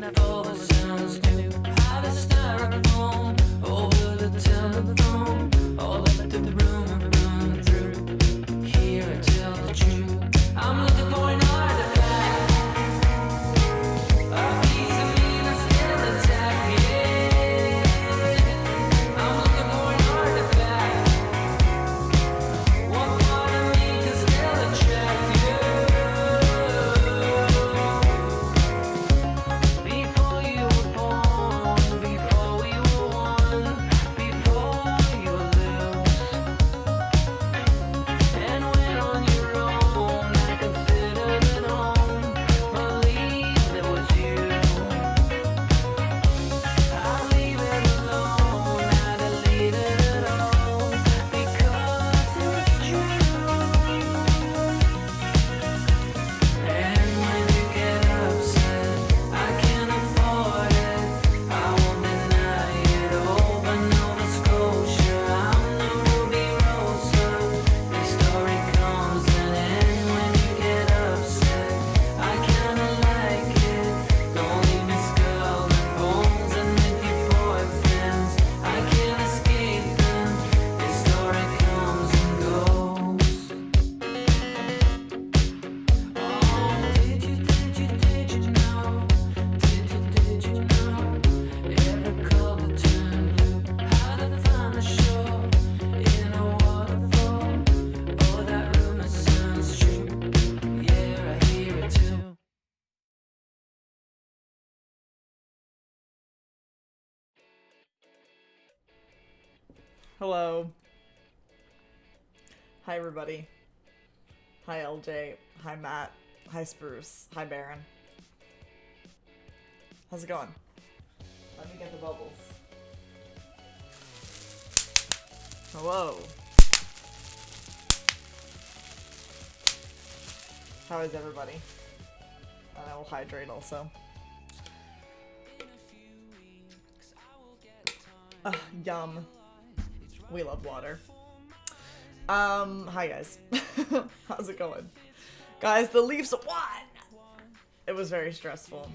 up all the sounds new. How the styrofoam over the telephone. All let the rumor run through. Here I tell the truth. I'm looking for an artifact. A piece of me that's still intact. Yeah. I'm looking for an artifact. What part of me can still attract you? Before you were born, before we were one, before you were loose, and went on your own, I considered it home, believed it was you. I leave it alone, I deleted it all, because it was true. And when you get upset, I can't afford it. I won't deny it. Over Nova Scotia, I'm the Ruby Rosa. The story comes and ends when you get upset. I kinda like it. Don't leave me skull and bones and with your boyfriends. I can't escape them. The story comes and goes. Did you know? Did you know? Every color turned blue. How to find the shore in a waterfall. Oh, that rumor sounds true. Yeah, I hear it too. Hello. Hi, everybody. Hi, LJ. Hi, Matt. Hi, Spruce. Hi, Baron. How's it going? Let me get the bubbles. Hello. How is everybody? And I will hydrate also. Yum. We love water. Hi guys. How's it going? Guys, the Leafs won! It was very stressful.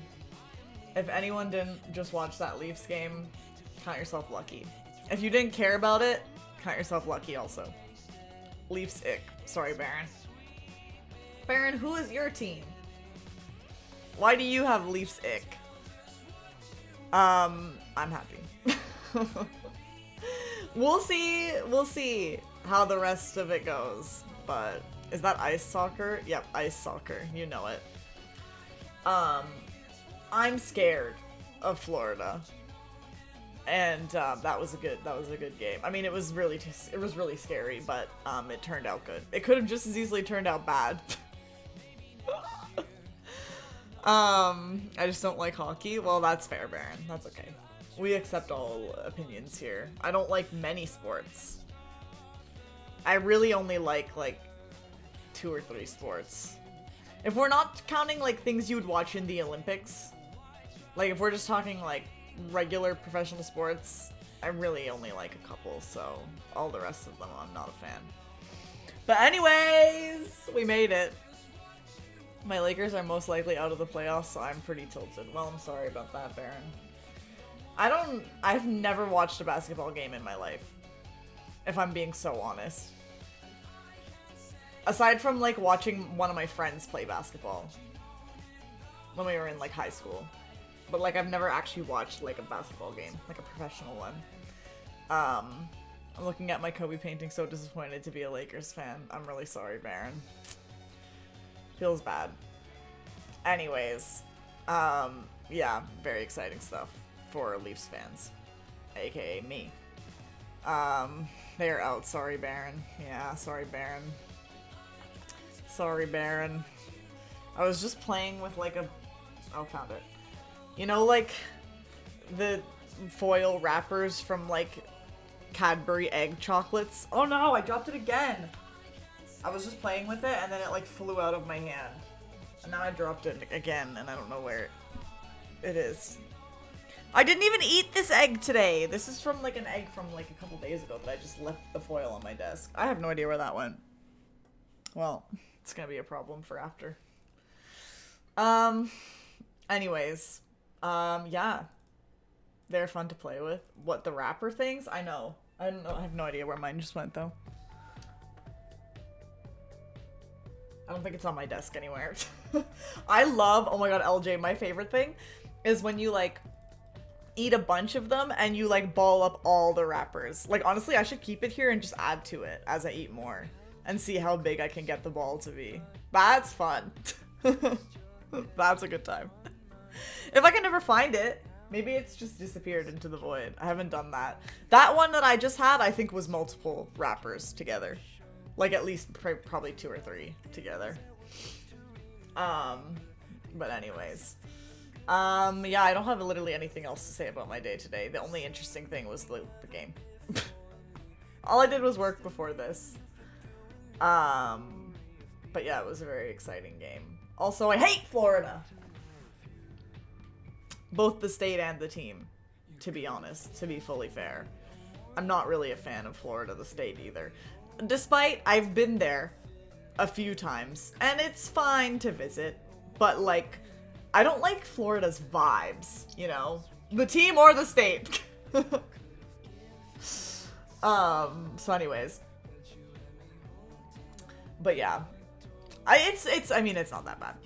If anyone didn't just watch that Leafs game, count yourself lucky. If you didn't care about it, count yourself lucky also. Leafs ick. Sorry, Baron. Baron, who is your team? Why do you have Leafs ick? I'm happy. We'll see how the rest of it goes. But is that ice soccer? Yep, ice soccer. You know it. I'm scared of Florida. And that was a good game. I mean, it was really scary, but it turned out good. It could have just as easily turned out bad. I just don't like hockey. Well, that's fair, Baron. That's okay. We accept all opinions here. I don't like many sports. I really only like 2 or 3 sports. If we're not counting like things you would watch in the Olympics, like if we're just talking like regular professional sports, I really only like a couple, so all the rest of them I'm not a fan. But anyways, we made it. My Lakers are most likely out of the playoffs, so I'm pretty tilted. Well, I'm sorry about that, Baron. I've never watched a basketball game in my life, if I'm being so honest. Aside from like watching one of my friends play basketball when we were in like high school. But like I've never actually watched like a basketball game, like a professional one. I'm looking at my Kobe painting, so disappointed to be a Lakers fan. I'm really sorry, Baron. Feels bad. Anyways, yeah, very exciting stuff for Leafs fans, aka me. They're out. Sorry, Baron. Yeah, sorry, Baron. Sorry, Baron. I was just playing with like a... Oh, found it. You know, like the foil wrappers from like Cadbury egg chocolates? Oh no, I dropped it again! I was just playing with it and then it like flew out of my hand. And now I dropped it again and I don't know where it is. I didn't even eat this egg today! This is from like an egg from like a couple days ago that I just left the foil on my desk. I have no idea where that went. Well, it's gonna be a problem for after. Anyways, Yeah. They're fun to play with. What, the wrapper things? I know. I don't know. I have no idea where mine just went, though. I don't think it's on my desk anywhere. I love, oh my god, LJ, my favorite thing is when you, like, eat a bunch of them and you, like, ball up all the wrappers. Like, honestly, I should keep it here and just add to it as I eat more and see how big I can get the ball to be. That's fun. That's a good time. If I can never find it, maybe it's just disappeared into the void. I haven't done that. That one that I just had, I think, was multiple wrappers together. Like, at least probably 2 or 3 together. But anyways. Yeah, I don't have literally anything else to say about my day today. The only interesting thing was the game. All I did was work before this. But yeah, it was a very exciting game. Also, I hate Florida! Both the state and the team, to be honest, to be fully fair. I'm not really a fan of Florida, the state, either. Despite I've been there a few times, and it's fine to visit, but, like, I don't like Florida's vibes, you know? The team or the state. So anyways. But yeah. I mean, it's not that bad.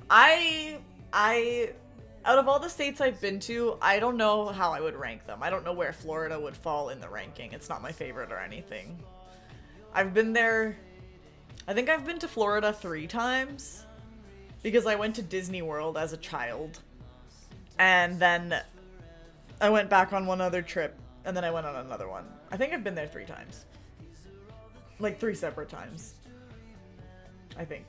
Out of all the states I've been to, I don't know how I would rank them. I don't know where Florida would fall in the ranking. It's not my favorite or anything. I've been there, I think I've been to Florida 3 times because I went to Disney World as a child and then I went back on one other trip and then I went on another one. I think I've been there 3 times. Like 3 separate times. I think.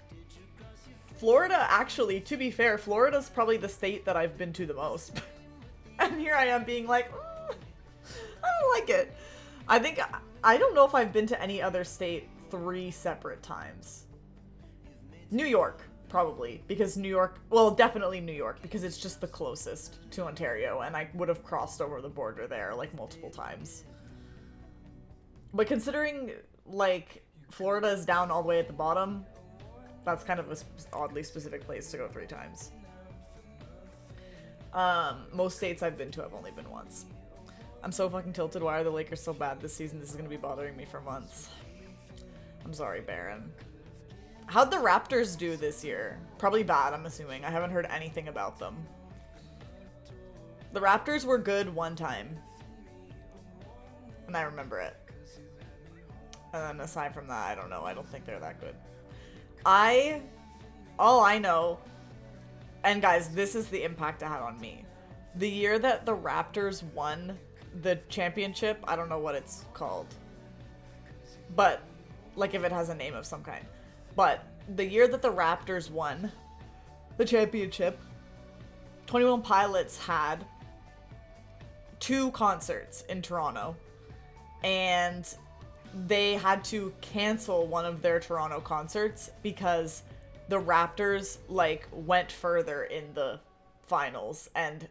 Florida, actually, to be fair, Florida's probably the state that I've been to the most. And here I am being like, I don't like it. I don't know if I've been to any other state 3 separate times. New York, probably, because New York, well, definitely New York, because it's just the closest to Ontario, and I would have crossed over the border there, like, multiple times. But considering, like, Florida is down all the way at the bottom, that's kind of an oddly specific place to go 3 times. Most states I've been to, I've only been once. I'm so fucking tilted. Why are the Lakers so bad this season? This is gonna be bothering me for months. I'm sorry, Baron. How'd the Raptors do this year? Probably bad, I'm assuming. I haven't heard anything about them. The Raptors were good one time. And I remember it. And then aside from that, I don't know. I don't think they're that good. All I know, and guys, this is the impact it had on me. The year that the Raptors won the championship, I don't know what it's called. But, like if it has a name of some kind. But, the year that the Raptors won the championship, 21 Pilots had 2 concerts in Toronto. And they had to cancel one of their Toronto concerts because the Raptors, like, went further in the finals and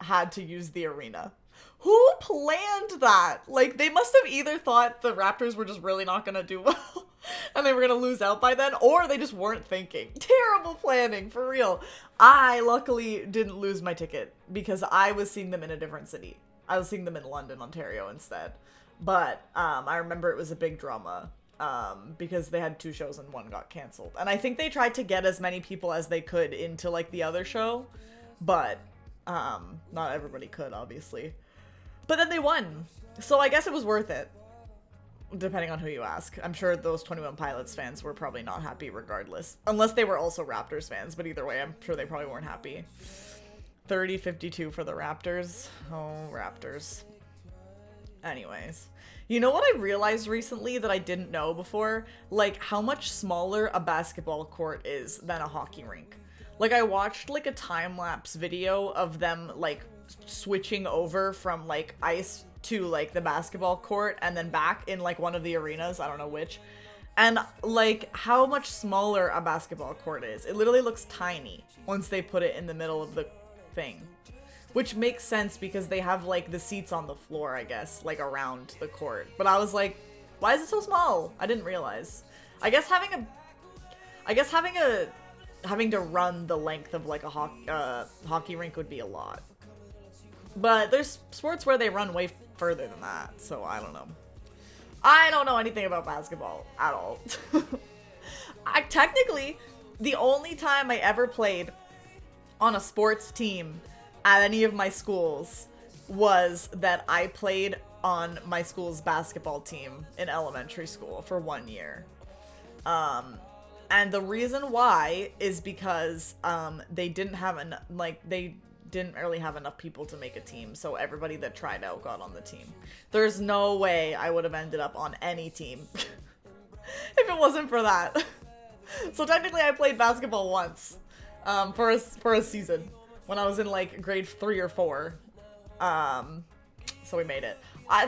had to use the arena. Who planned that? Like, they must have either thought the Raptors were just really not gonna do well and they were gonna lose out by then, or they just weren't thinking. Terrible planning, for real. I luckily didn't lose my ticket because I was seeing them in a different city. I was seeing them in London, Ontario instead. But I remember it was a big drama because they had 2 shows and one got canceled. And I think they tried to get as many people as they could into, like, the other show. But not everybody could, obviously. But then they won. So I guess it was worth it. Depending on who you ask. I'm sure those 21 Pilots fans were probably not happy regardless. Unless they were also Raptors fans. But either way, I'm sure they probably weren't happy. 30-52 for the Raptors. Oh, Raptors. Anyways, you know what I realized recently that I didn't know before? Like, how much smaller a basketball court is than a hockey rink. Like, I watched, like, a time-lapse video of them, like, switching over from, like, ice to, like, the basketball court and then back in, like, one of the arenas, I don't know which. And, like, how much smaller a basketball court is. It literally looks tiny once they put it in the middle of the thing. Which makes sense because they have, like, the seats on the floor, I guess, like, around the court. But I was like, why is it so small? I didn't realize. I guess having to run the length of, like, a hockey rink would be a lot. But there's sports where they run way further than that, so I don't know. I don't know anything about basketball at all. I technically, the only time I ever played on a sports team at any of my schools was that I played on my school's basketball team in elementary school for 1 year. And the reason why is because they didn't really have enough people to make a team, so everybody that tried out got on the team. There's no way I would have ended up on any team if it wasn't for that. So technically I played basketball once for a season when I was in like grade 3 or 4. So we made it.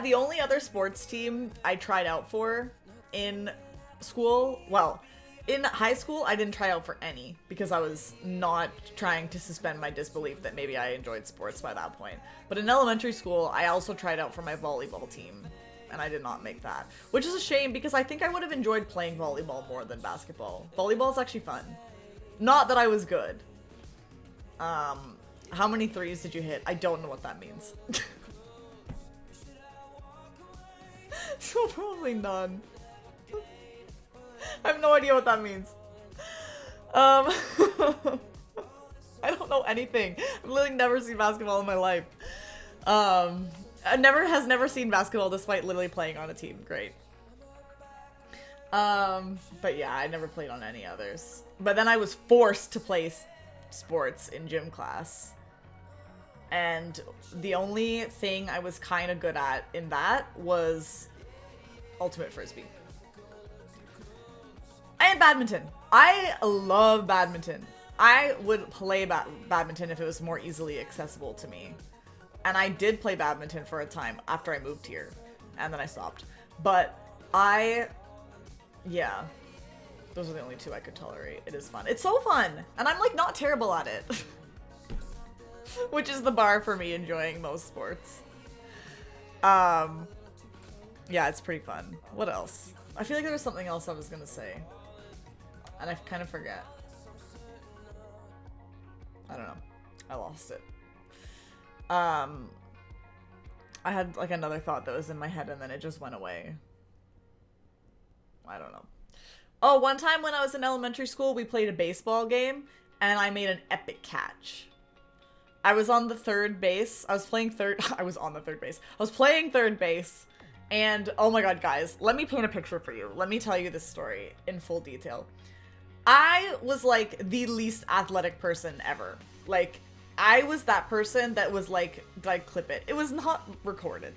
The only other sports team I tried out for in school, well, in high school, I didn't try out for any because I was not trying to suspend my disbelief that maybe I enjoyed sports by that point. But in elementary school, I also tried out for my volleyball team, and I did not make that. Which is a shame because I think I would have enjoyed playing volleyball more than basketball. Volleyball is actually fun. Not that I was good. How many threes did you hit? I don't know what that means. So probably none. I have no idea what that means. I don't know anything. I've literally never seen basketball in my life. Has never seen basketball despite literally playing on a team. Great. But yeah, I never played on any others. But then I was forced to play sports in gym class. And the only thing I was kind of good at in that was ultimate frisbee. And badminton. I love badminton. I would play badminton if it was more easily accessible to me. And I did play badminton for a time after I moved here. And then I stopped. But yeah. Those are the only two I could tolerate. It is fun. It's so fun. And I'm like not terrible at it. Which is the bar for me enjoying most sports. Yeah, it's pretty fun. What else? I feel like there was something else I was gonna say. And I kind of forget. I don't know. I lost it. I had like another thought that was in my head and then it just went away. I don't know. Oh, one time when I was in elementary school, we played a baseball game and I made an epic catch. I was on the third base. I was playing third. I was on the third base. I was playing third base. And oh my god, guys, let me paint a picture for you. Let me tell you this story in full detail. I was like the least athletic person ever. Like, I was that person that was like, did I clip it? It was not recorded.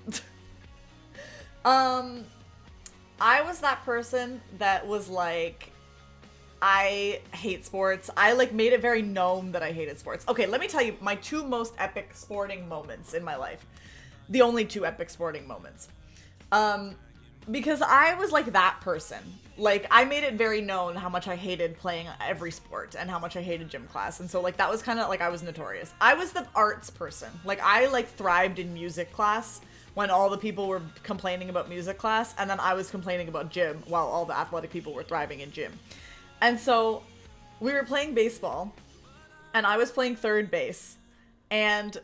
I was that person that was like, I hate sports. I like made it very known that I hated sports. Okay, let me tell you my two most epic sporting moments in my life. The only two epic sporting moments. Because I was like that person. Like, I made it very known how much I hated playing every sport and how much I hated gym class. And so, like, that was kind of, like, I was notorious. I was the arts person. Like, I, like, thrived in music class when all the people were complaining about music class. And then I was complaining about gym while all the athletic people were thriving in gym. And so, we were playing baseball. And I was playing third base. And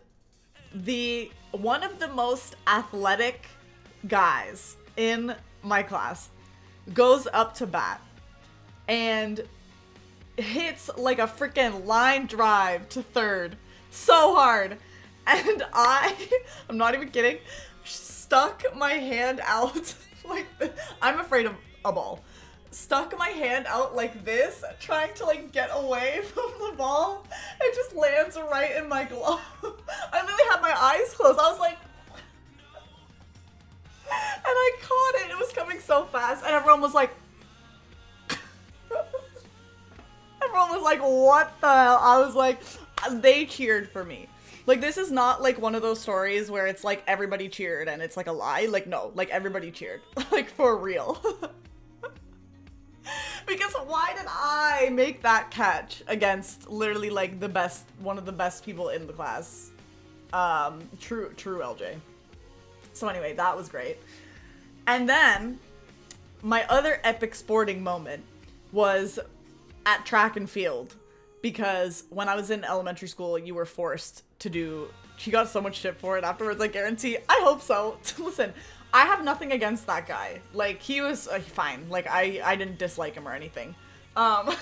one of the most athletic guys in my class goes up to bat and hits like a freaking line drive to third so hard, and I'm not even kidding, stuck my hand out like I'm afraid of a ball. Stuck my hand out like this, trying to like get away from the ball. It just lands right in my glove. I literally had my eyes closed. I was like, and I caught it. It was coming so fast. And everyone was like, what the hell? I was like, they cheered for me. Like, this is not like one of those stories where it's like everybody cheered and it's like a lie. Like, no, like everybody cheered. Like, for real. Because why did I make that catch against literally like one of the best people in the class? True LJ. So anyway, that was great. And then my other epic sporting moment was at track and field. because when I was in elementary school, you were forced to do. She got so much shit for it afterwards. I guarantee. I hope so. Listen, I have nothing against that guy. Like, he was fine. Like, I didn't dislike him or anything. But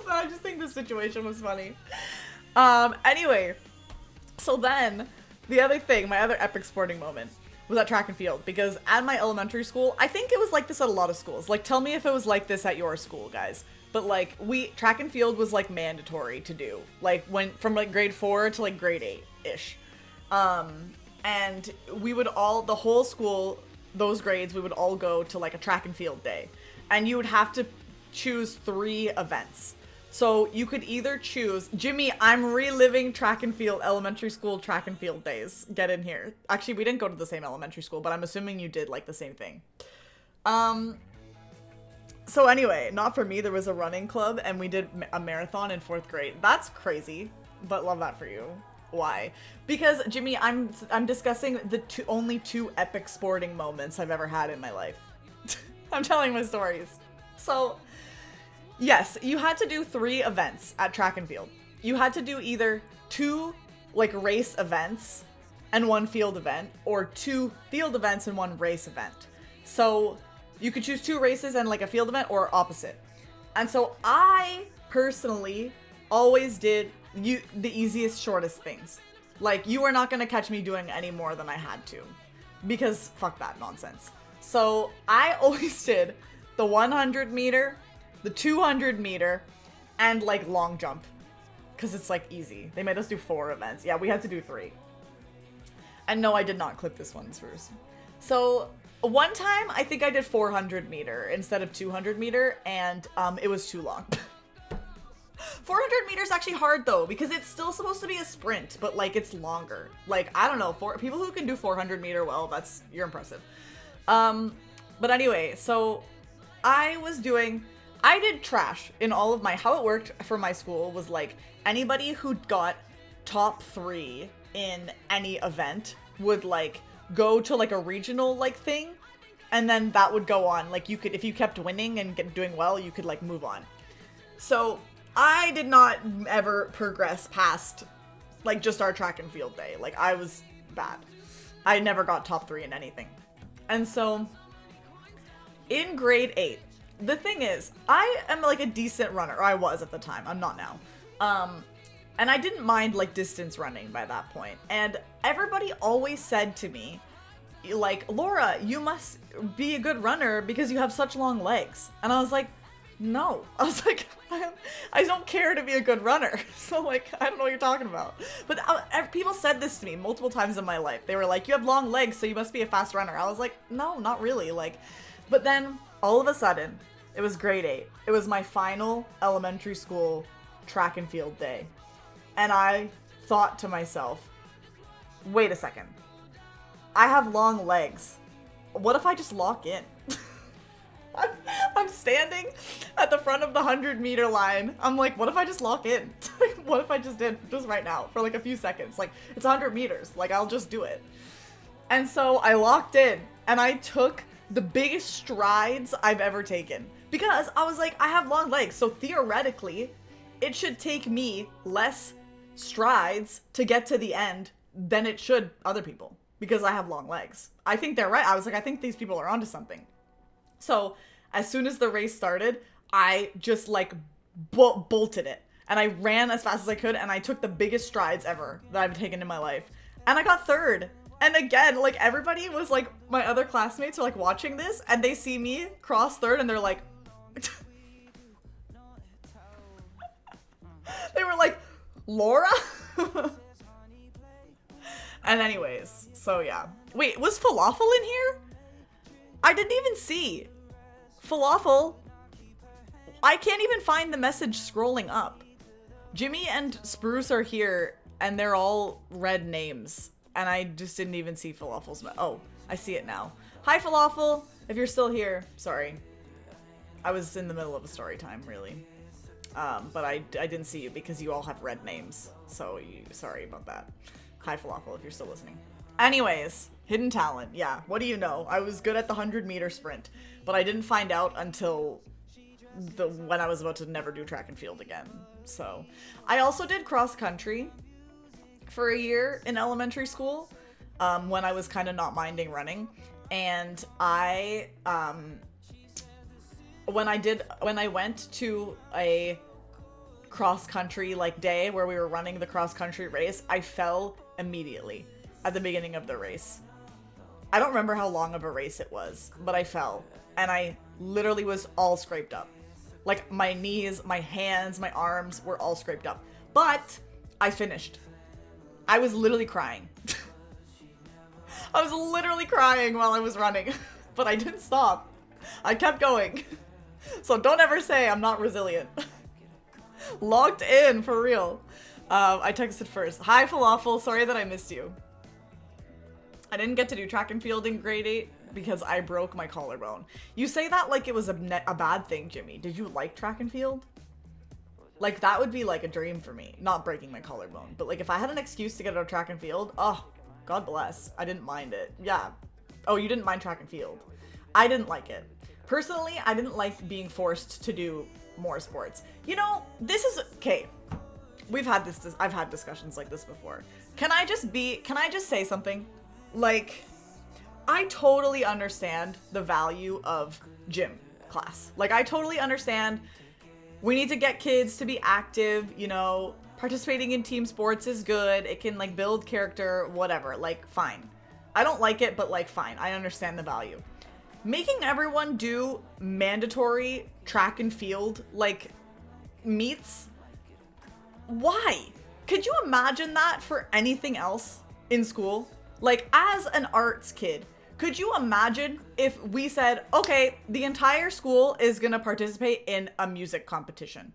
I just think the situation was funny. Anyway, so then the other thing, my other epic sporting moment was at track and field, because at my elementary school, I think it was like this at a lot of schools. Like, tell me if it was like this at your school, guys. But like, track and field was like mandatory to do, like from like grade 4 to like grade 8-ish. And we would all, the whole school, those grades, we would all go to like a track and field day, and you would have to choose 3 events. So you could either choose, Jimmy, I'm reliving track and field, elementary school track and field days. Get in here. Actually, we didn't go to the same elementary school, but I'm assuming you did like the same thing. So anyway, not for me, there was a running club and we did a marathon in 4th grade. That's crazy, but love that for you. Why? Because Jimmy, I'm discussing the only 2 epic sporting moments I've ever had in my life. I'm telling my stories. So, yes, you had to do 3 events at track and field. You had to do either 2 like race events and 1 field event, or 2 field events and 1 race event. So you could choose 2 races and like a field event, or opposite. And so I personally always did the easiest, shortest things. Like, you are not gonna catch me doing any more than I had to, because fuck that nonsense. So I always did the 100 meter, the 200 meter, and like long jump, because it's like easy. They made us do 4 events. Yeah, we had to do 3. And no, I did not clip this one first. So one time I think I did 400 meter instead of 200 meter, and it was too long. 400 meters is actually hard though, because it's still supposed to be a sprint, but like it's longer. Like, I don't know, for people who can do 400 meter well, you're impressive. But anyway, so I did trash in all of how it worked for my school was like, anybody who got top 3 in any event would like go to like a regional like thing, and then that would go on. Like, you could, if you kept winning and doing well, you could like move on. So I did not ever progress past like just our track and field day. Like, I was bad. I never got top 3 in anything. And so in grade 8, the thing is, I am like a decent runner, or I was at the time. I'm not now. And I didn't mind like distance running by that point. And everybody always said to me, like, Laura, you must be a good runner because you have such long legs. And I was like, no. I was like, I don't care to be a good runner. So like, I don't know what you're talking about. But people said this to me multiple times in my life. They were like, you have long legs, so you must be a fast runner. I was like, no, not really. Like, but then all of a sudden, it was grade 8. It was my final elementary school track and field day. And I thought to myself, wait a second. I have long legs. What if I just lock in? I'm standing at the front of the 100-meter line. I'm like, what if I just lock in? What if I just did just right now for like a few seconds? Like, it's 100 meters. Like, I'll just do it. And so I locked in and I took the biggest strides I've ever taken, because I was like, I have long legs. So theoretically, it should take me less strides to get to the end than it should other people, because I have long legs. I think they're right. I was like, I think these people are onto something. So as soon as the race started, I just like bolted it, and I ran as fast as I could, and I took the biggest strides ever that I've taken in my life, and I got 3rd. And again, like, everybody was like, my other classmates are like watching this, and they see me cross 3rd, and they're like, they were like, Laura? And anyways, so yeah. Wait, was Falafel in here? I didn't even see. Falafel. I can't even find the message scrolling up. Jimmy and Spruce are here, and they're all red names. And I just didn't even see Falafel's oh, I see it now. Hi, Falafel. If you're still here, sorry. I was in the middle of a story time, really. But I didn't see you because you all have red names. So sorry about that. Hi, Falafel, if you're still listening. Anyways, hidden talent. Yeah, what do you know? I was good at the 100-meter sprint, but I didn't find out until when I was about to never do track and field again. So, I also did cross country for a year in elementary school, when I was kind of not minding running. And when I went to a cross country like day where we were running the cross country race, I fell immediately at the beginning of the race. I don't remember how long of a race it was, but I fell and I literally was all scraped up. Like my knees, my hands, my arms were all scraped up. But I finished. I was literally crying. I was literally crying while I was running, but I didn't stop. I kept going. So don't ever say I'm not resilient. Logged in, for real. I texted first. Hi, Falafel. Sorry that I missed you. I didn't get to do track and field in grade 8 because I broke my collarbone. You say that like it was a bad thing, Jimmy. Did you like track and field? Like, that would be like a dream for me. Not breaking my collarbone. But like, if I had an excuse to get out of track and field, oh, God bless. I didn't mind it. Yeah. Oh, you didn't mind track and field. I didn't like it. Personally, I didn't like being forced to do more sports. You know, this is okay. I've had discussions like this before. Can I just say something? Like, I totally understand the value of gym class. Like, I totally understand we need to get kids to be active, you know, participating in team sports is good. It can like build character, whatever, like fine. I don't like it, but like fine. I understand the value. Making everyone do mandatory track and field like meets, why? Could you imagine that for anything else in school? Like, as an arts kid, could you imagine if we said, okay, the entire school is gonna participate in a music competition?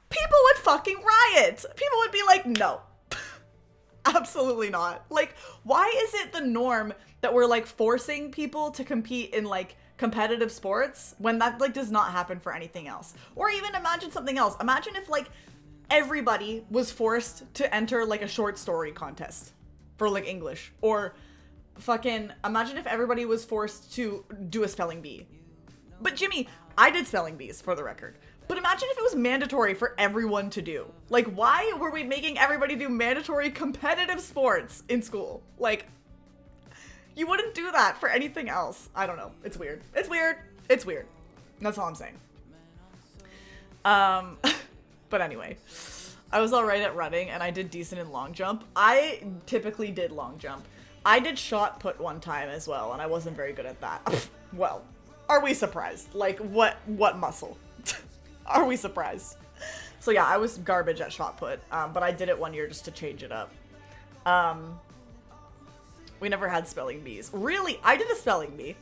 People would fucking riot. People would be like, no. Absolutely not. Like, why is it the norm that we're like forcing people to compete in like competitive sports when that like does not happen for anything else? Or even imagine something else. Imagine if like everybody was forced to enter like a short story contest for like English, or fucking imagine if everybody was forced to do a spelling bee. But Jimmy, I did spelling bees for the record. But imagine if it was mandatory for everyone to do. Like, why were we making everybody do mandatory competitive sports in school? Like, you wouldn't do that for anything else. I don't know. It's weird. It's weird. It's weird. That's all I'm saying. But anyway, I was alright at running and I did decent in long jump. I typically did long jump. I did shot put one time as well, and I wasn't very good at that. Well, are we surprised? Like, what muscle? Are we surprised? So yeah, I was garbage at shot put, but I did it one year just to change it up. We never had spelling bees. Really? I did a spelling bee.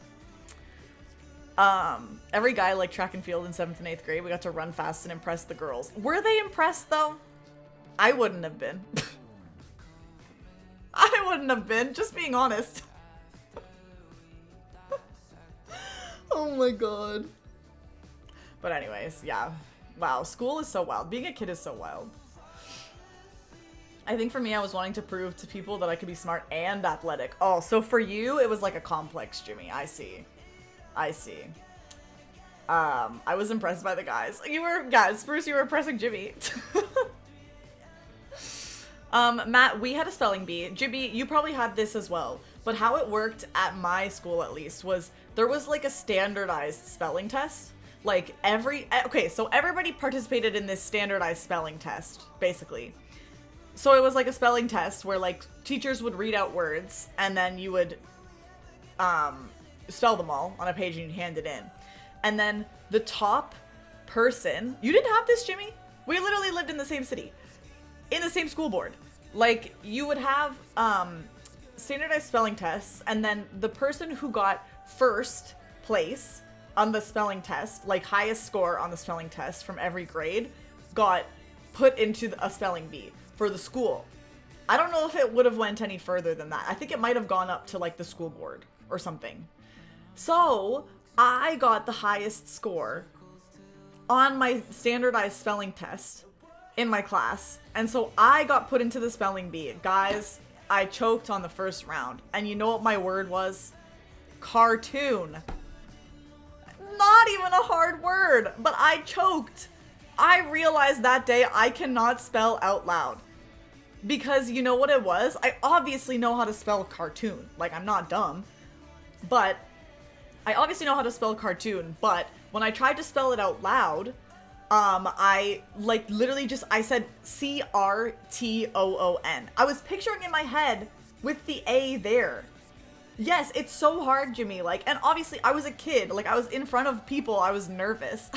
Every guy liked track and field in 7th and 8th grade. We got to run fast and impress the girls. Were they impressed though? I wouldn't have been. I wouldn't have been, just being honest. Oh my god. But anyways, yeah. Wow, school is so wild. Being a kid is so wild. I think for me, I was wanting to prove to people that I could be smart and athletic. Oh, so for you, it was like a complex, Jimmy. I see. I see. I was impressed by the guys. Spruce, you were impressing Jimmy. Matt, we had a spelling bee. Jimmy, you probably had this as well. But how it worked at my school, at least, was there was like a standardized spelling test. Like so everybody participated in this standardized spelling test, basically. So it was like a spelling test where like teachers would read out words and then you would spell them all on a page and you'd hand it in. And then the top person, you didn't have this, Jimmy? We literally lived in the same city, in the same school board. Like, you would have standardized spelling tests, and then the person who got first place on the spelling test, like highest score on the spelling test from every grade, got put into a spelling bee for the school. I don't know if it would have went any further than that. I think it might have gone up to like the school board or something. So I got the highest score on my standardized spelling test in my class, and so I got put into the spelling bee. Guys, I choked on the first round, and you know what my word was? Cartoon. Not even a hard word, but I choked. I realized that day I cannot spell out loud. Because you know what it was? I obviously know how to spell cartoon. Like, I'm not dumb. But I obviously know how to spell cartoon, but when I tried to spell it out loud, I like literally just, I said Cartoon. I was picturing in my head with the A there. Yes, it's so hard, Jimmy. Like, and obviously I was a kid. Like, I was in front of people. I was nervous.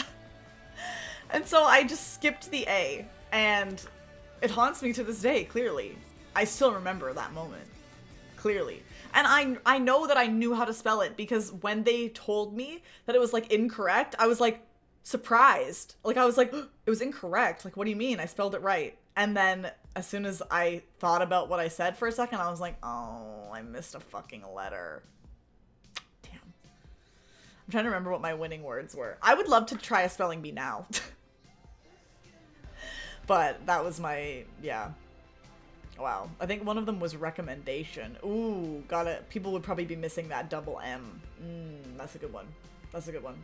And so I just skipped the A, and it haunts me to this day, clearly. I still remember that moment. Clearly. And I know that I knew how to spell it because when they told me that it was like incorrect, I was like surprised. Like, I was like, it was incorrect. Like, what do you mean? I spelled it right. And then as soon as I thought about what I said for a second, I was like, oh, I missed a fucking letter. Damn. I'm trying to remember what my winning words were. I would love to try a spelling bee now. But that was my, yeah. Wow. I think one of them was recommendation. Ooh, got it. People would probably be missing that double M. That's a good one. That's a good one.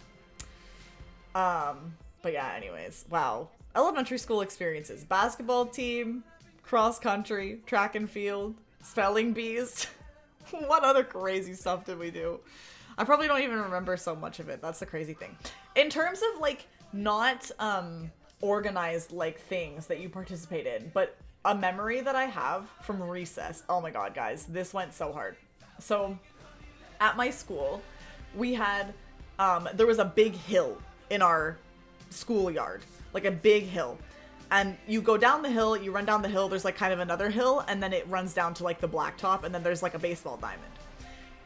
But yeah, anyways. Wow. Elementary school experiences. Basketball team, cross country, track and field, spelling bees. What other crazy stuff did we do? I probably don't even remember so much of it. That's the crazy thing. In terms of like not organized like things that you participate in, but a memory that I have from recess. Oh my god, guys, this went so hard. So at my school, we had there was a big hill in our schoolyard, like a big hill. And you go down the hill, you run down the hill, there's like kind of another hill, and then it runs down to like the blacktop, and then there's like a baseball diamond.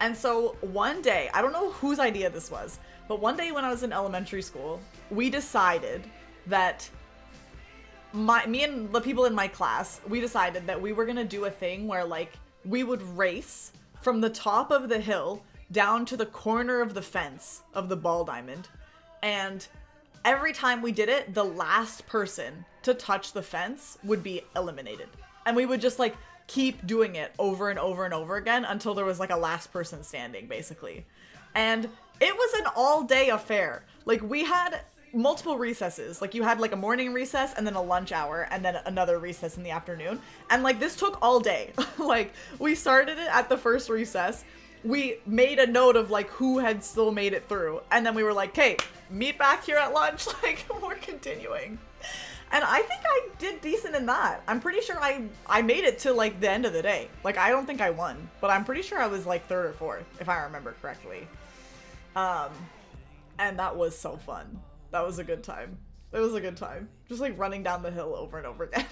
And so one day, I don't know whose idea this was, but one day when I was in elementary school, we decided that me and the people in my class, we decided that we were gonna do a thing where like we would race from the top of the hill down to the corner of the fence of the ball diamond, and every time we did it, the last person to touch the fence would be eliminated. And we would just like keep doing it over and over and over again until there was like a last person standing, basically. And it was an all-day affair. Like, we had multiple recesses. Like, you had like a morning recess and then a lunch hour and then another recess in the afternoon. And like, this took all day. Like, we started it at the first recess. We made a note of like who had still made it through. And then we were like, okay, meet back here at lunch. Like, we're continuing. And I think I did decent in that. I'm pretty sure I made it to like the end of the day. Like, I don't think I won, but I'm pretty sure I was like third or fourth, if I remember correctly. And that was so fun. That was a good time. It was a good time. Just like running down the hill over and over again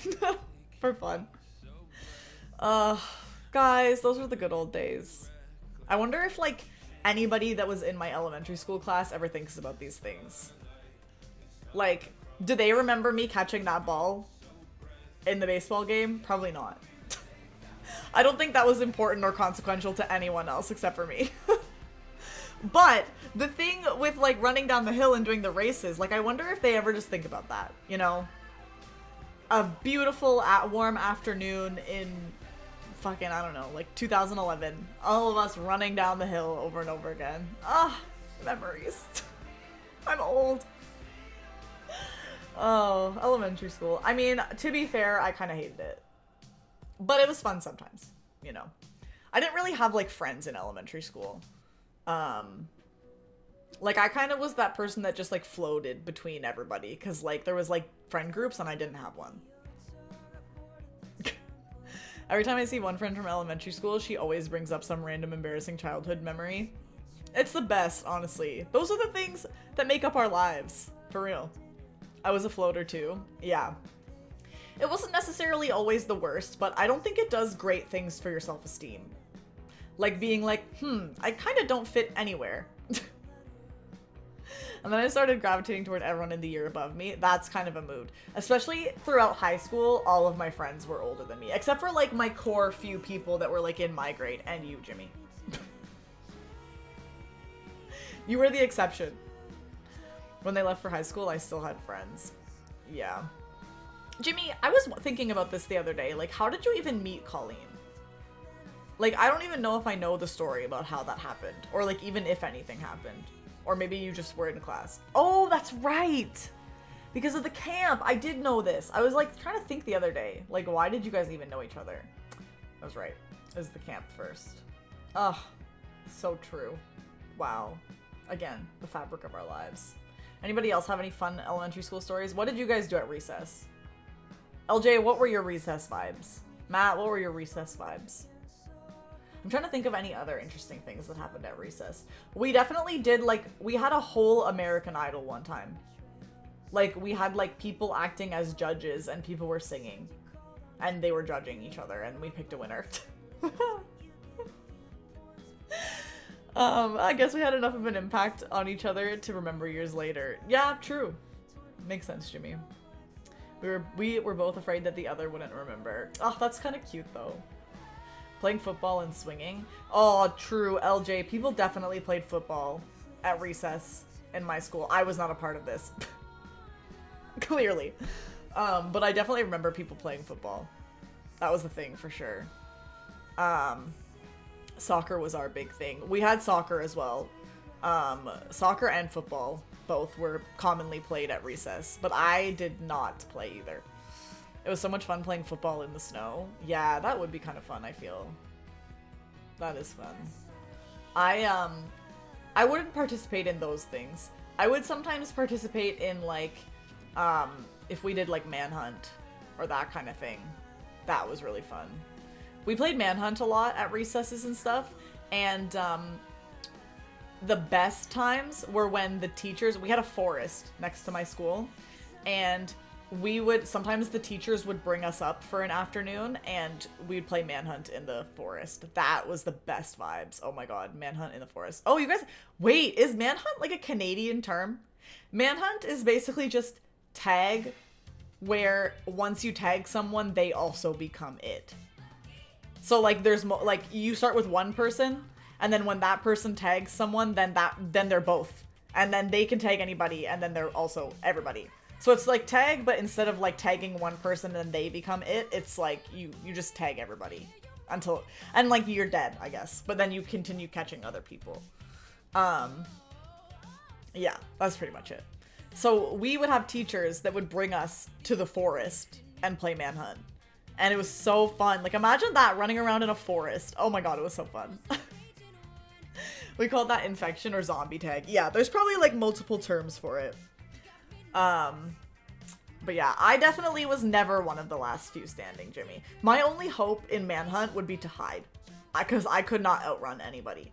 for fun. Guys, those were the good old days. I wonder if like anybody that was in my elementary school class ever thinks about these things. Like, do they remember me catching that ball in the baseball game? Probably not. I don't think that was important or consequential to anyone else except for me. But the thing with like running down the hill and doing the races, like, I wonder if they ever just think about that, you know? A beautiful warm afternoon in fucking, I don't know, like 2011. All of us running down the hill over and over again. Ah, memories. I'm old. Oh, elementary school. I mean, to be fair, I kind of hated it. But it was fun sometimes, you know. I didn't really have like friends in elementary school. Like, I kind of was that person that just like floated between everybody, because like there was like friend groups and I didn't have one. Every time I see one friend from elementary school, she always brings up some random embarrassing childhood memory. It's the best, honestly. Those are the things that make up our lives, for real. I was a floater too. Yeah. It wasn't necessarily always the worst, but I don't think it does great things for your self-esteem. Like being like, I kind of don't fit anywhere. And then I started gravitating toward everyone in the year above me. That's kind of a mood. Especially throughout high school, all of my friends were older than me. Except for like my core few people that were like in my grade. And you, Jimmy. You were the exception. When they left for high school, I still had friends. Yeah. Jimmy, I was thinking about this the other day. Like, how did you even meet Colleen? Like, I don't even know if I know the story about how that happened. Or, like, even if anything happened. Or maybe you just were in class. Oh, that's right! Because of the camp. I did know this. I was like trying to think the other day. Like, why did you guys even know each other? I was right. It was the camp first. Ugh. So true. Wow. Again, the fabric of our lives. Anybody else have any fun elementary school stories? What did you guys do at recess? LJ, what were your recess vibes? Matt, what were your recess vibes? I'm trying to think of any other interesting things that happened at recess. We definitely did, like, we had a whole American Idol one time. Like, we had, like, people acting as judges and people were singing. And they were judging each other and we picked a winner. I guess we had enough of an impact on each other to remember years later. Yeah, true. Makes sense, Jimmy. We were both afraid that the other wouldn't remember. Oh, that's kind of cute though. Playing football and swinging. Oh, true, LJ. People definitely played football at recess in my school. I was not a part of this. Clearly. But I definitely remember people playing football. That was the thing for sure. Soccer was our big thing. We had soccer as well. Soccer and football both were commonly played at recess, but I did not play either. It was so much fun playing football in the snow. Yeah, that would be kind of fun, I feel. That is fun. I wouldn't participate in those things. I would sometimes participate in, like, if we did, like, Manhunt or that kind of thing. That was really fun. We played Manhunt a lot at recesses and stuff, and the best times were when the teachers, we had a forest next to my school, and sometimes the teachers would bring us up for an afternoon and we'd play Manhunt in the forest. That was the best vibes. Oh my god, Manhunt in the forest. Oh, you guys, wait, is Manhunt like a Canadian term? Manhunt is basically just tag, where once you tag someone, they also become it. So like there's like you start with one person, and then when that person tags someone, then they're both, and then they can tag anybody, and then they're also everybody. So it's like tag, but instead of like tagging one person and then they become it, it's like you just tag everybody until, and like you're dead, I guess. But then you continue catching other people. Yeah, that's pretty much it. So we would have teachers that would bring us to the forest and play Manhunt. And it was so fun. Like, imagine that, running around in a forest. Oh my god, it was so fun. We called that infection or zombie tag. Yeah, there's probably like multiple terms for it. But yeah, I definitely was never one of the last few standing, Jimmy. My only hope in Manhunt would be to hide, because I could not outrun anybody.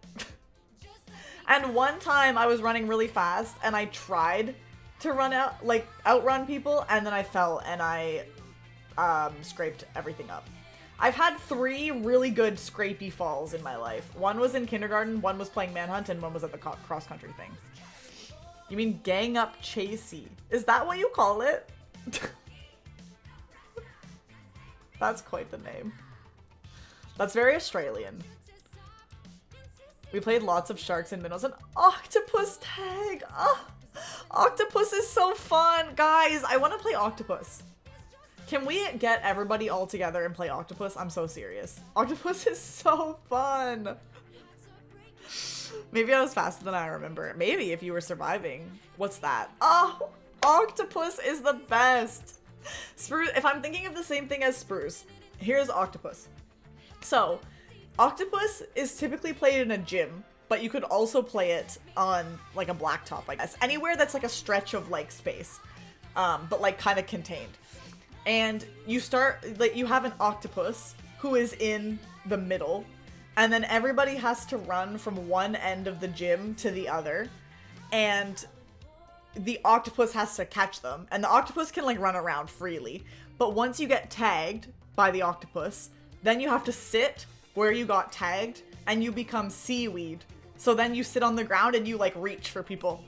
And one time I was running really fast and I tried to outrun people, and then I fell and I scraped everything up. I've had 3 really good scrapey falls in my life. One was in kindergarten, one was playing Manhunt, and one was at the cross-country thing. You mean gang up chasey? Is that what you call it? That's quite the name. That's very Australian. We played lots of sharks and minnows and octopus tag. Oh, octopus is so fun. Guys, I want to play octopus. Can we get everybody all together and play octopus? I'm so serious. Octopus is so fun. Maybe I was faster than I remember. Maybe if you were surviving. What's that? Oh, octopus is the best. Spruce. If I'm thinking of the same thing as spruce, here's octopus. So, octopus is typically played in a gym, but you could also play it on like a blacktop, I guess. Anywhere that's like a stretch of like space, but like kind of contained. And you start, like, you have an octopus who is in the middle, and then everybody has to run from one end of the gym to the other, and the octopus has to catch them, and the octopus can like run around freely, but once you get tagged by the octopus, then you have to sit where you got tagged and you become seaweed. So then you sit on the ground and you like reach for people.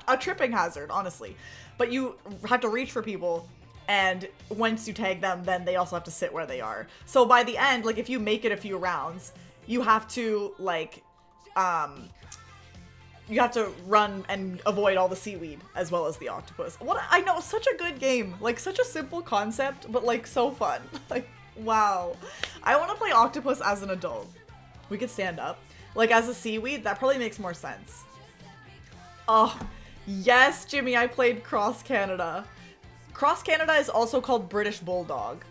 A tripping hazard, honestly, but you have to reach for people, and once you tag them, then they also have to sit where they are. So by the end, like if you make it a few rounds, you have to like you have to run and avoid all the seaweed as well as the octopus. What, I know, such a good game. Like, such a simple concept, but like so fun. Like, wow. I want to play octopus as an adult. We could stand up. Like, as a seaweed, that probably makes more sense. Oh, yes, Jimmy, I played Cross Canada. Cross Canada is also called British Bulldog.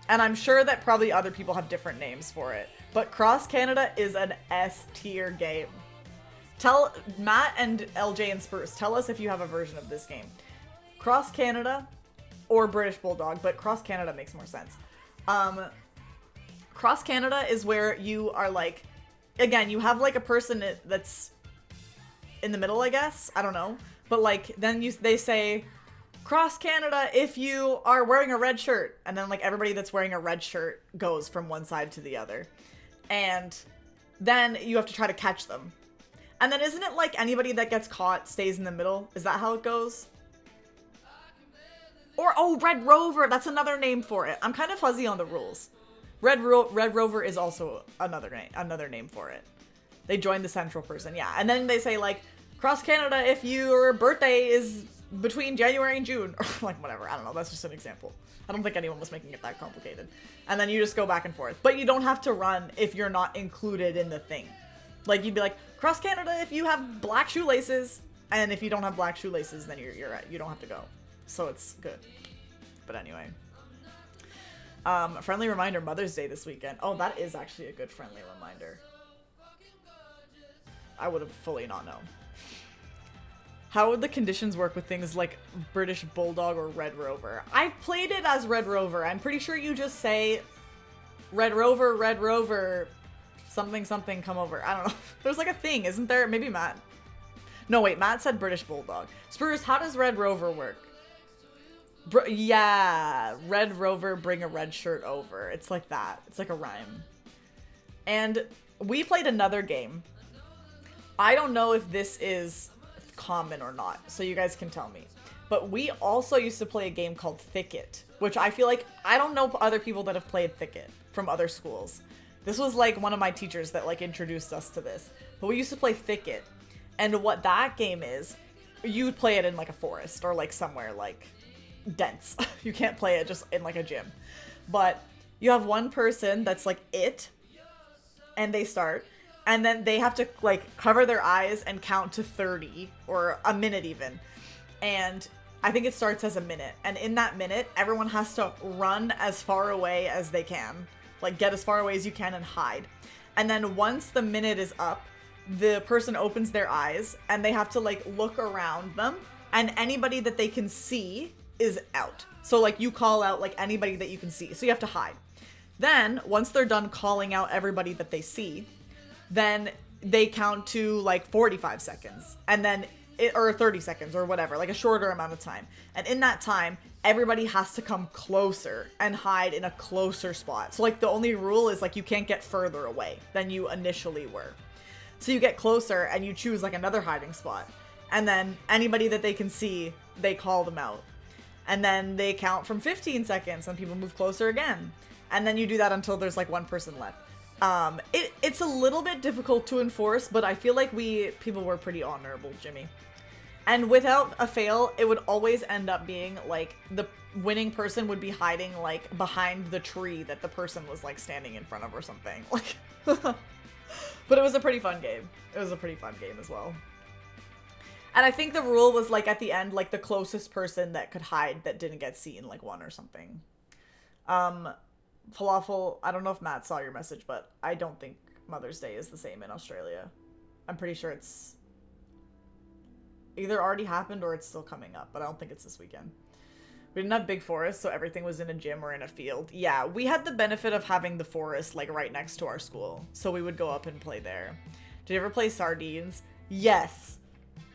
And I'm sure that probably other people have different names for it. But Cross Canada is an S tier game. Tell Matt and LJ and Spurs, tell us if you have a version of this game. Cross Canada or British Bulldog, but Cross Canada makes more sense. Cross Canada is where you are like, again, you have like a person that's in the middle, I guess. I don't know. But like, then they say, Cross Canada if you are wearing a red shirt. And then like everybody that's wearing a red shirt goes from one side to the other. And then you have to try to catch them. And then isn't it like anybody that gets caught stays in the middle? Is that how it goes? Or, oh, Red Rover. That's another name for it. I'm kind of fuzzy on the rules. Red Rover is also another name for it. They join the central person, yeah. And then they say like, Cross Canada if your birthday is between January and June. Or like whatever, I don't know. That's just an example. I don't think anyone was making it that complicated. And then you just go back and forth. But you don't have to run if you're not included in the thing. Like you'd be like, Cross Canada if you have black shoelaces. And if you don't have black shoelaces, then you're right. You don't have to go. So it's good. But anyway. Friendly reminder, Mother's Day this weekend. Oh, that is actually a good friendly reminder. I would have fully not known. How would the conditions work with things like British Bulldog or Red Rover? I've played it as Red Rover. I'm pretty sure you just say Red Rover, something, something, come over. I don't know. There's like a thing, isn't there? Maybe Matt. No, wait, Matt said British Bulldog. Spurs, how does Red Rover work? Yeah, Red Rover, bring a red shirt over. It's like that. It's like a rhyme. And we played another game. I don't know if this is common or not, so you guys can tell me. But we also used to play a game called Thicket, which I feel like I don't know other people that have played Thicket from other schools. This was like one of my teachers that like introduced us to this. But we used to play Thicket. And what that game is, you would play it in like a forest or like somewhere like dense. You can't play it just in like a gym. But you have one person that's like it, and they start, and then they have to like cover their eyes and count to 30 or a minute even. And I think it starts as a minute. And in that minute, everyone has to run as far away as they can. Like get as far away as you can and hide. And then once the minute is up, the person opens their eyes and they have to like look around them, and anybody that they can see is out. So like you call out like anybody that you can see. So you have to hide. Then once they're done calling out everybody that they see, then they count to like 45 seconds and then or 30 seconds or whatever, like a shorter amount of time. And in that time, everybody has to come closer and hide in a closer spot. So like the only rule is like you can't get further away than you initially were. So you get closer and you choose like another hiding spot. And then anybody that they can see, they call them out. And then they count from 15 seconds and people move closer again. And then you do that until there's like one person left. It's a little bit difficult to enforce, but I feel like people were pretty honorable, Jimmy. And without a fail, it would always end up being like the winning person would be hiding like behind the tree that the person was like standing in front of or something. Like, but it was a pretty fun game. It was a pretty fun game as well. And I think the rule was like at the end, like the closest person that could hide that didn't get seen like won or something. Falafel, I don't know if Matt saw your message, but I don't think Mother's Day is the same in Australia. I'm pretty sure it's either already happened or it's still coming up, but I don't think it's this weekend. We didn't have big forests, so everything was in a gym or in a field. Yeah, we had the benefit of having the forest like right next to our school, so we would go up and play there. Did you ever play Sardines? Yes.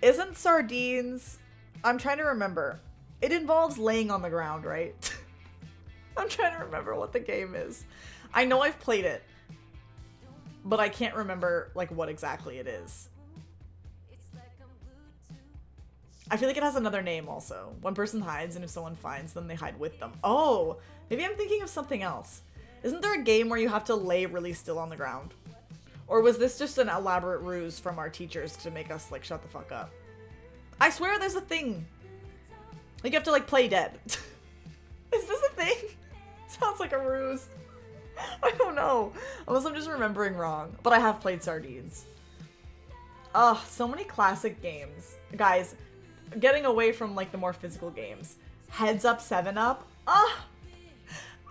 Isn't Sardines... I'm trying to remember. It involves laying on the ground, right? I'm trying to remember what the game is. I know I've played it, but I can't remember like what exactly it is. I feel like it has another name also. One person hides, and if someone finds them, they hide with them. Oh, maybe I'm thinking of something else. Isn't there a game where you have to lay really still on the ground? Or was this just an elaborate ruse from our teachers to make us like shut the fuck up? I swear there's a thing. Like you have to like play dead. Is this a thing? Sounds like a ruse. I don't know. Unless I'm just remembering wrong. But I have played Sardines. Oh, so many classic games. Guys, getting away from like the more physical games. Heads Up 7-Up. Ah!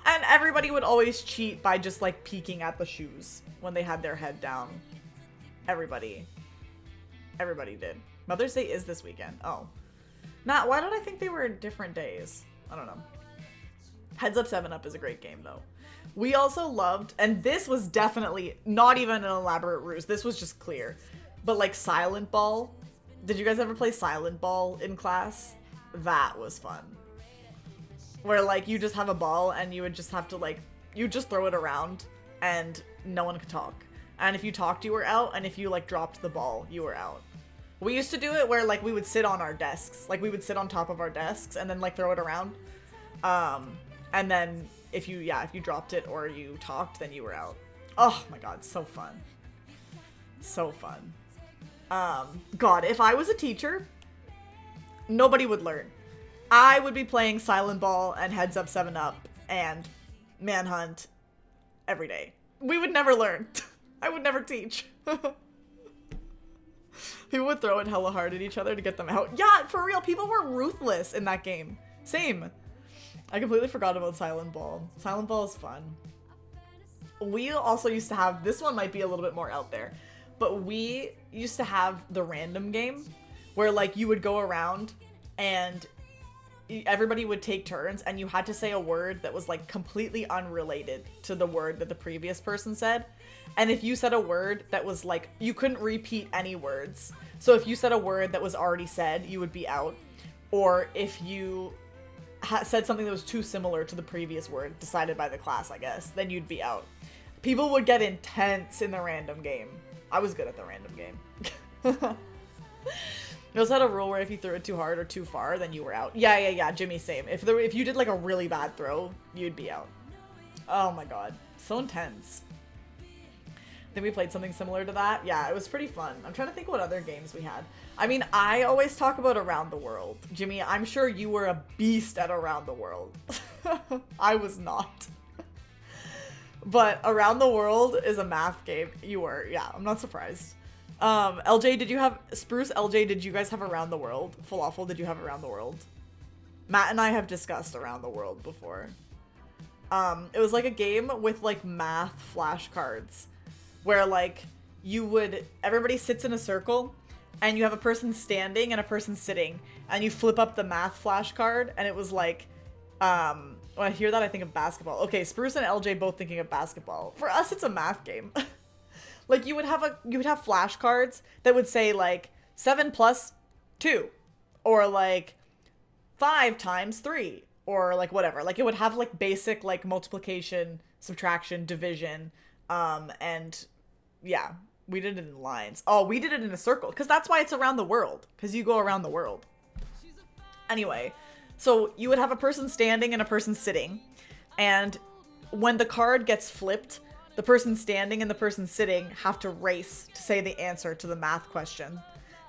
And everybody would always cheat by just like peeking at the shoes when they had their head down. Everybody. Everybody did. Mother's Day is this weekend. Oh. Matt, why did I think they were different days? I don't know. Heads Up 7-Up is a great game though. We also loved, and this was definitely not even an elaborate ruse. This was just clear. But like Silent Ball. Did you guys ever play Silent Ball in class? That was fun. Where like you just have a ball and you would just have to like, you just throw it around and no one could talk. And if you talked, you were out. And if you like dropped the ball, you were out. We used to do it where like we would sit on our desks. Like we would sit on top of our desks and then like throw it around. And then if you dropped it or you talked, then you were out. Oh my god, so fun. So fun. God, if I was a teacher, nobody would learn. I would be playing Silent Ball and Heads Up 7-Up and Manhunt every day. We would never learn. I would never teach. People would throw it hella hard at each other to get them out. Yeah, for real, people were ruthless in that game. Same. I completely forgot about Silent Ball. Silent Ball is fun. We also used to have, this one might be a little bit more out there, but we used to have the random game where like you would go around and everybody would take turns and you had to say a word that was like completely unrelated to the word that the previous person said. And if you said a word that was like, you couldn't repeat any words. So if you said a word that was already said, you would be out. Or if you said something that was too similar to the previous word decided by the class, I guess, then you'd be out. People would get intense in the random game. I was good at the random game. You also had a rule where if you threw it too hard or too far, then you were out. Yeah, Jimmy, same. If you did like a really bad throw, you'd be out. Oh my god. So intense. I think we played something similar to that. Yeah, it was pretty fun. I'm trying to think what other games we had. I mean, I always talk about Around the World. Jimmy, I'm sure you were a beast at Around the World. I was not. But Around the World is a math game. You were. Yeah, I'm not surprised. LJ, did you have... Spruce, LJ, did you guys have Around the World? Falafel, did you have Around the World? Matt and I have discussed Around the World before. It was like a game with like math flashcards. Where like you would, everybody sits in a circle and you have a person standing and a person sitting and you flip up the math flashcard and it was like, when I hear that I think of basketball. Okay, Spruce and LJ both thinking of basketball. For us, it's a math game. Like you would have flashcards that would say like 7 plus 2 or like 5 times 3 or like whatever. Like it would have like basic like multiplication, subtraction, division, and yeah, we did it in lines. Oh, we did it in a circle because that's why it's Around the World, because you go around the world. Anyway, so you would have a person standing and a person sitting, and when the card gets flipped, the person standing and the person sitting have to race to say the answer to the math question.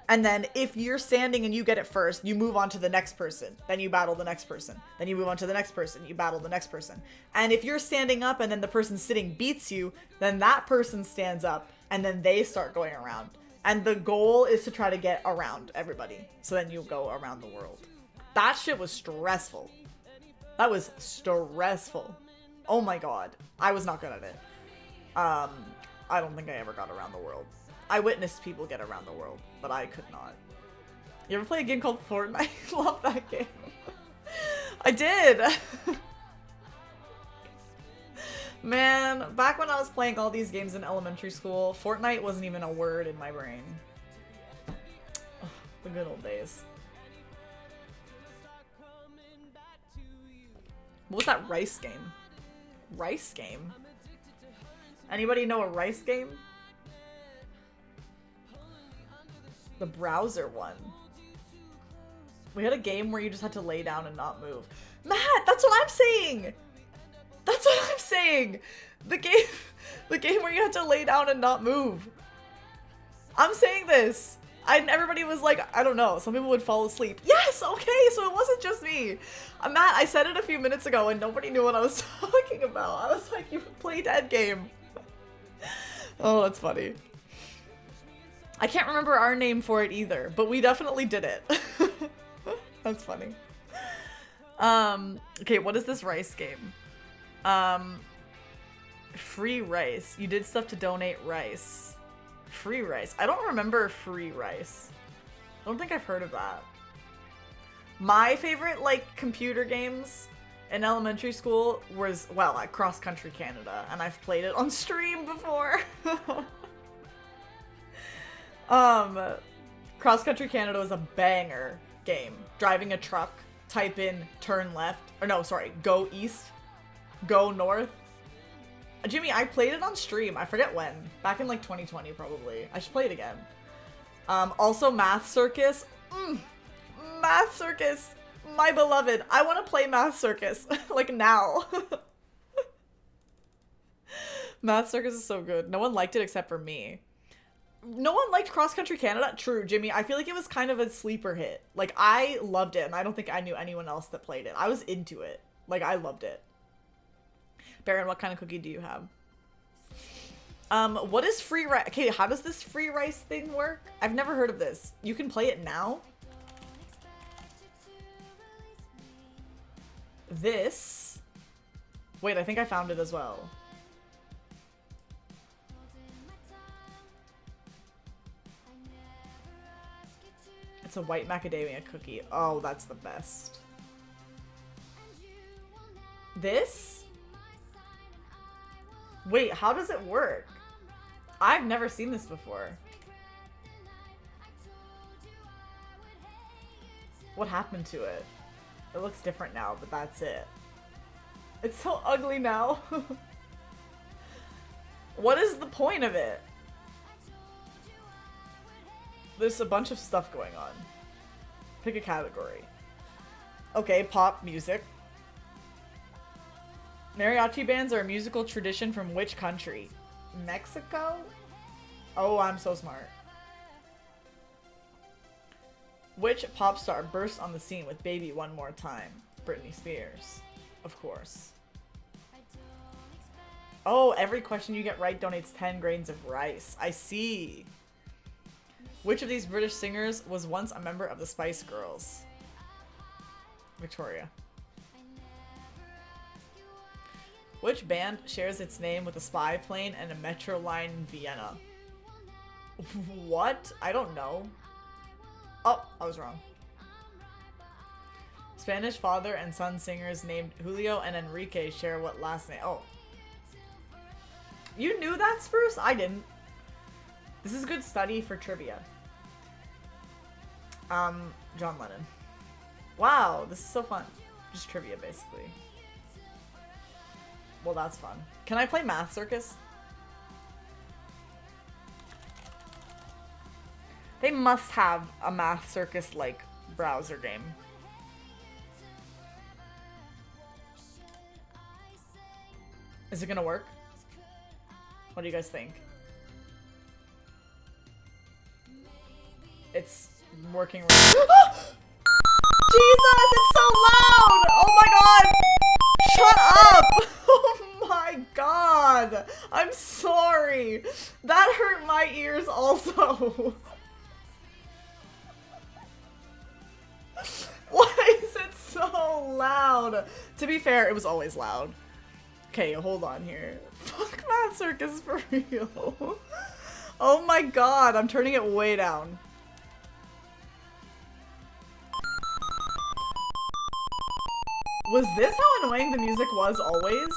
And then if you're standing and you get it first, you move on to the next person. Then you battle the next person. Then you move on to the next person. You battle the next person. And if you're standing up and then the person sitting beats you, then that person stands up and then they start going around. And the goal is to try to get around everybody. So then you go around the world. That shit was stressful. That was stressful. Oh my god. I was not good at it. I don't think I ever got around the world. I witnessed people get around the world, but I could not. You ever play a game called Fortnite? Love that game. I did! Man, back when I was playing all these games in elementary school, Fortnite wasn't even a word in my brain. Oh, the good old days. What was that rice game? Rice game? Anybody know a rice game? The browser one. We had a game where you just had to lay down and not move. Matt, that's what I'm saying! That's what I'm saying! The game where you had to lay down and not move. I'm saying this. Everybody was like, I don't know, some people would fall asleep. Yes, okay, so it wasn't just me. Matt, I said it a few minutes ago and nobody knew what I was talking about. I was like, you play dead game. Oh, that's funny. I can't remember our name for it either, but we definitely did it. That's funny. Okay, what is this rice game? Um, free rice. You did stuff to donate rice. Free rice. I don't remember free rice. I don't think I've heard of that. My favorite, like, computer games in elementary school was, well, at Cross Country Canada, and I've played it on stream before. Cross Country Canada was a banger game. Driving a truck, type in turn left, or no, sorry, go east, go north. Jimmy, I played it on stream. I forget when. Back in like 2020 probably. I should play it again. Also Math Circus. Math Circus. My beloved. I want to play Math Circus. Like now. Math Circus is so good. No one liked it except for me. No one liked Cross Country Canada? True, Jimmy. I feel like it was kind of a sleeper hit. Like, I loved it, and I don't think I knew anyone else that played it. I was into it. Like, I loved it. Baron, what kind of cookie do you have? What is free rice? Okay, how does this free rice thing work? I've never heard of this. You can play it now? This? Wait, I think I found it as well. It's a white macadamia cookie. Oh, that's the best. This? Wait, how does it work? I've never seen this before. What happened to it? It looks different now, but that's it. It's so ugly now. What is the point of it? There's a bunch of stuff going on. Pick a category. Okay, pop music. Mariachi bands are a musical tradition from which country? Mexico? Oh, I'm so smart. Which pop star burst on the scene with Baby One More Time? Britney Spears. Of course. Oh, every question you get right donates 10 grains of rice. I see. Which of these British singers was once a member of the Spice Girls? Victoria. Which band shares its name with a spy plane and a metro line in Vienna? What? I don't know. Oh, I was wrong. Spanish father and son singers named Julio and Enrique share what last name? Oh. You knew that, Spruce? I didn't. This is good study for trivia. John Lennon. Wow, this is so fun. Just trivia, basically. Well, that's fun. Can I play Math Circus? They must have a Math Circus-like browser game. Is it gonna work? What do you guys think? It's working right. Jesus, it's so loud! Oh my god! Shut up! Oh my god! I'm sorry! That hurt my ears also. Why is it so loud? To be fair, it was always loud. Okay, hold on here. Fuck Math Circus for real. Oh my god, I'm turning it way down. Was this how annoying the music was always?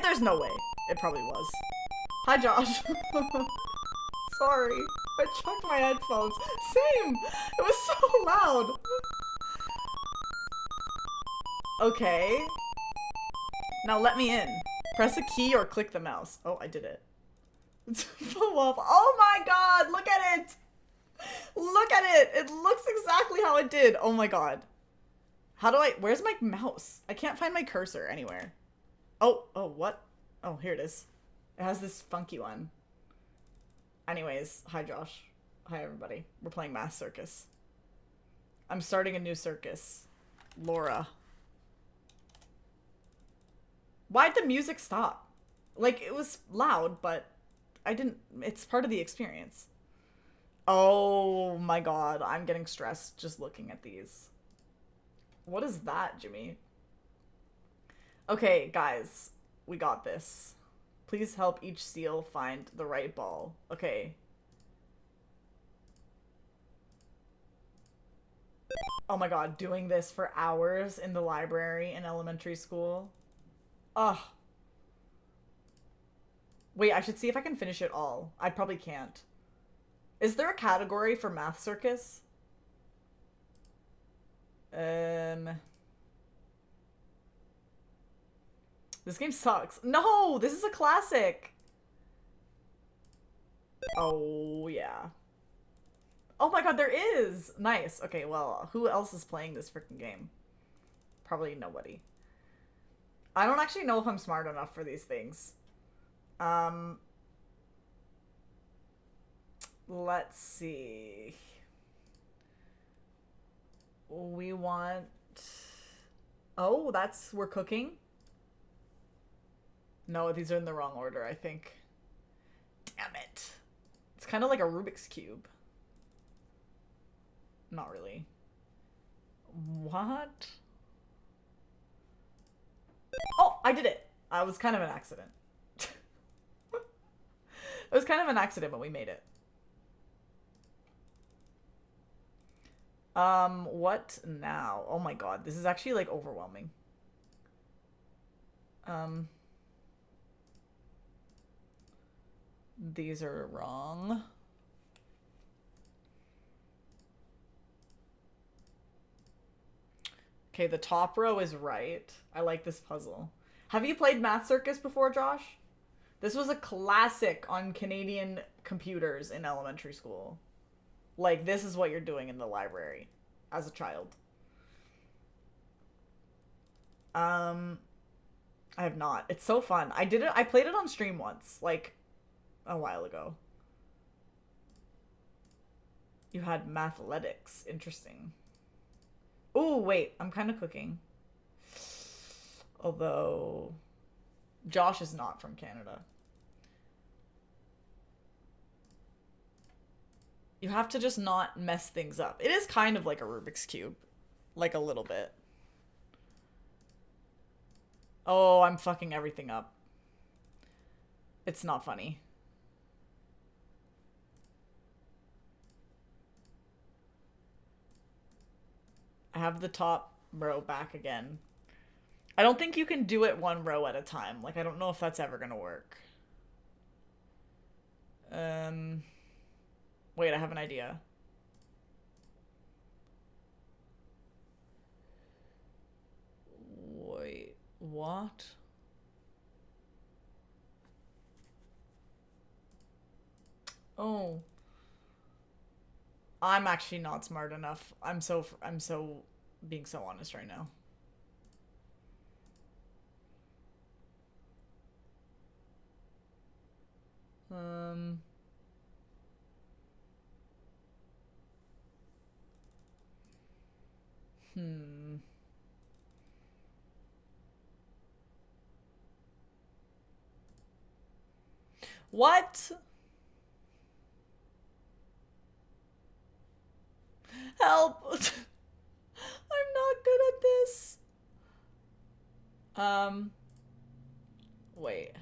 There's no way. It probably was. Hi, Josh. Sorry. I chucked my headphones. Same! It was so loud. Okay. Now let me in. Press a key or click the mouse. Oh, I did it. Follow up. Oh my god! Look at it! Look at it! It looks exactly how it did. Oh my god. How do I... Where's my mouse? I can't find my cursor anywhere. Oh, what? Oh, here it is. It has this funky one. Anyways, hi Josh. Hi everybody. We're playing Math Circus. I'm starting a new circus. Laura. Why'd the music stop? Like, it was loud, but I didn't... It's part of the experience. Oh my god, I'm getting stressed just looking at these. What is that, Jimmy? Okay, guys, we got this. Please help each seal find the right ball. Okay. Oh my god, doing this for hours in the library in elementary school. Ugh. Wait, I should see if I can finish it all. I probably can't. Is there a category for Math Circus? This game sucks. No, this is a classic. Oh, yeah. Oh my god, there is! Nice. Okay, well, who else is playing this freaking game? Probably nobody. I don't actually know if I'm smart enough for these things. Let's see. We want... Oh, we're cooking? No, these are in the wrong order, I think. Damn it. It's kind of like a Rubik's Cube. Not really. What? Oh, I did it. It was kind of an accident. It was kind of an accident, but we made it. What now? Oh my god, this is actually like overwhelming. These are wrong. Okay, the top row is right. I like this puzzle. Have you played Math Circus before, Josh? This was a classic on Canadian computers in elementary school. Like, this is what you're doing in the library as a child. I have not. It's so fun. I played it on stream once, like, a while ago. You had mathletics. Interesting. Oh, wait. I'm kind of cooking. Although, Josh is not from Canada. You have to just not mess things up. It is kind of like a Rubik's Cube. Like a little bit. Oh, I'm fucking everything up. It's not funny. I have the top row back again. I don't think you can do it one row at a time. Like, I don't know if that's ever gonna work. Wait, I have an idea. Wait, what? Oh. I'm actually not smart enough. I'm so being so honest right now. What? Help! I'm not good at this. Wait.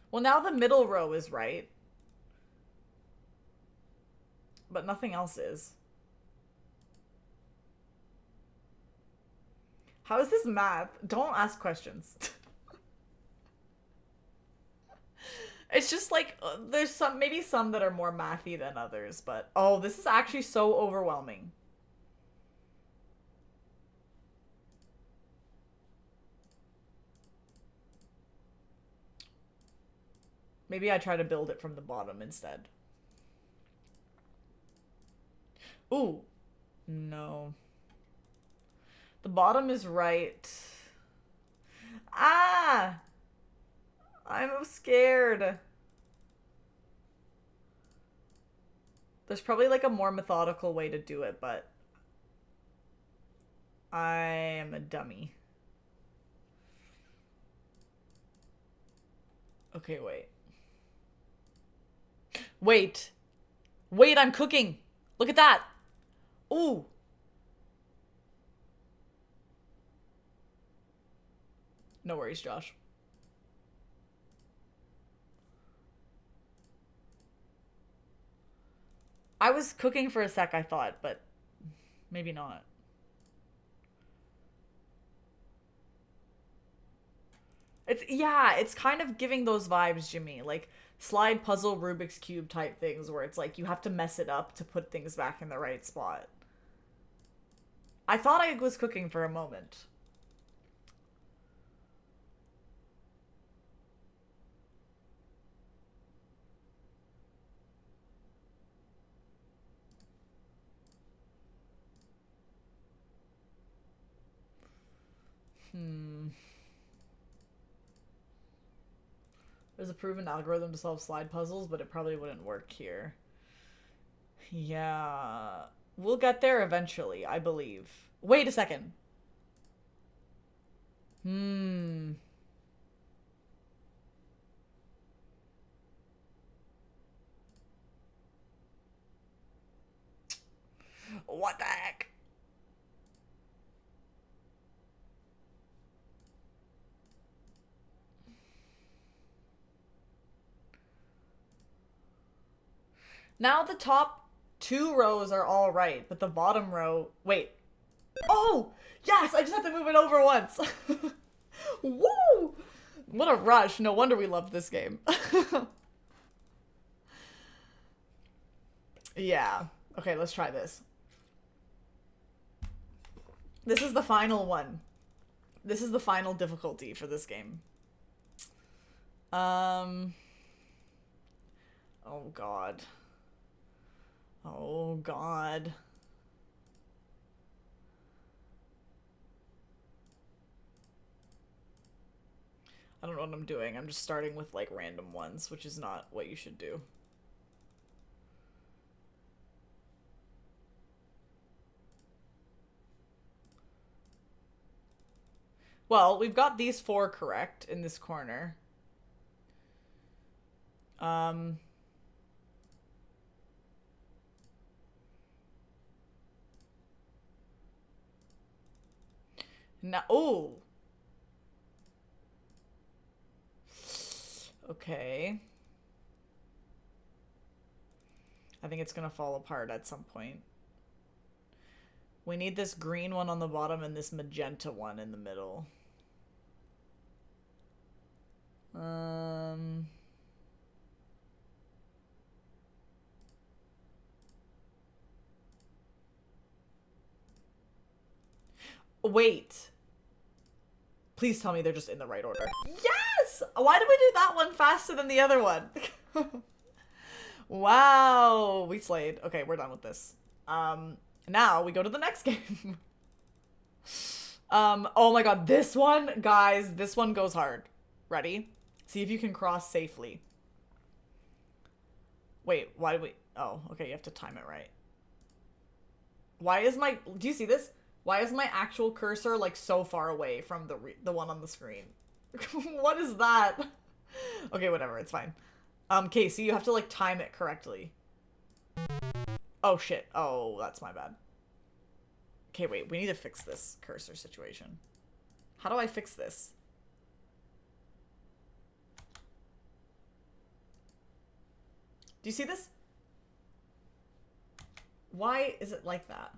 Well, now the middle row is right. But nothing else is. How is this math? Don't ask questions. It's just like, there's maybe some that are more mathy than others, but oh, this is actually so overwhelming. Maybe I try to build it from the bottom instead. Ooh. No. The bottom is right. Ah! I'm scared. There's probably like a more methodical way to do it, but I am a dummy. Okay, wait. Wait. Wait, I'm cooking. Look at that. Ooh. No worries, Josh. I was cooking for a sec, I thought, but maybe not. It's kind of giving those vibes, Jimmy. Like slide puzzle Rubik's Cube type things where it's like you have to mess it up to put things back in the right spot. I thought I was cooking for a moment. There's a proven algorithm to solve slide puzzles, but it probably wouldn't work here. Yeah. We'll get there eventually, I believe. Wait a second. What the heck? Now the top two rows are all right, but the bottom row... Wait. Oh! Yes! I just have to move it over once. Woo! What a rush. No wonder we loved this game. Yeah. Okay, let's try this. This is the final one. This is the final difficulty for this game. Oh god. Oh god. I don't know what I'm doing. I'm just starting with like random ones, which is not what you should do. Well, we've got these four correct in this corner. Now, oh. Okay. I think it's gonna fall apart at some point. We need this green one on the bottom and this magenta one in the middle. Wait. Please tell me they're just in the right order. Yes! Why did we do that one faster than the other one? Wow, we slayed. Okay, we're done with this. Now we go to the next game. Oh my god, this one, guys, this one goes hard. Ready? See if you can cross safely. Wait, why did we... Oh, okay, you have to time it right. Why is my... Do you see this? Why is my actual cursor, like, so far away from the one on the screen? What is that? Okay, whatever, it's fine. Okay, so you have to, like, time it correctly. Oh, shit. Oh, that's my bad. Okay, wait, we need to fix this cursor situation. How do I fix this? Do you see this? Why is it like that?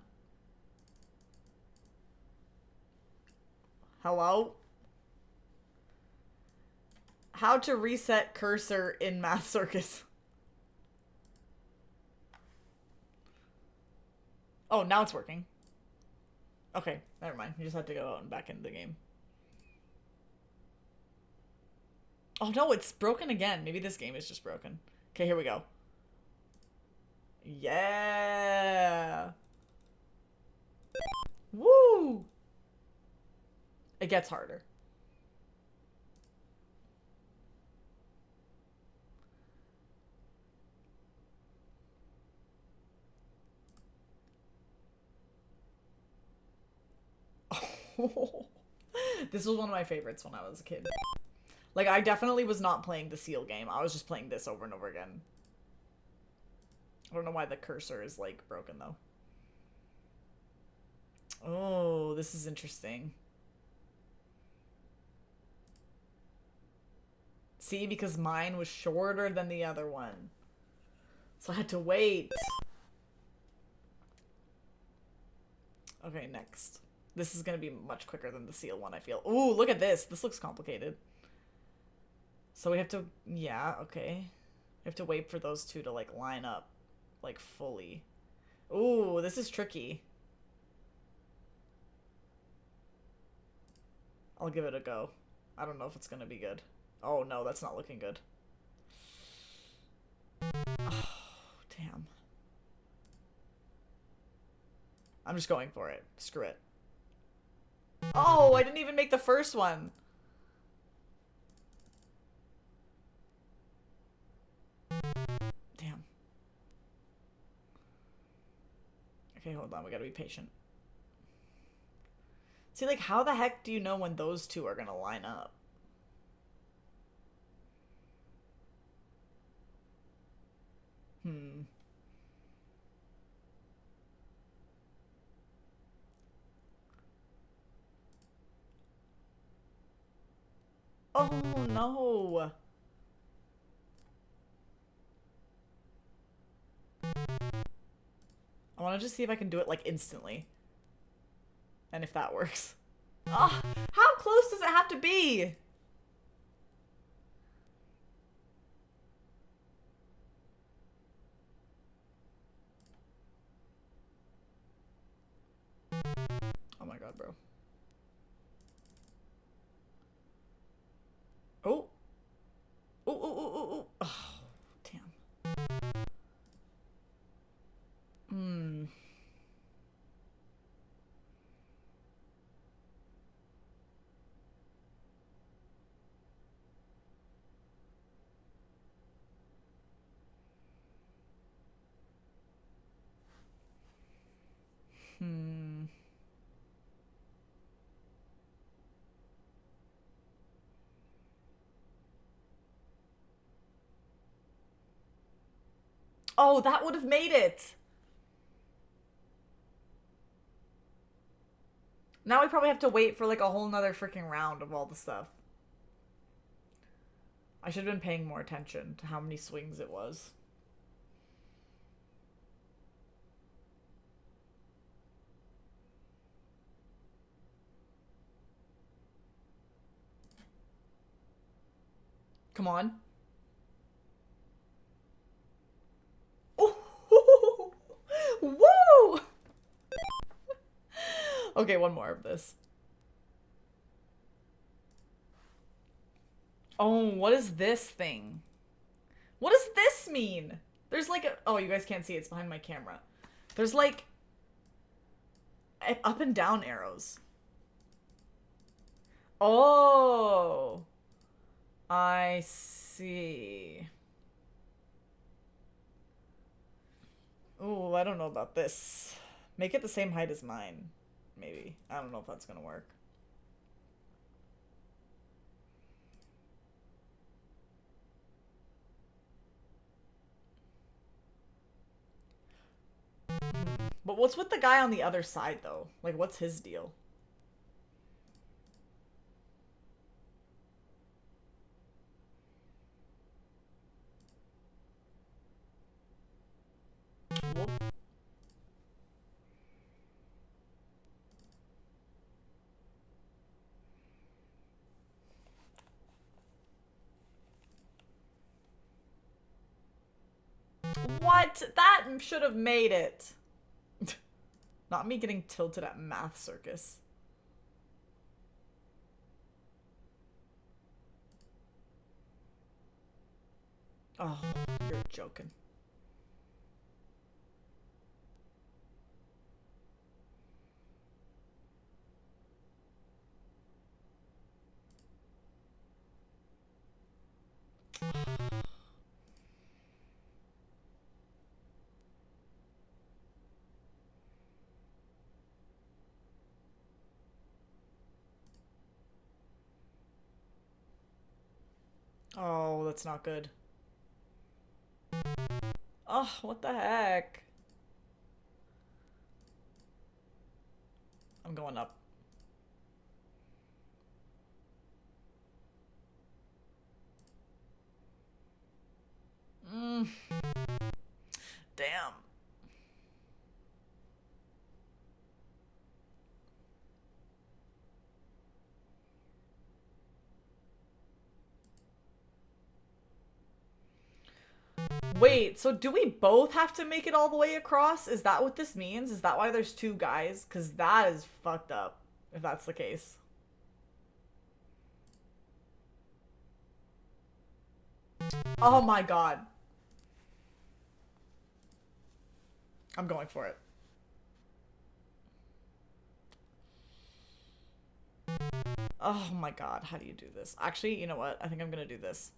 Hello? How to reset cursor in Math Circus. Oh, now it's working. Okay, never mind. You just have to go out and back into the game. Oh no, it's broken again. Maybe this game is just broken. Okay, here we go. Yeah. Woo! It gets harder. This was one of my favorites when I was a kid. Like, I definitely was not playing the Seal game. I was just playing this over and over again. I don't know why the cursor is, like, broken, though. Oh, this is interesting. See, because mine was shorter than the other one. So I had to wait. Okay, next. This is gonna be much quicker than the seal one, I feel. Ooh, look at this. This looks complicated. So we have to... Yeah, okay. We have to wait for those two to, like, line up. Like, fully. Ooh, this is tricky. I'll give it a go. I don't know if it's gonna be good. Oh, no, that's not looking good. Oh, damn. I'm just going for it. Screw it. Oh, I didn't even make the first one. Damn. Okay, hold on. We gotta be patient. See, like, how the heck do you know when those two are gonna line up? Hmm. Oh, no. I want to just see if I can do it, like, instantly. And if that works. Ah, how close does it have to be? Oh my god, bro. Oh. Oh, oh, oh, oh, oh. Oh, damn. Hmm. Hmm. Oh, that would have made it. Now we probably have to wait for like a whole nother freaking round of all the stuff. I should have been paying more attention to how many swings it was. Come on. Oh, woo! Okay, one more of this. Oh, what is this thing? What does this mean? There's like a... Oh, you guys can't see. It's behind my camera. There's like... up and down arrows. Oh. I see. Ooh, I don't know about this. Make it the same height as mine. Maybe. I don't know if that's gonna work. But what's with the guy on the other side, though? Like, what's his deal? Whoop. What? That should have made it. Not me getting tilted at Math Circus. Oh, you're joking. Oh, that's not good. Oh, what the heck? I'm going up. Damn. Wait, so do we both have to make it all the way across? Is that what this means? Is that why there's two guys? Because that is fucked up, if that's the case. Oh my god. I'm going for it. Oh my god, how do you do this? Actually, you know what? I think I'm gonna do this.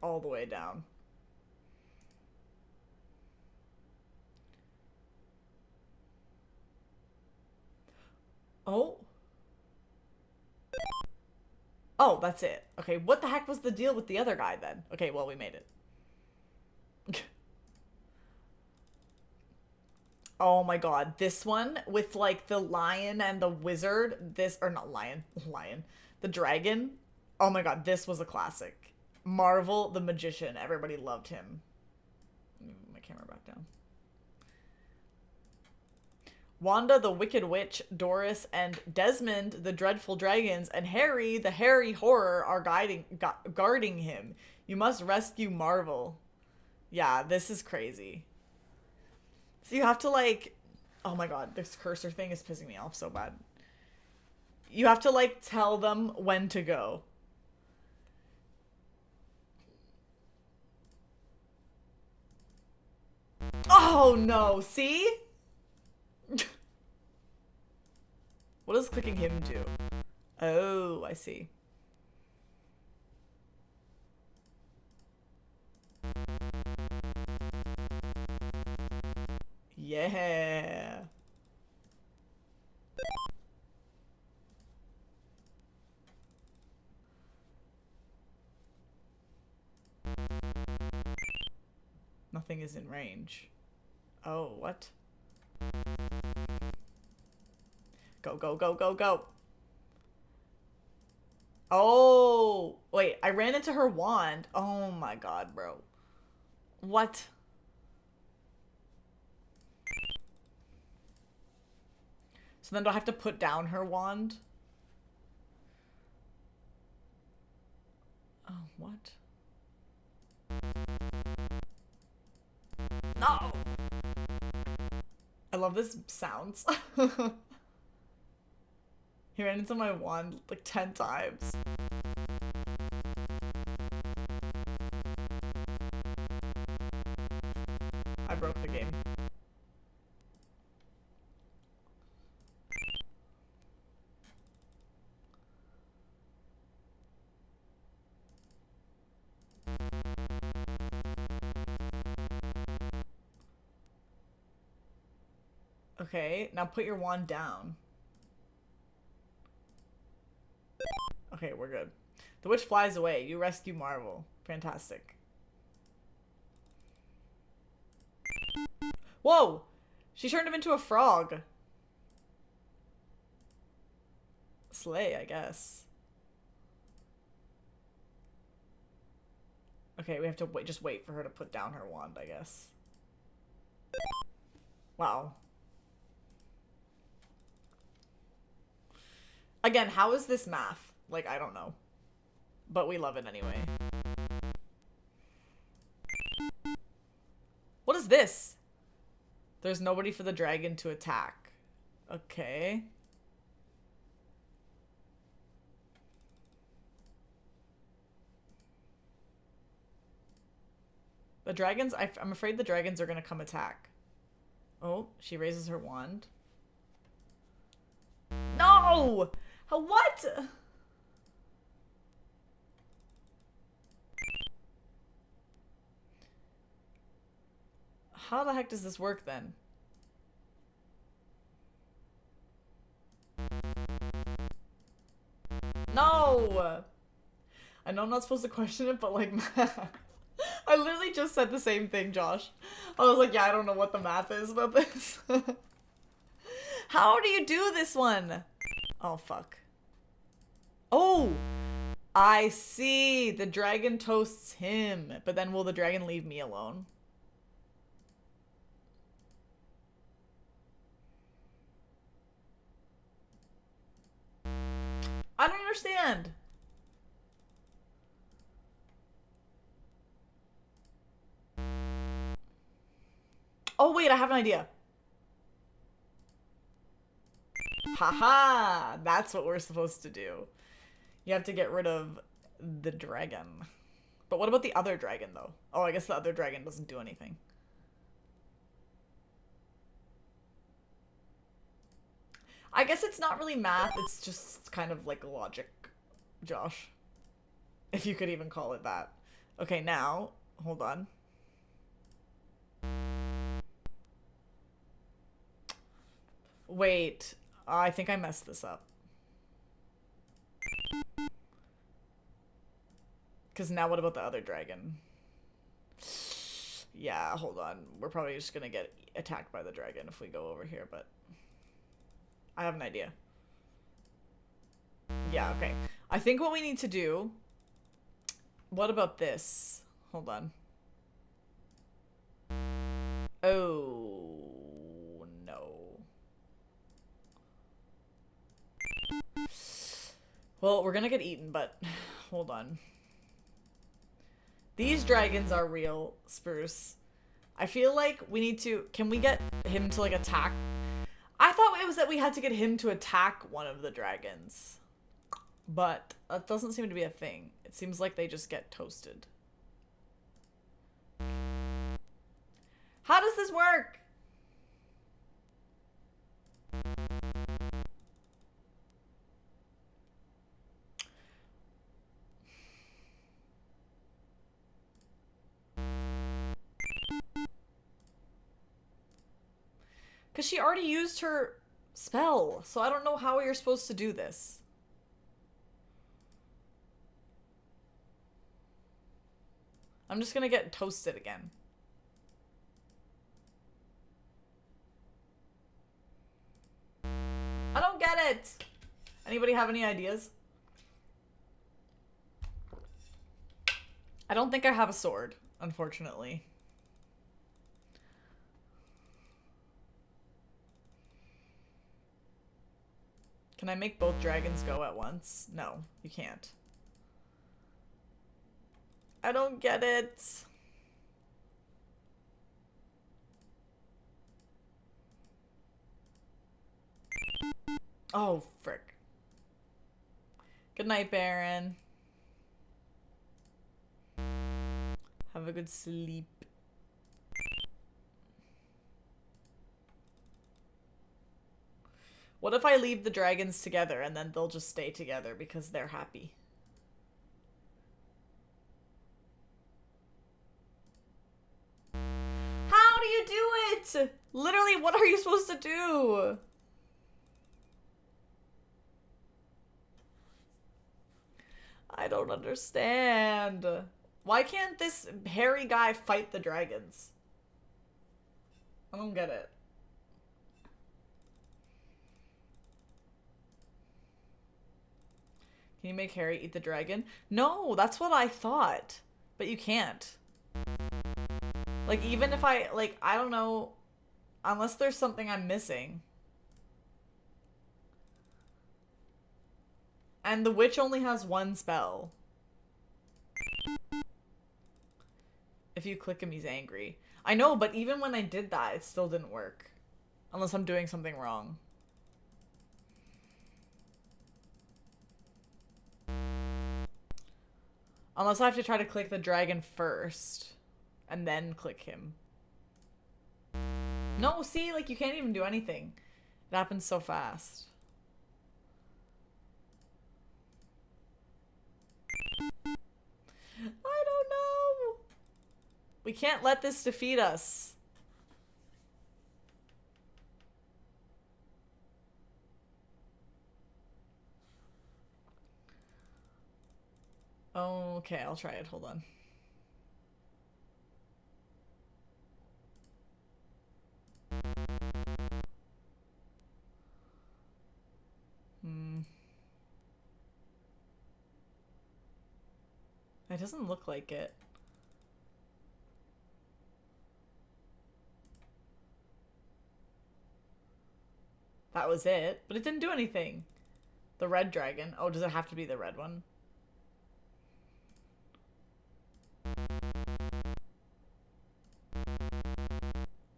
All the way down. Oh. Oh, that's it. Okay, what the heck was the deal with the other guy then? Okay, well, we made it. Oh my god, this one with like the lion and the wizard, this, or not lion, lion, the dragon. Oh my god, this was a classic. Marvel the Magician, everybody loved him. Move my camera back down. Wanda the Wicked Witch, Doris, and Desmond the Dreadful Dragons, and Harry the Hairy Horror are guarding him. You must rescue Marvel. Yeah, this is crazy. So you have to like, oh my god, this cursor thing is pissing me off so bad. You have to like tell them when to go. Oh no, see? What does clicking him do? Oh, I see. Yeah. Nothing is in range. Oh, what? Go, go, go, go, go. Oh, wait, I ran into her wand. Oh my god, bro. What? So then do I have to put down her wand? Oh, what? No! I love this sounds. He ran into my wand like 10 times. I broke the game. Okay, now put your wand down. Okay, we're good. The witch flies away. You rescue Marvel. Fantastic. Whoa! She turned him into a frog. Slay, I guess. Okay, we have to wait, just wait for her to put down her wand, I guess. Wow. Again, how is this math? Like, I don't know. But we love it anyway. What is this? There's nobody for the dragon to attack. Okay. The dragons, I'm afraid the dragons are gonna come attack. Oh, she raises her wand. No! What? How the heck does this work then? No! I know I'm not supposed to question it, but like, I literally just said the same thing, Josh. I was like, yeah, I don't know what the math is about this. How do you do this one? Oh, fuck. Oh! I see. The dragon toasts him. But then will the dragon leave me alone? I don't understand. Oh, wait, I have an idea. Haha, that's what we're supposed to do. You have to get rid of the dragon. But what about the other dragon, though? Oh, I guess the other dragon doesn't do anything. I guess it's not really math, it's just kind of like logic, Josh. If you could even call it that. Okay, now, hold on. Wait, I think I messed this up. Because now what about the other dragon? Yeah, hold on. We're probably just gonna get attacked by the dragon if we go over here, but... I have an idea. Yeah, okay. I think what we need to do... What about this? Hold on. Oh, no. Well, we're gonna get eaten, but hold on. These dragons are real, Spruce. I feel like we need to... Can we get him to, like, attack? I thought it was that we had to get him to attack one of the dragons. But that doesn't seem to be a thing. It seems like they just get toasted. How does this work? Because she already used her spell, so I don't know how you're supposed to do this. I'm just gonna get toasted again. I don't get it! Anybody have any ideas? I don't think I have a sword, unfortunately. Can I make both dragons go at once? No, you can't. I don't get it. Oh, frick. Good night, Baron. Have a good sleep. What if I leave the dragons together and then they'll just stay together because they're happy? How do you do it? Literally, what are you supposed to do? I don't understand. Why can't this hairy guy fight the dragons? I don't get it. Can you make Harry eat the dragon? No, that's what I thought. But you can't. Like, even if I, like, I don't know. Unless there's something I'm missing. And the witch only has one spell. If you click him, he's angry. I know, but even when I did that, it still didn't work. Unless I'm doing something wrong. Unless I have to try to click the dragon first. And then click him. No, see? Like, you can't even do anything. It happens so fast. I don't know. We can't let this defeat us. Okay, I'll try it. Hold on. It doesn't look like it. That was it, but it didn't do anything. The red dragon. Oh, does it have to be the red one?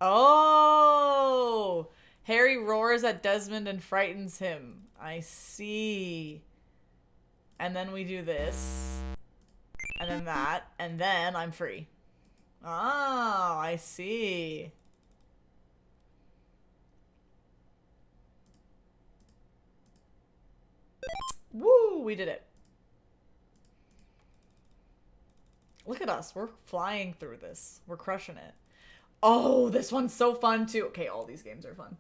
Oh! Harry roars at Desmond and frightens him. I see. And then we do this. And then that. And then I'm free. Oh, I see. Woo! We did it. Look at us. We're flying through this. We're crushing it. Oh, this one's so fun too. Okay, all these games are fun.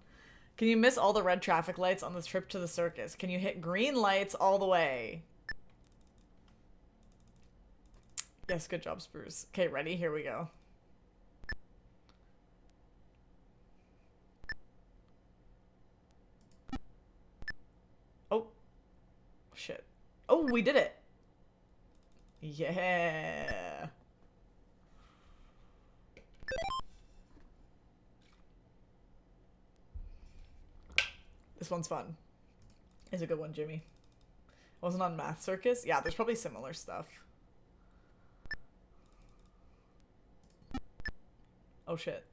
Can you miss all the red traffic lights on the trip to the circus? Can you hit green lights all the way? Yes, good job, Spruce. Okay, ready? Here we go. Oh. Shit. Oh, we did it. Yeah. This one's fun. It's a good one, Jimmy. Wasn't on Math Circus? Yeah, there's probably similar stuff. Oh, shit.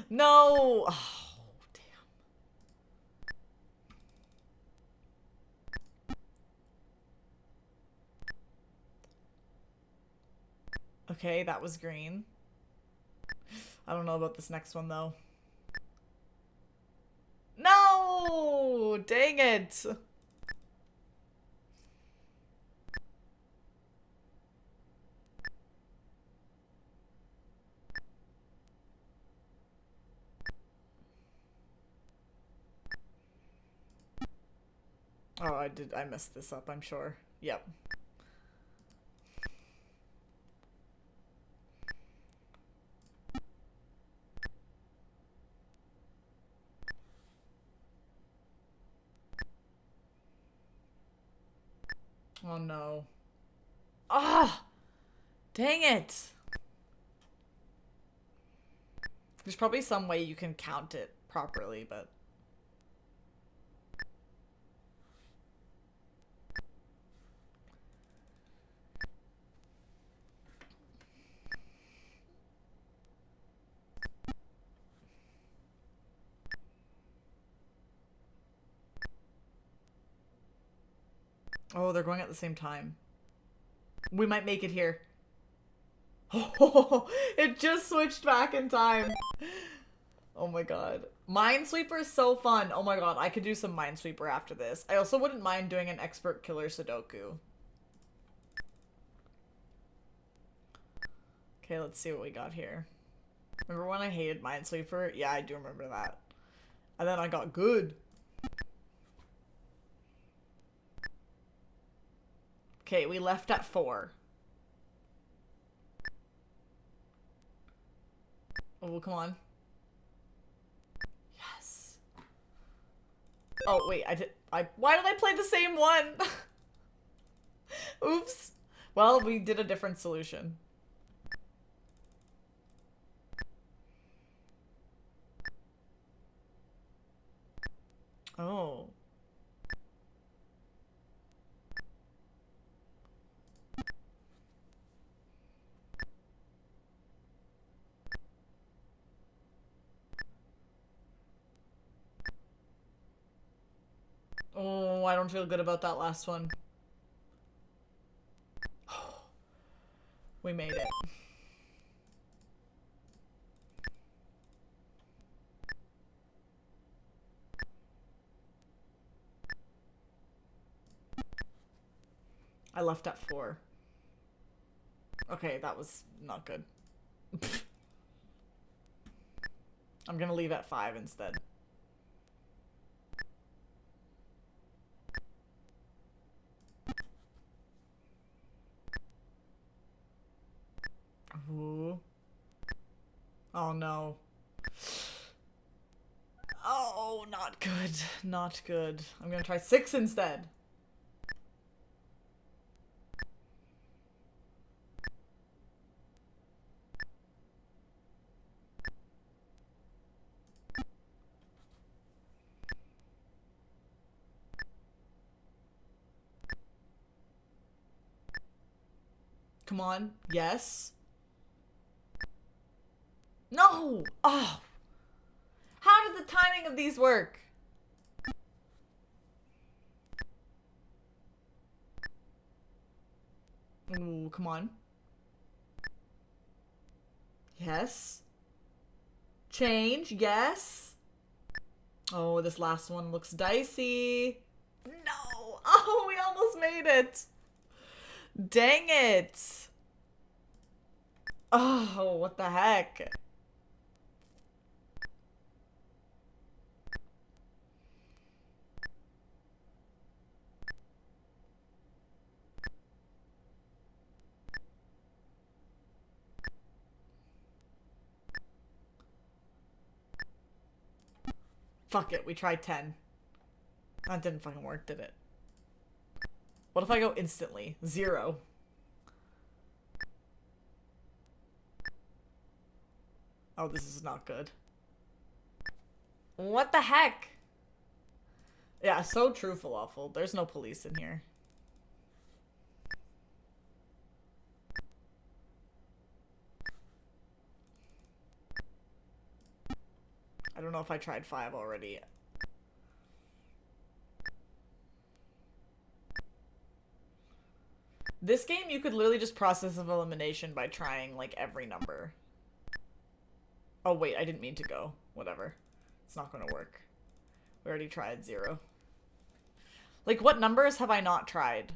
No! Oh, damn. Okay, that was green. I don't know about this next one, though. No! Dang it! Oh, I messed this up, I'm sure. Yep. Oh no. Ah! Dang it! There's probably some way you can count it properly, but... Oh, they're going at the same time. We might make it here. Oh, it just switched back in time. Oh my god. Minesweeper is so fun. Oh my god, I could do some Minesweeper after this. I also wouldn't mind doing an expert killer Sudoku. Okay, let's see what we got here. Remember when I hated Minesweeper? Yeah, I do remember that. And then I got good. Okay, we left at 4. Oh, come on. Yes. Oh, wait, why did I play the same one? Oops. Well, we did a different solution. Oh. Oh, I don't feel good about that last one. We made it. I left at 4. Okay, that was not good. I'm gonna leave at 5 instead. Ooh. Oh no. Oh, not good. Not good. I'm gonna try 6 instead. Come on. Yes. No! Oh! How did the timing of these work? Ooh, come on. Yes. Change, yes. Oh, this last one looks dicey. No! Oh, we almost made it! Dang it! Oh, what the heck? Fuck it, we tried 10. That didn't fucking work, did it? What if I go instantly? 0. Oh, this is not good. What the heck? Yeah, so true, Falafel. There's no police in here. I don't know if I tried 5 already. This game, you could literally just process of elimination by trying, like, every number. Oh, wait, I didn't mean to go. Whatever. It's not gonna work. We already tried 0. Like, what numbers have I not tried?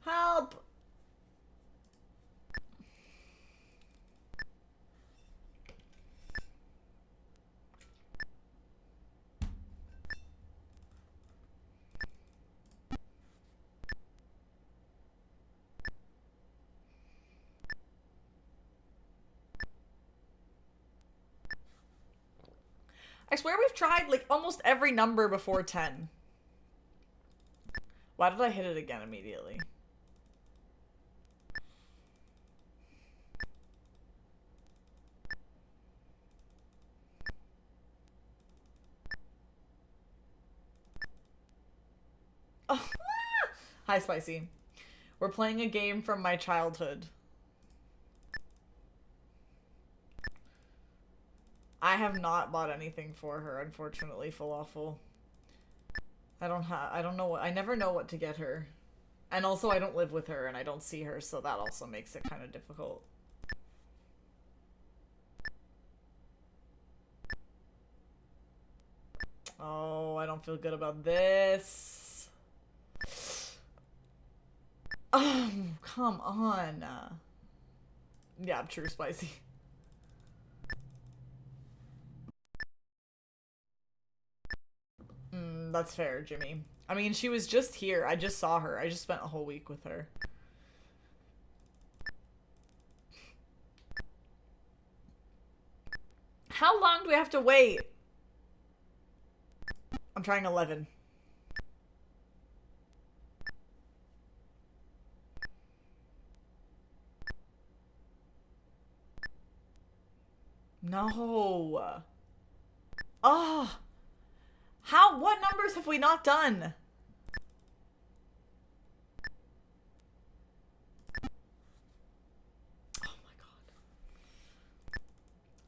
Help! I swear we've tried, like, almost every number before 10. Why did I hit it again immediately? Oh. Hi, Spicy. We're playing a game from my childhood. I have not bought anything for her, unfortunately, Falafel. I don't know I never know what to get her. And also I don't live with her and I don't see her, so that also makes it kind of difficult. Oh, I don't feel good about this. Oh, come on. Yeah, true, Spicy. That's fair, Jimmy. I mean, she was just here. I just saw her. I just spent a whole week with her. How long do we have to wait? I'm trying 11. No. Oh. What numbers have we not done? Oh my god.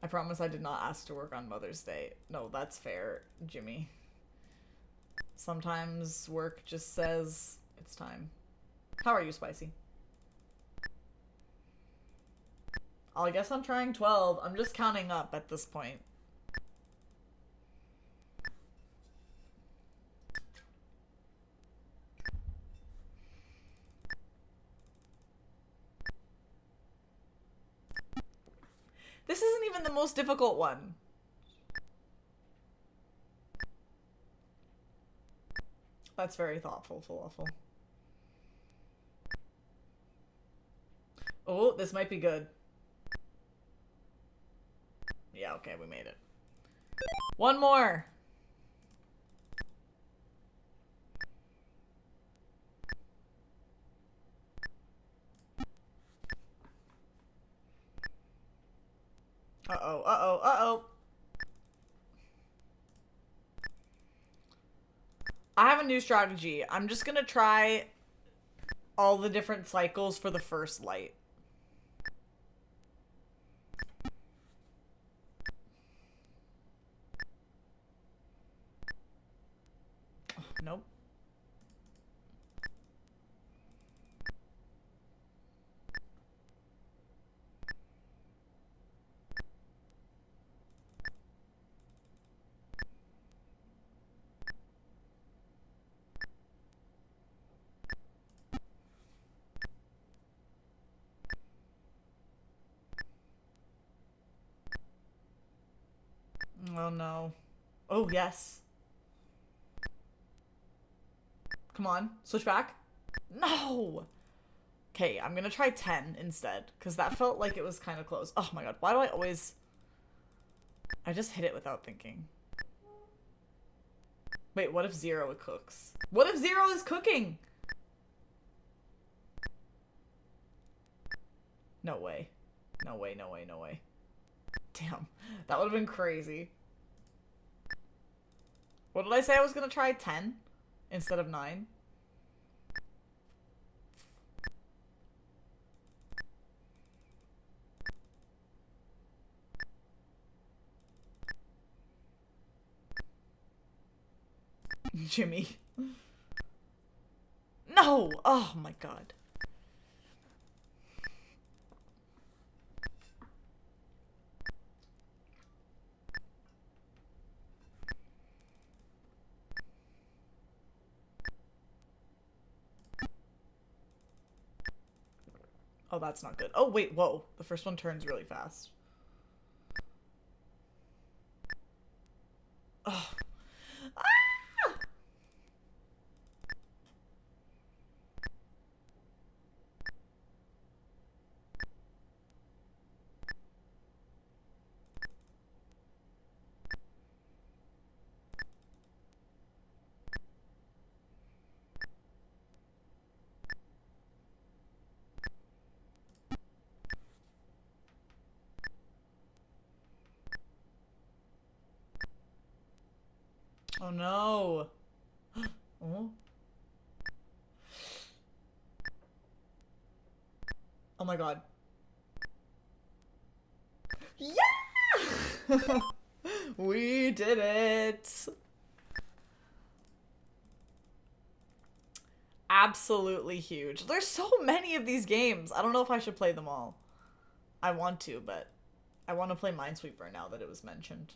I promise I did not ask to work on Mother's Day. No, that's fair, Jimmy. Sometimes work just says it's time. How are you, Spicy? Oh, I guess I'm trying 12. I'm just counting up at this point. This isn't even the most difficult one. That's very thoughtful, Falafel. Oh, this might be good. Yeah, okay, we made it. One more. Uh-oh, uh-oh, uh-oh. I have a new strategy. I'm just gonna try all the different cycles for the first light. Oh, nope. Oh no. Oh yes. Come on, switch back. No! Okay, I'm gonna try 10 instead, because that felt like it was kind of close. Oh my god, why do I always... I just hit it without thinking. Wait, what if 0 cooks? What if 0 is cooking? No way. No way, no way, no way. Damn, that would have been crazy. What did I say I was gonna try? 10 instead of 9? Jimmy. No! Oh my god. Oh, that's not good. Oh, wait, whoa. The first one turns really fast. Oh. Ah! Oh no. Oh. Oh my god. Yeah! We did it. Absolutely huge. There's so many of these games. I don't know if I should play them all. I want to, but I want to play Minesweeper now that it was mentioned.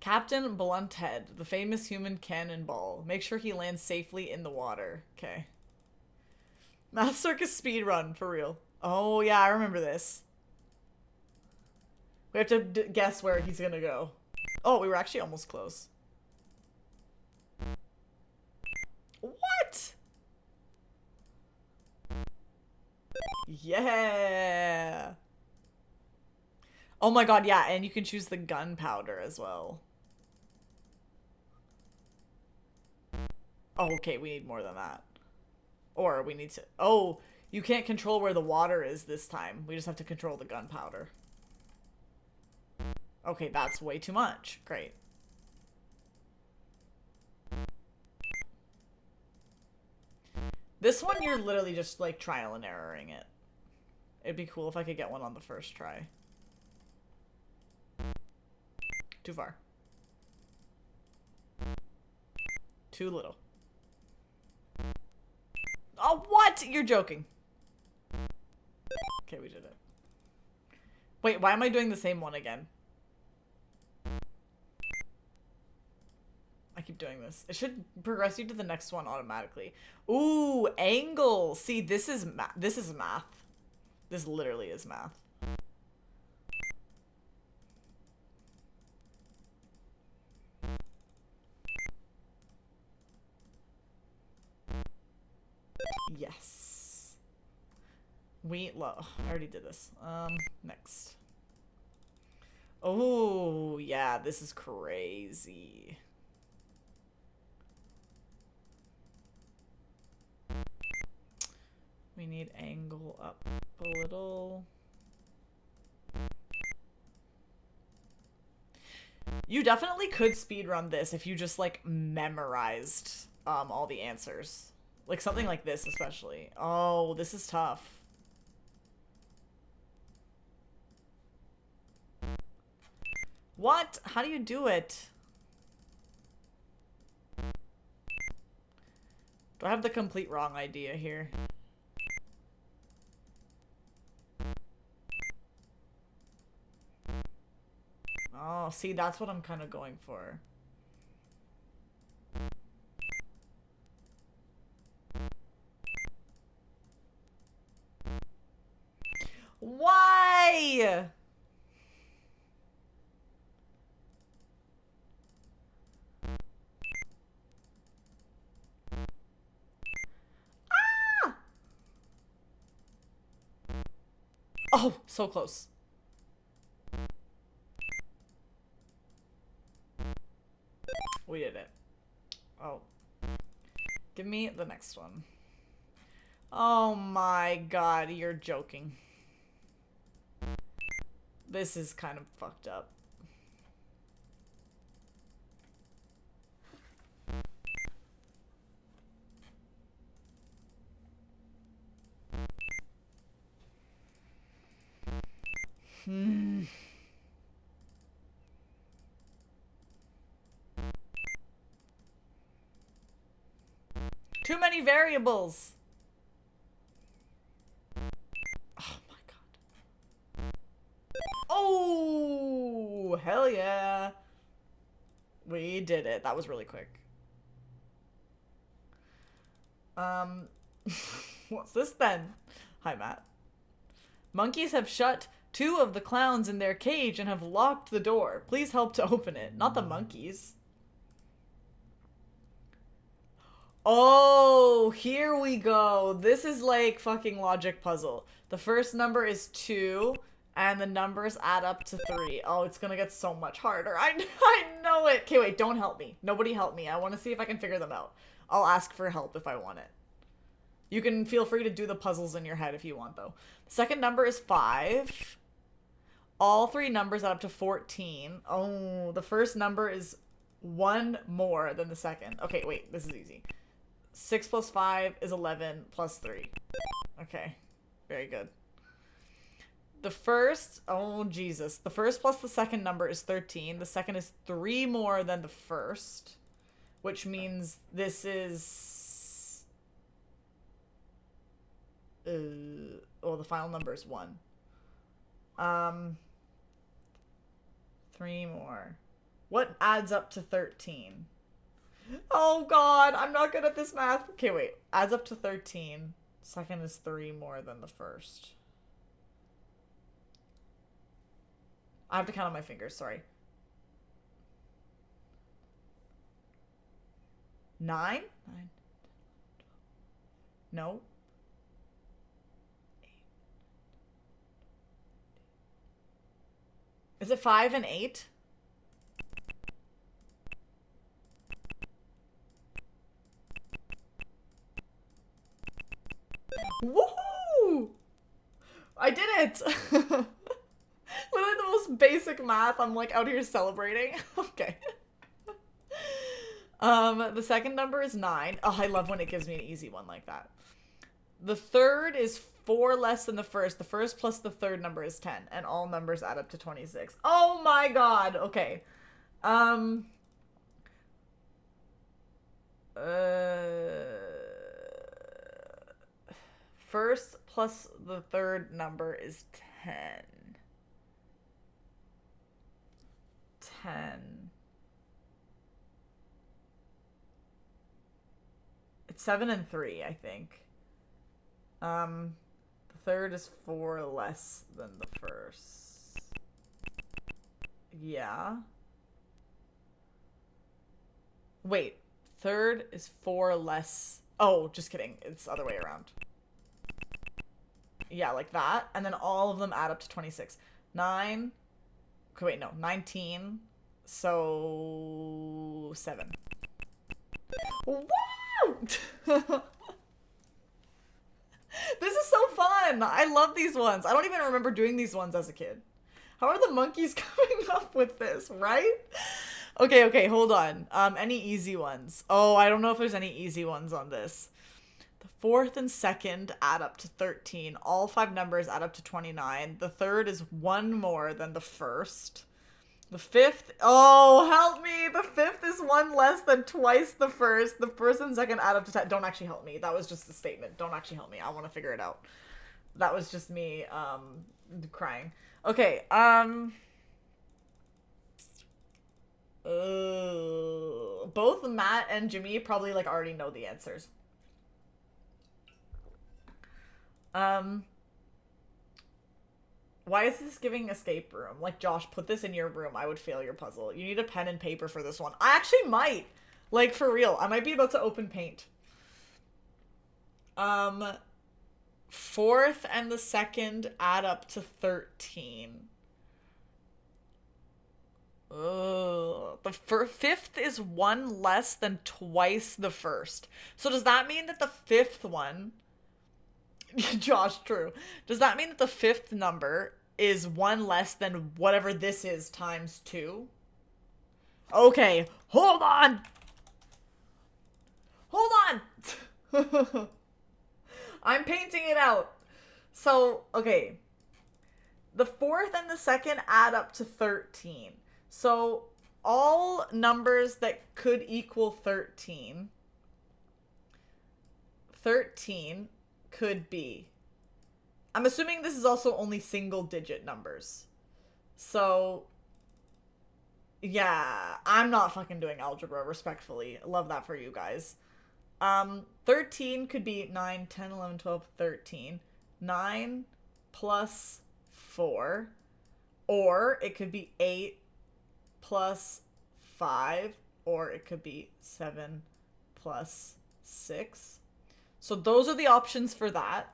Captain Blunthead, the famous human cannonball. Make sure he lands safely in the water. Okay. Math Circus speedrun, for real. Oh, yeah, I remember this. We have to guess where he's gonna go. Oh, we were actually almost close. What? Yeah. Oh my god, yeah, and you can choose the gunpowder as well. Oh, okay, we need more than that. Or we need to... Oh, you can't control where the water is this time. We just have to control the gunpowder. Okay, that's way too much. Great. This one, you're literally just, like, trial and erroring it. It'd be cool if I could get one on the first try. Too far. Too little. Oh, what? You're joking. Okay, we did it. Wait, why am I doing the same one again? I keep doing this. It should progress you to the next one automatically. Ooh, angle. See, this is math. This literally is math. Yes. I already did this. Next. Oh, yeah, this is crazy. We need angle up a little. You definitely could speedrun this if you just, like, memorized all the answers. Like, something like this, especially. Oh, this is tough. What? How do you do it? Do I have the complete wrong idea here? Oh, see, that's what I'm kind of going for. Why? Ah! Oh, so close. We did it. Oh. Give me the next one. Oh my god, you're joking. This is kind of fucked up. Too many variables. Oh my god. Oh, hell yeah. We did it. That was really quick. What's this then? Hi, Matt. Monkeys have shut 2 of the clowns in their cage and have locked the door. Please help to open it. Not the monkeys. Oh, here we go. This is like fucking logic puzzle. The first number is 2, and the numbers add up to 3. Oh, it's gonna get so much harder. I know it. Okay, wait, don't help me. Nobody help me. I want to see if I can figure them out. I'll ask for help if I want it. You can feel free to do the puzzles in your head if you want, though. The second number is 5. All 3 numbers add up to 14. Oh, the first number is 1 more than the second. Okay, wait, this is easy. 6 plus 5 is 11 plus 3. Okay, very good. The first, oh Jesus. The first plus the second number is 13. The second is 3 more than the first, which means this is... oh, the final number is 1. 3 more. What adds up to 13? Oh god, I'm not good at this math. Okay, wait. Adds up to 13. Second is 3 more than the first. I have to count on my fingers, sorry. 9? 9. No. 8. Is it 5 and 8? Woohoo! I did it! Literally the most basic math. I'm like out here celebrating. Okay. The second number is 9. Oh, I love when it gives me an easy one like that. The third is 4 less than the first. The first plus the third number is 10, and all numbers add up to 26. Oh my god. Okay. First plus the third number is 10. 10. It's 7 and 3, I think. The third is 4 less than the first. Yeah. Wait, third is 4 less. Oh, just kidding. It's the other way around. Yeah, like that. And then all of them add up to 26. 9. Okay, wait, no. 19. So 7. Woo! This is so fun. I love these ones. I don't even remember doing these ones as a kid. How are the monkeys coming up with this, right? Okay, hold on. Any easy ones? Oh, I don't know if there's any easy ones on this. The fourth and second add up to 13. All five numbers add up to 29. The third is one more than the first. The fifth, oh, help me. The fifth is one less than twice the first. The first and second add up to 10. Don't actually help me. That was just a statement. Don't actually help me. I want to figure it out. That was just me, crying. Okay, both Matt and Jimmy probably, like, already know the answers. Why is this giving escape room? Like, Josh, put this in your room. I would fail your puzzle. You need a pen and paper for this one. I actually might. Like, for real. I might be about to open paint. Fourth and the second add up to 13. The fifth is one less than twice the first. So does that mean that the fifth one... Josh, true. Does that mean that the fifth number is one less than whatever this is times 2? Okay, hold on! Hold on! I'm painting it out. So, okay. The fourth and the second add up to 13. So, all numbers that could equal 13 could be... I'm assuming this is also only single digit numbers. So, yeah, I'm not fucking doing algebra, respectfully. Love that for you guys. 13 could be 9, 10, 11, 12, 13. 9 plus 4. Or it could be 8 plus 5. Or it could be 7 plus 6. So those are the options for that.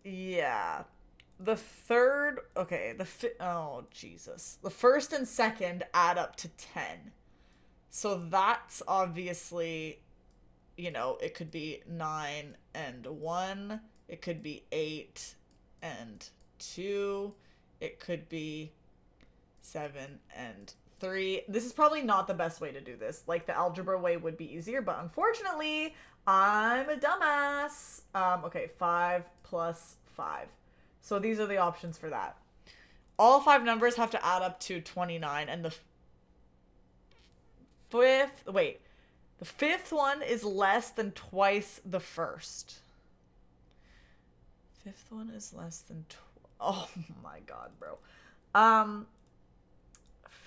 Yeah. The third, okay, oh, Jesus. The first and second add up to 10. So that's obviously, you know, it could be 9 and 1. It could be 8 and 2. It could be 7 and 3. This is probably not the best way to do this. Like, the algebra way would be easier, but unfortunately, I'm a dumbass. Okay, 5 plus 5. So these are the options for that. All 5 numbers have to add up to 29, and the fifth one is less than twice the first. Fifth one is less than oh my god, bro.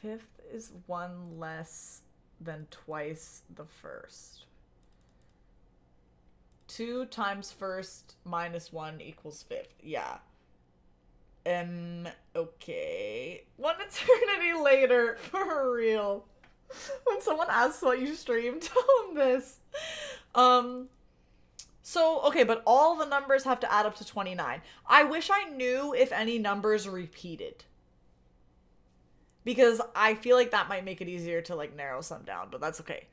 Fifth is one less than twice the first. 2 times first minus 1 equals fifth. Yeah. Okay. 1 eternity later, for real. When someone asks what you streamed, tell them this. So, okay, but all the numbers have to add up to 29. I wish I knew if any numbers repeated. Because I feel like that might make it easier to, like, narrow some down, but that's okay.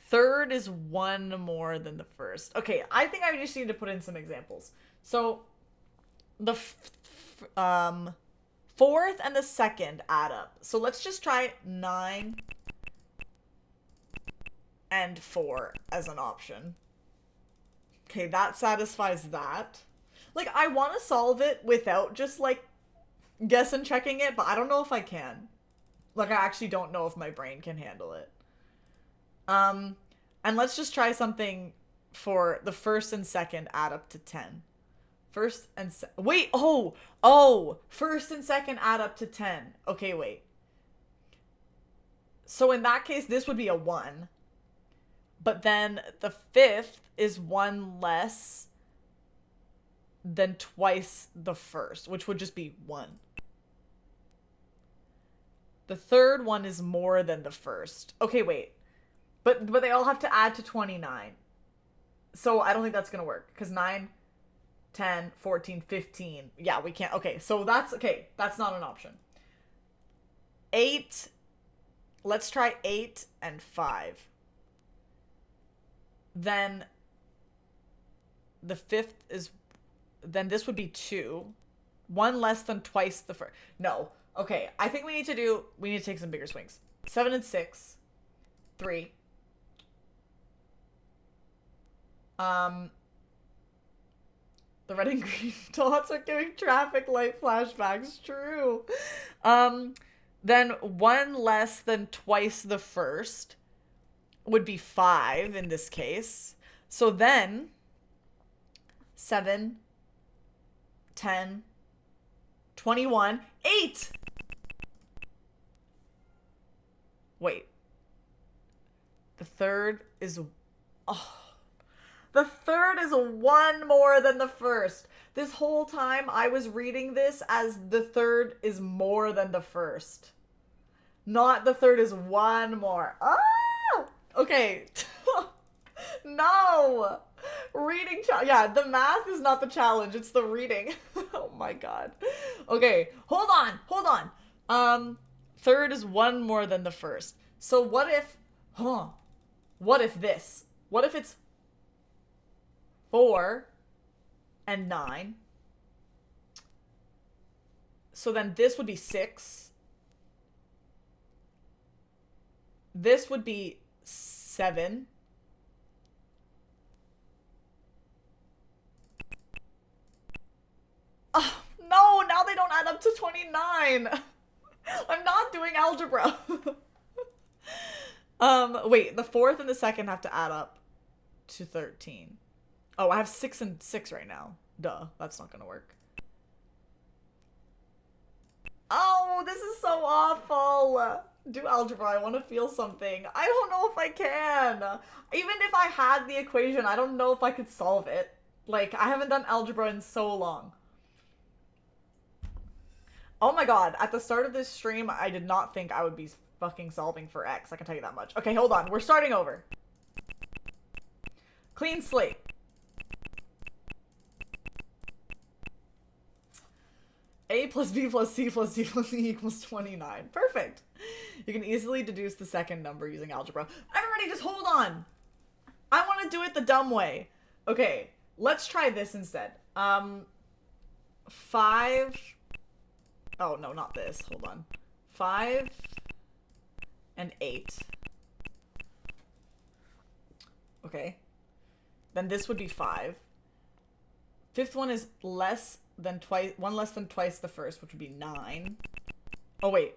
Third is 1 more than the first. Okay, I think I just need to put in some examples. So, the fourth and the second add up. So let's just try 9 and 4 as an option. Okay, that satisfies that. Like, I want to solve it without just, like, guess and checking it, but I don't know if I can. Like, I actually don't know if my brain can handle it. And let's just try something for the first and second add up to 10. First and wait, first and second add up to 10. Okay, wait. So in that case, this would be a 1. But then the fifth is 1 less than twice the first, which would just be 1. The third one is more than the first. Okay, wait. But they all have to add to 29. So I don't think that's going to work. Because 9, 10, 14, 15. Yeah, we can't. Okay, so that's... Okay, that's not an option. 8. Let's try 8 and 5. Then the fifth is... Then this would be 2. 1 less than twice the first. No. Okay, I think we need to take some bigger swings. 7 and 6. 3. The red and green dots are giving traffic light flashbacks. True. Then 1 less than twice the first would be 5 in this case. So then 7, 10, 21, 8. Wait. The third is... Oh. The third is 1 more than the first. This whole time I was reading this as the third is more than the first. Not the third is 1 more. Ah! Okay. No! Reading yeah, the math is not the challenge, it's the reading. Oh my god. Okay, hold on. Third is 1 more than the first. So what if, what if this? What if it's 4 and 9? So then this would be 6. This would be 7. Oh, no, now they don't add up to 29. I'm not doing algebra. Wait, the fourth and the second have to add up to 13. Oh, I have 6 and 6 right now. Duh, that's not gonna work. Oh, this is so awful. Do algebra, I want to feel something. I don't know if I can. Even if I had the equation, I don't know if I could solve it. Like, I haven't done algebra in so long. Oh my god, at the start of this stream, I did not think I would be fucking solving for X. I can tell you that much. Okay, hold on. We're starting over. Clean slate. A plus B plus C plus D plus E equals 29. Perfect. You can easily deduce the second number using algebra. Everybody just hold on. I want to do it the dumb way. Okay, let's try this instead. 5... Oh, no, not this. Hold on. 5 and 8. Okay. Then this would be 5. Fifth one is less than twice, 1 less than twice the first, which would be 9. Oh, wait.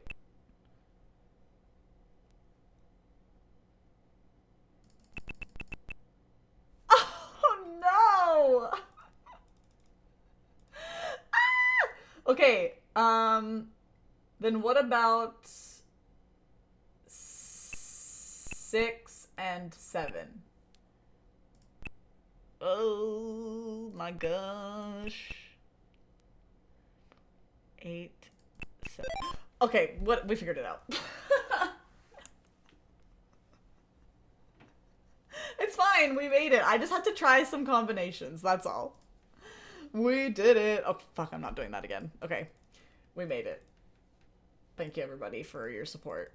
Oh, no! Okay, then what about 6 and 7? Oh my gosh. 8, 7. Okay, we figured it out. It's fine, we made it. I just had to try some combinations, that's all. We did it. Oh, fuck, I'm not doing that again. Okay. We made it. Thank you, everybody, for your support.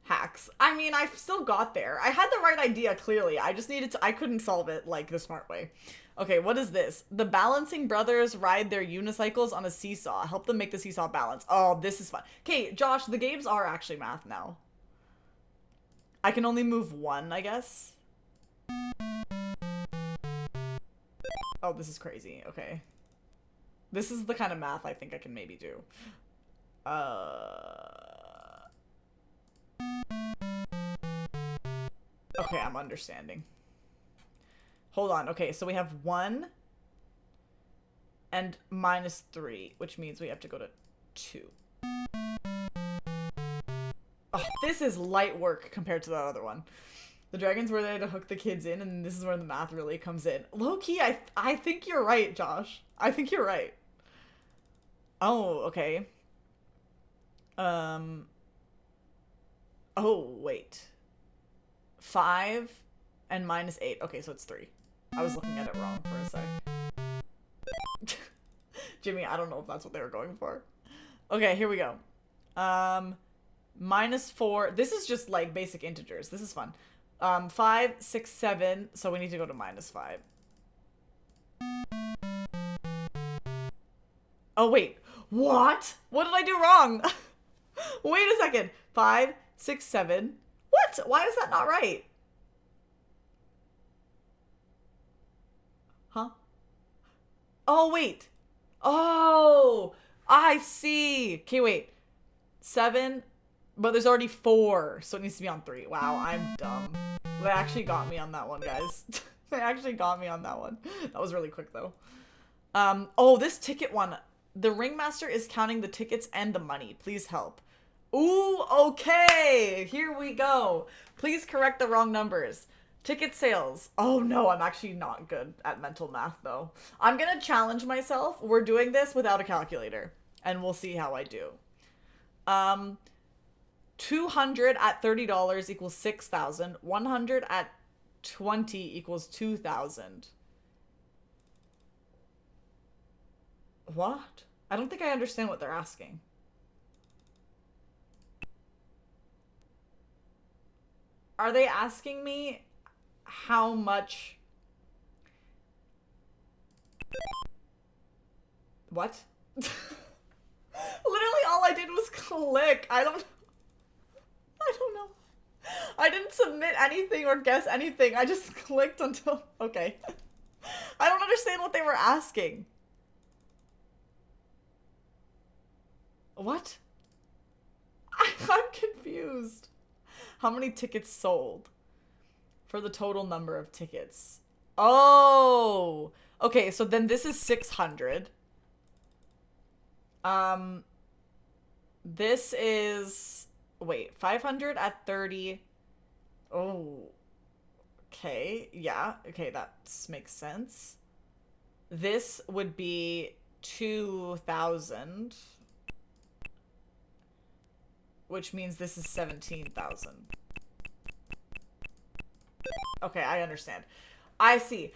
Hacks. I mean, I still got there. I had the right idea, clearly. I just needed to... I couldn't solve it, like, the smart way. Okay, what is this? The balancing brothers ride their unicycles on a seesaw. Help them make the seesaw balance. Oh, this is fun. Okay, Josh, the games are actually math now. I can only move 1, I guess. Oh, this is crazy. Okay. This is the kind of math I think I can maybe do. Okay, I'm understanding. Hold on. Okay, so we have 1 and -3, which means we have to go to 2. Oh, this is light work compared to the other one. The dragons were there to hook the kids in, and this is where the math really comes in. Low-key, I think you're right, Josh. I think you're right. Oh, okay. Oh, wait. 5 and -8. Okay, so it's 3. I was looking at it wrong for a sec. Jimmy, I don't know if that's what they were going for. Okay, here we go. -4. This is just, like, basic integers. This is fun. 5, 6, 7, so we need to go to -5. Oh, wait. What? What did I do wrong? Wait a second. 5, 6, 7. What? Why is that not right? Huh? Oh, wait. Oh, I see. Okay, wait. 7, but there's already 4, so it needs to be on 3. Wow, I'm dumb. They actually got me on that one, guys. They actually got me on that one. That was really quick, though. Oh, this ticket one. The ringmaster is counting the tickets and the money. Please help. Ooh, okay. Here we go. Please correct the wrong numbers. Ticket sales. Oh no, I'm actually not good at mental math though. I'm gonna challenge myself. We're doing this without a calculator, and we'll see how I do. 200 at $30 equals 6,000. 100 at 20 equals 2,000. What? I don't think I understand what they're asking. Are they asking me how much? What? Literally all I did was click. I don't know. I didn't submit anything or guess anything. I just clicked until okay. I don't understand what they were asking. What? I'm confused. How many tickets sold? For the total number of tickets. Oh! Okay, so then this is 600. This is... Wait, 500 at 30. Oh. Okay, yeah. Okay, that makes sense. This would be 2,000. Which means this is 17,000. Okay, I understand. I see.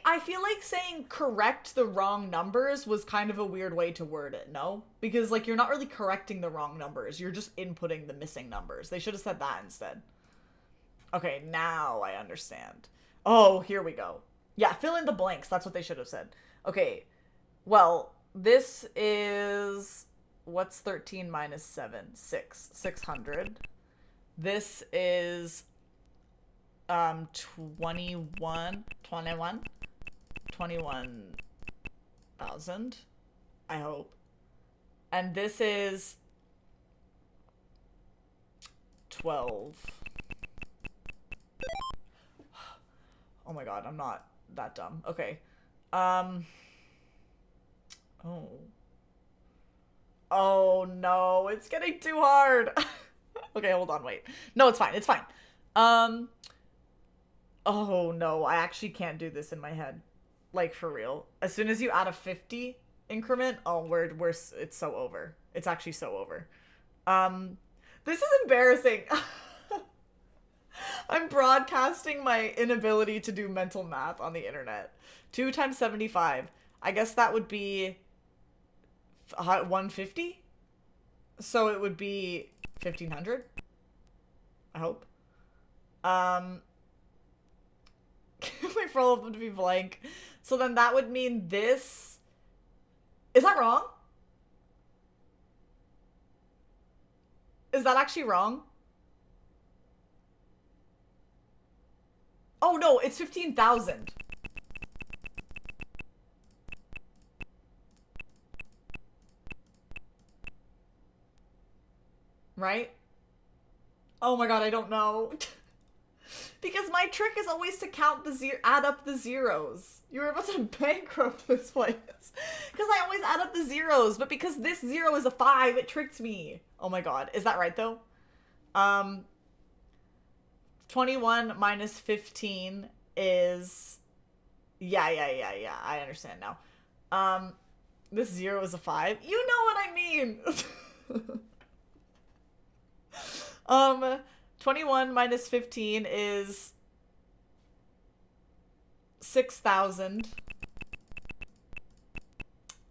I feel like saying correct the wrong numbers was kind of a weird way to word it, no? Because, like, you're not really correcting the wrong numbers. You're just inputting the missing numbers. They should have said that instead. Okay, now I understand. Oh, here we go. Yeah, fill in the blanks. That's what they should have said. Okay, well, this is... What's 13 minus 7? 6. 600. This is 21,000, I hope. And this is 12. Oh my god, I'm not that dumb. Okay. Oh. Oh no, it's getting too hard. Okay, hold on, wait. No, it's fine, it's fine. Oh no, I actually can't do this in my head. Like, for real. As soon as you add a 50 increment, oh, it's so over. It's actually so over. This is embarrassing. I'm broadcasting my inability to do mental math on the internet. 2 times 75. I guess that would be 150? So it would be 1,500? I hope. Wait for all of them to be blank. So then that would mean this... Is that wrong? Is that actually wrong? Oh no, it's 15,000. Right? Oh my god, I don't know. Because my trick is always to add up the zeros. You're about to bankrupt this place. Because I always add up the zeros, but because this 0 is a 5, it tricked me. Oh my god, is that right though? 21 minus 15 is... Yeah, I understand now. This 0 is a 5. You know what I mean! 21 minus 15 is 6,000.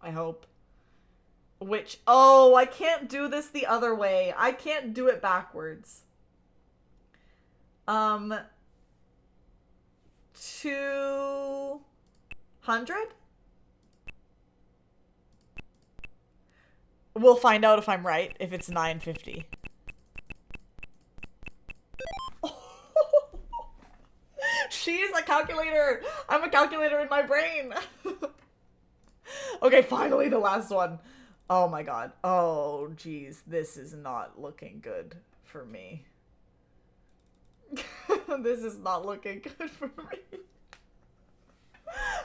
I hope. Which, oh, I can't do this the other way. I can't do it backwards. 200? We'll find out if I'm right, if it's 950. She's a calculator! I'm a calculator in my brain! Okay, finally the last one. Oh my god. Oh, jeez. This is not looking good for me. This is not looking good for me.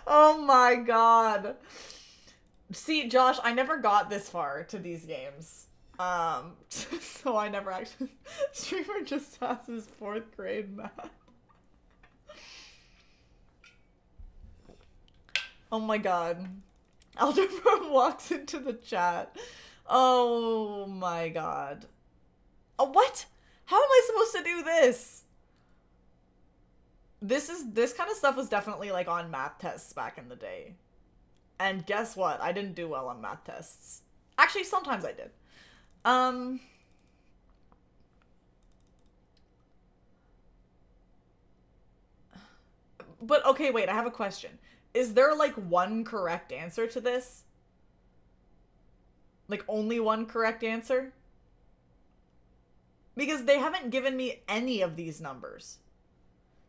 Oh my god. See, Josh, I never got this far to these games. So I never actually... Streamer just has his 4th grade math. Oh my god. Algebra walks into the chat. Oh my god. Oh, what? How am I supposed to do this? This kind of stuff was definitely like on math tests back in the day. And guess what? I didn't do well on math tests. Actually, sometimes I did. But okay, wait, I have a question. Is there like one correct answer to this? Like only one correct answer? Because they haven't given me any of these numbers.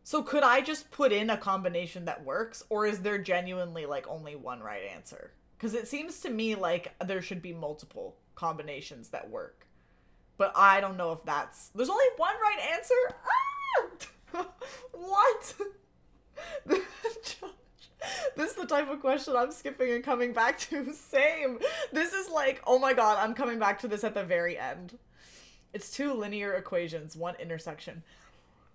So could I just put in a combination that works, or is there genuinely like only one right answer? Because it seems to me like there should be multiple combinations that work. But I don't know if that's... There's only one right answer? Ah! What? This is the type of question I'm skipping and coming back to. Same. This is like, oh my god, I'm coming back to this at the very end. It's 2 linear equations, 1 intersection.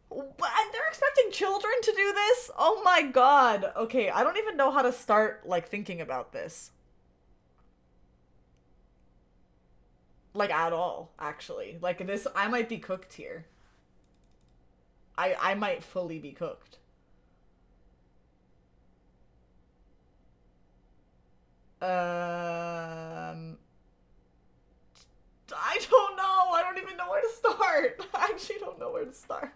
And they're expecting children to do this? Oh my god. Okay, I don't even know how to start, like, thinking about this. Like, at all, actually. Like, this, I might be cooked here. I might fully be cooked. I don't know. I don't even know where to start. I actually don't know where to start.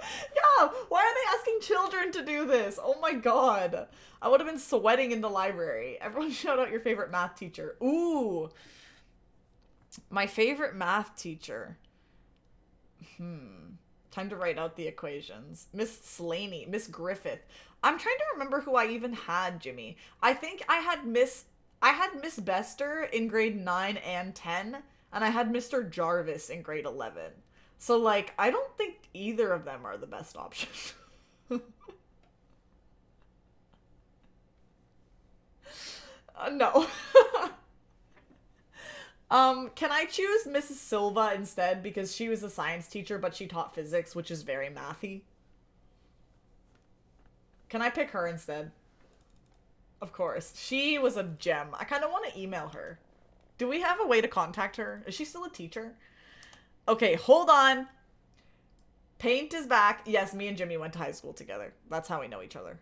Yeah, why are they asking children to do this? Oh my god. I would have been sweating in the library. Everyone shout out your favorite math teacher. Ooh. My favorite math teacher. Time to write out the equations. Miss Slaney. Miss Griffith. I'm trying to remember who I even had, Jimmy. I think I had Miss Bester in grade 9 and 10, and I had Mr. Jarvis in grade 11. So, like, I don't think either of them are the best option. No. Can I choose Mrs. Silva instead, because she was a science teacher, but she taught physics, which is very mathy? Can I pick her instead? Of course. She was a gem. I kind of want to email her. Do we have a way to contact her? Is she still a teacher? Okay, hold on. Paint is back. Yes, me and Jimmy went to high school together. That's how we know each other.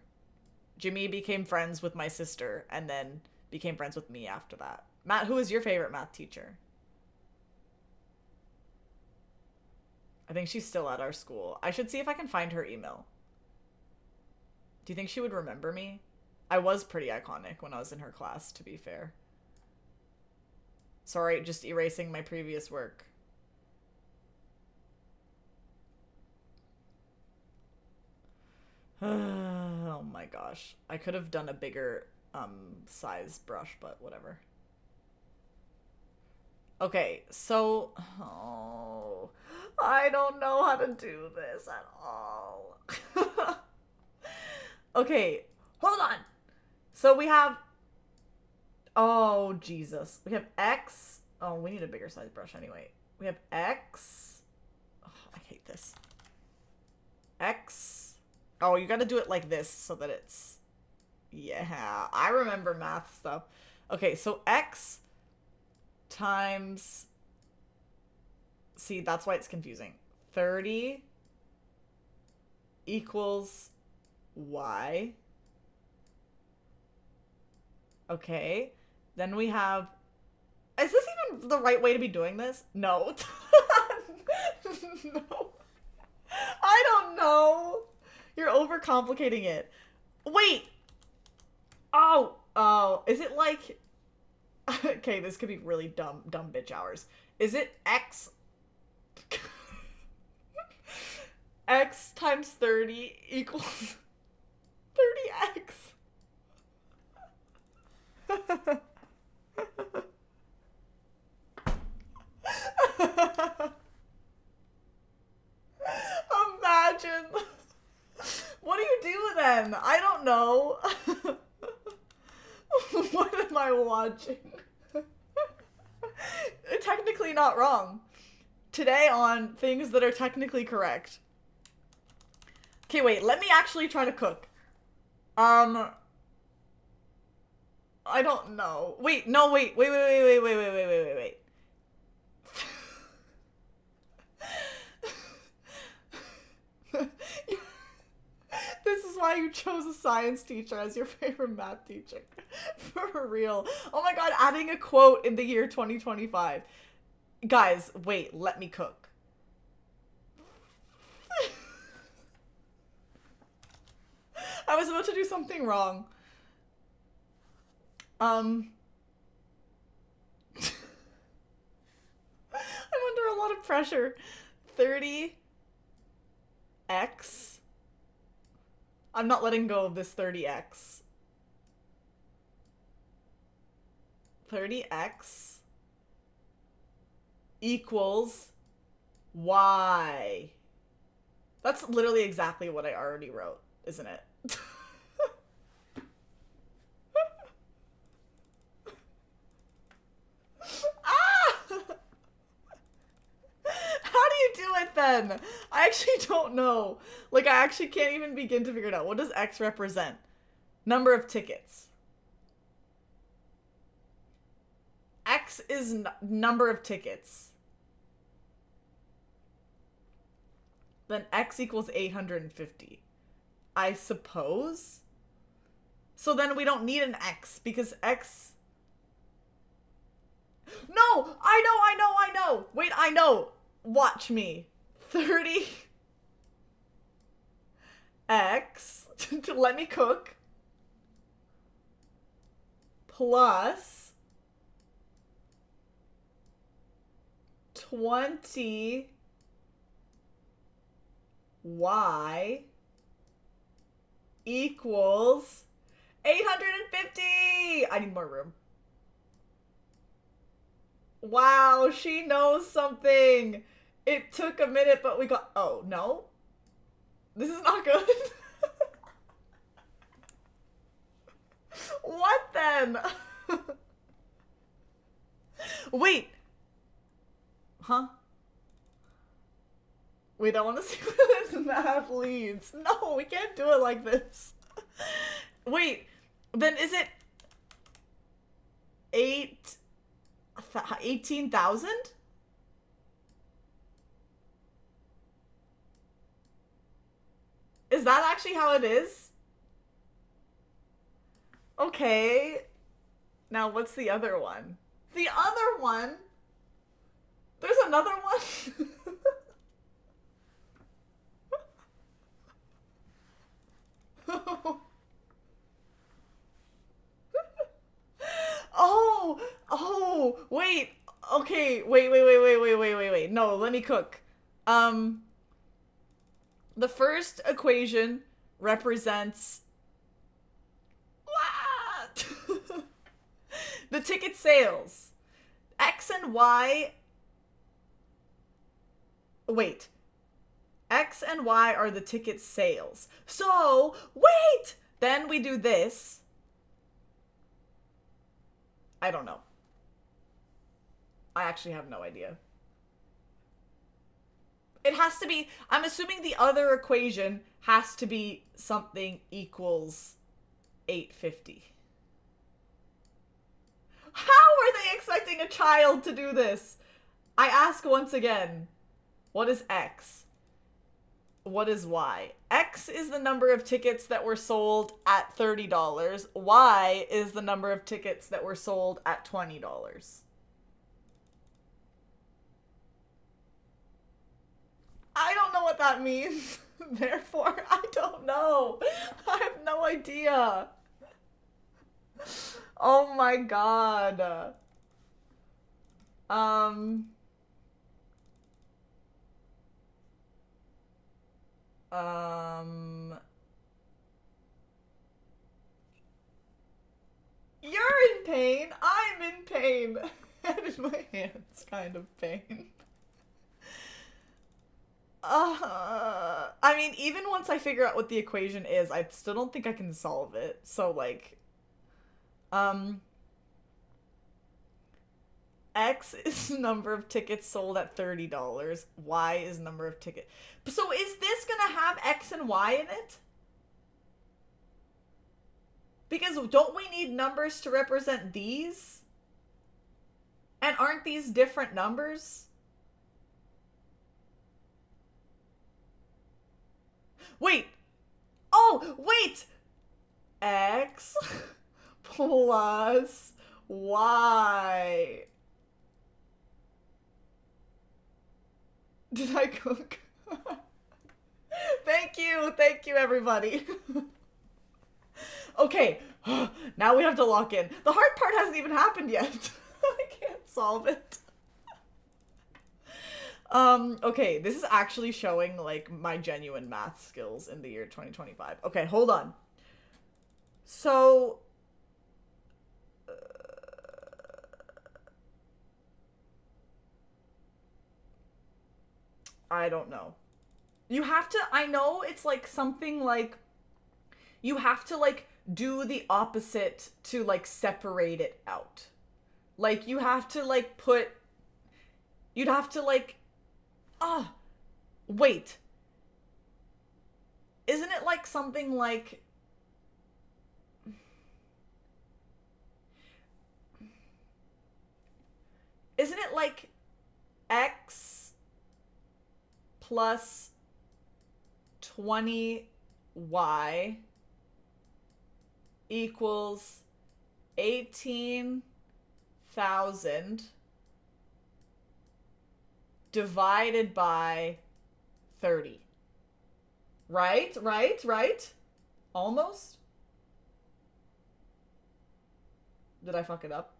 Jimmy became friends with my sister and then became friends with me after that. Matt, who is your favorite math teacher? I think she's still at our school. I should see if I can find her email. Do you think she would remember me? I was pretty iconic when I was in her class, to be fair. Sorry, just erasing my previous work. Oh my gosh. I could have done a bigger size brush, but whatever. Okay, so... Oh, I don't know how to do this at all. Okay, hold on. So we have... Oh, Jesus. We have X. Oh, we need a bigger size brush anyway. We have X. Oh, I hate this. X. Oh, you gotta do it like this so that it's... Yeah, I remember math stuff. Okay, so X times... See, that's why it's confusing. 30 equals Y. Okay. Then we have... Is this even the right way to be doing this? No. No. I don't know. You're overcomplicating it. Wait. Oh. Oh. Is it like... Okay, this could be really dumb bitch hours. Is it X? X times 30 equals 30X. Imagine. What do you do then? I don't know. What am I watching? Technically not wrong. Today on things that are technically correct. Okay, wait, let me actually try to cook. I don't know. Wait, no, wait. This is why you chose a science teacher as your favorite math teacher. For real. Oh my god, adding a quote in the year 2025. Guys, wait, let me cook. I was about to do something wrong. I'm under a lot of pressure. 30X. I'm not letting go of this 30X. 30X equals Y. That's literally exactly what I already wrote, isn't it? How do you do it then? I actually don't know. Like, I actually can't even begin to figure it out. What does X represent? Number of tickets. X is number of tickets. Then X equals 850. I suppose? So then we don't need an X because X... No! I know! Wait, I know! Watch me. 30X to let me cook plus 20Y equals 850. I need more room. Wow, she knows something. It took a minute, but we got... Oh, no? This is not good. What then? Wait. Huh? Wait, I want to see where this math leads. No, we can't do it like this. Wait, then is it 18,000? Is that actually how it is? Okay. Now what's the other one? The other one? There's another one? Wait. Okay, wait. No, let me cook. The first equation represents what? The ticket sales. X and Y. Wait. X and Y are the ticket sales. So, wait! Then we do this. I don't know. I actually have no idea. It has to be, I'm assuming the other equation has to be something equals 850. How are they expecting a child to do this? I ask once again, what is X? What is Y? X is the number of tickets that were sold at $30. Y is the number of tickets that were sold at $20. I don't know what that means. Therefore, I don't know. I have no idea. Oh my god. Um. Um. You're in pain. I'm in pain. And my hand's kind of pain. I mean, even once I figure out what the equation is, I still don't think I can solve it. So, like, um, X is number of tickets sold at $30. Y is number of tickets. So, is this gonna have X and Y in it? Because don't we need numbers to represent these? And aren't these different numbers? Wait. Oh, wait. X plus Y. Did I cook? Thank you, everybody. Okay, now we have to lock in. The hard part hasn't even happened yet. I can't solve it. Okay, this is actually showing, like, my genuine math skills in the year 2025. Okay, hold on. So, I don't know. You have to, I know it's like something like, you have to, like, do the opposite to, like, separate it out. Like, you have to, like, you'd have to, like, wait. Isn't it like something like, isn't it like X plus 20Y equals 18,000 divided by 30. Right? Almost? Did I fuck it up?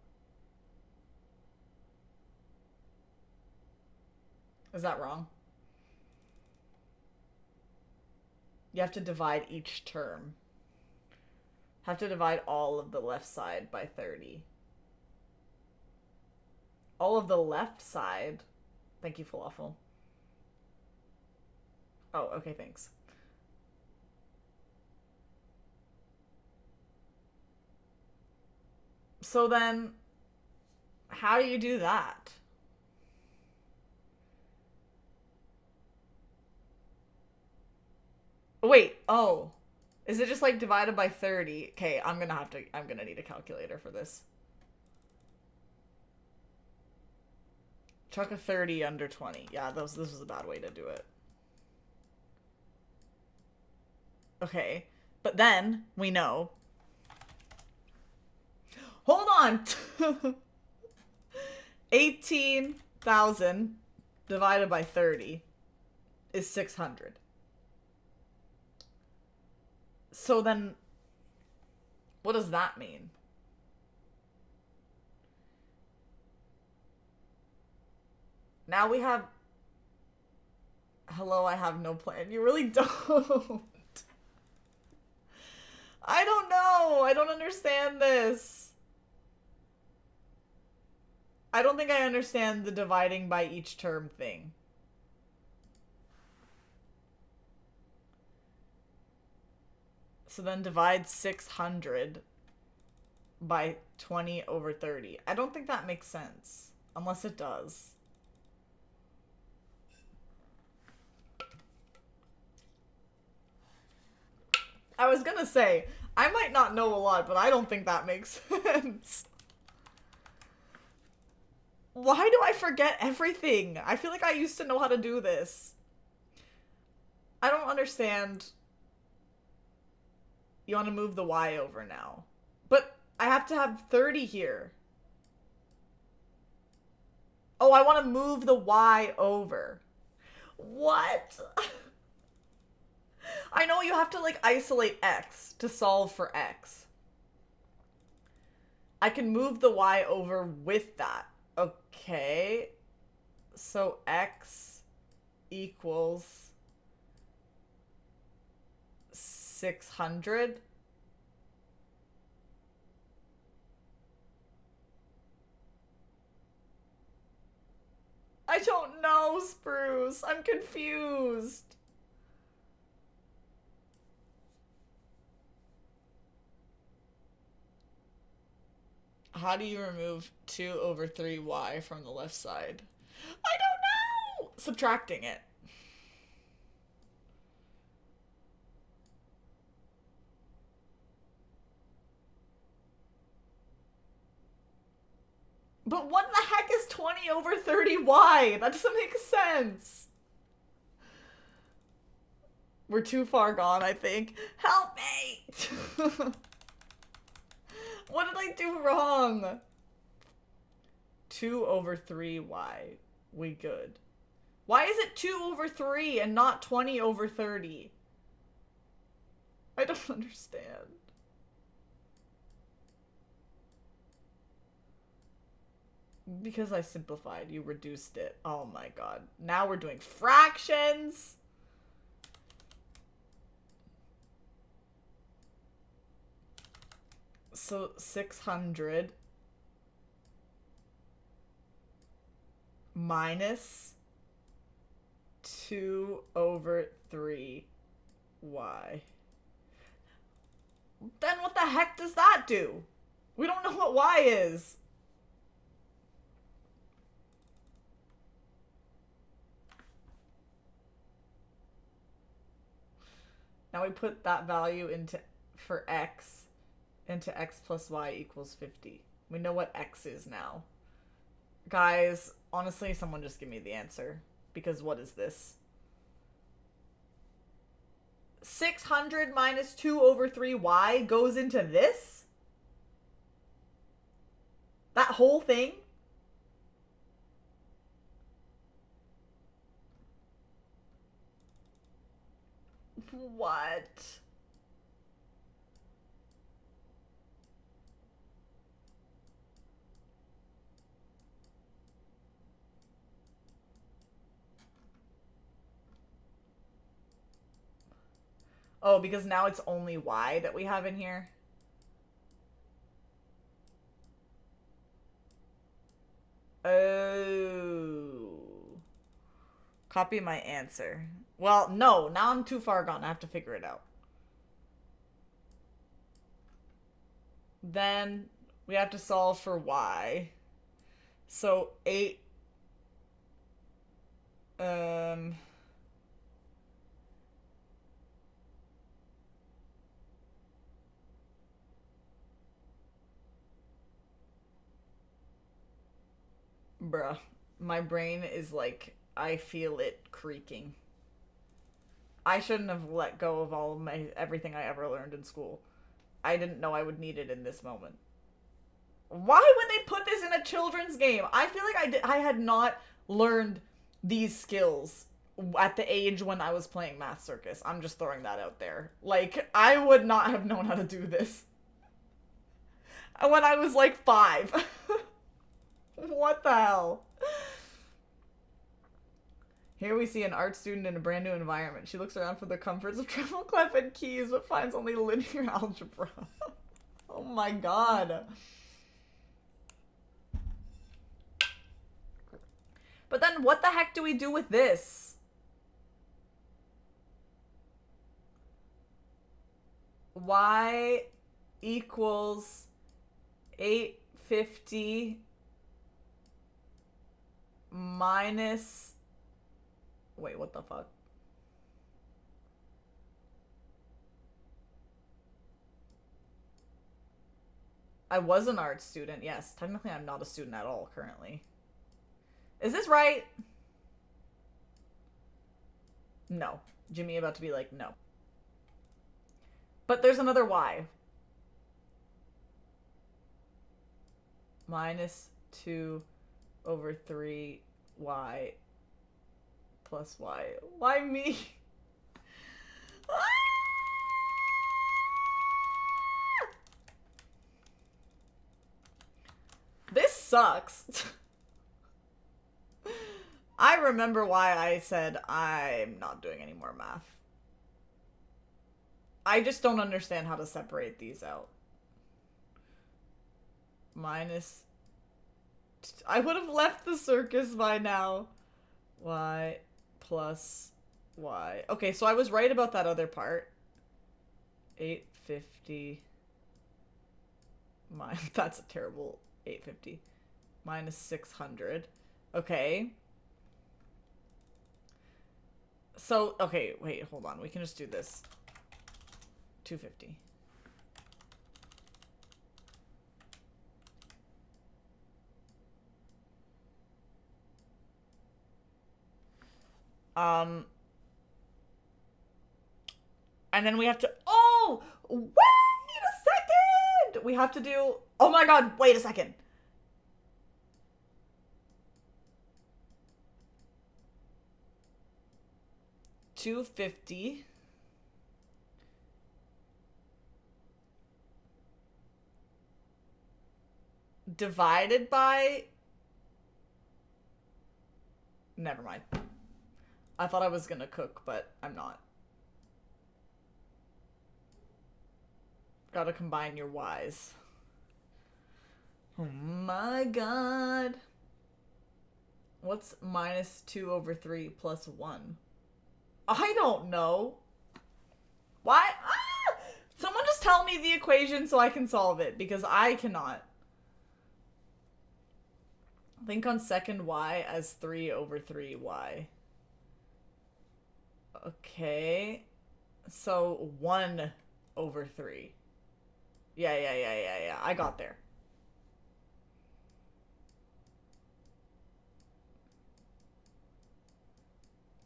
Is that wrong? You have to divide each term. Have to divide all of the left side by 30. All of the left side? Thank you, Falafel. Oh, okay, thanks. So then, how do you do that? Wait, oh. Is it just like divided by 30? Okay, I'm gonna need a calculator for this. Chuck a 30 under 20. Yeah, this was a bad way to do it. Okay, but then we know. Hold on! 18,000 divided by 30 is 600. So then, what does that mean? Now we have... Hello, I have no plan. You really don't. I don't know. I don't understand this. I don't think I understand the dividing by each term thing. So then divide 600 by 20 over 30. I don't think that makes sense. Unless it does. I was gonna say, I might not know a lot, but I don't think that makes sense. Why do I forget everything? I feel like I used to know how to do this. I don't understand. You want to move the Y over now. But I have to have 30 here. Oh, I want to move the Y over. What? I know you have to, like, isolate X to solve for X. I can move the y over with that. Okay. So x equals 600. I don't know, Spruce. I'm confused. How do you remove 2 over 3y from the left side? I don't know! Subtracting it. But what the heck is 20 over 30y? That doesn't make sense. We're too far gone, I think. Help me! What did I do wrong? 2 over 3y. We good. Why is it 2 over 3 and not 20 over 30? I don't understand. Because I simplified, you reduced it. Oh my god. Now we're doing fractions! So 600 minus 2 over 3y. Then what the heck does that do? We don't know what y is. Now we put that value into, for x, into x plus y equals 50. We know what x is now. Guys, honestly, someone just give me the answer. Because what is this? 600 minus 2 over 3y goes into this? That whole thing? What? Oh, because now it's only y that we have in here? Oh. Copy my answer. Well, no, now I'm too far gone. I have to figure it out. Then we have to solve for y. So 8... Bruh. My brain is like, I feel it creaking. I shouldn't have let go of all of my everything I ever learned in school. I didn't know I would need it in this moment. Why would they put this in a children's game? I feel like I had not learned these skills at the age when I was playing Math Circus. I'm just throwing that out there. Like, I would not have known how to do this when I was like 5. What the hell? Here we see an art student in a brand new environment. She looks around for the comforts of treble clef and keys, but finds only linear algebra. Oh my god. But then what the heck do we do with this? Y equals 850 minus... Wait, what the fuck? I was an art student, yes. Technically, I'm not a student at all currently. Is this right? No. Jimmy about to be like, no. But there's another y. Minus 2 over 3y plus y. Why me? sucks. I remember why I said I'm not doing any more math. I just don't understand how to separate these out. Minus... I would have left the circus by now. Y plus Y. Okay, so I was right about that other part. 850... That's a terrible 850. Minus 600. Okay. So, okay, wait, hold on. We can just do this. 250. And then we have to, oh, wait a second. We have to do, oh my God, wait a second. $250 divided by, never mind. I thought I was gonna cook, but I'm not. Gotta combine your Y's. Oh my God. What's minus 2/3 plus 1? I don't know. Why? Ah! Someone just tell me the equation so I can solve it, because I cannot. Think on second Y as 3/3Y. Okay. So 1/3. Yeah. I got there.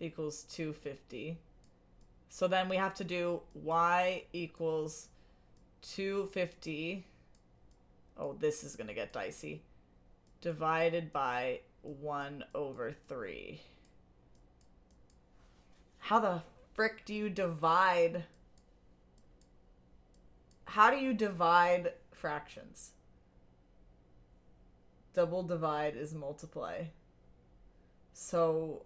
Equals 250. So then we have to do Y equals 250. Oh, this is gonna get dicey. Divided by 1/3. How the frick do you divide? How do you divide fractions? Double divide is multiply. So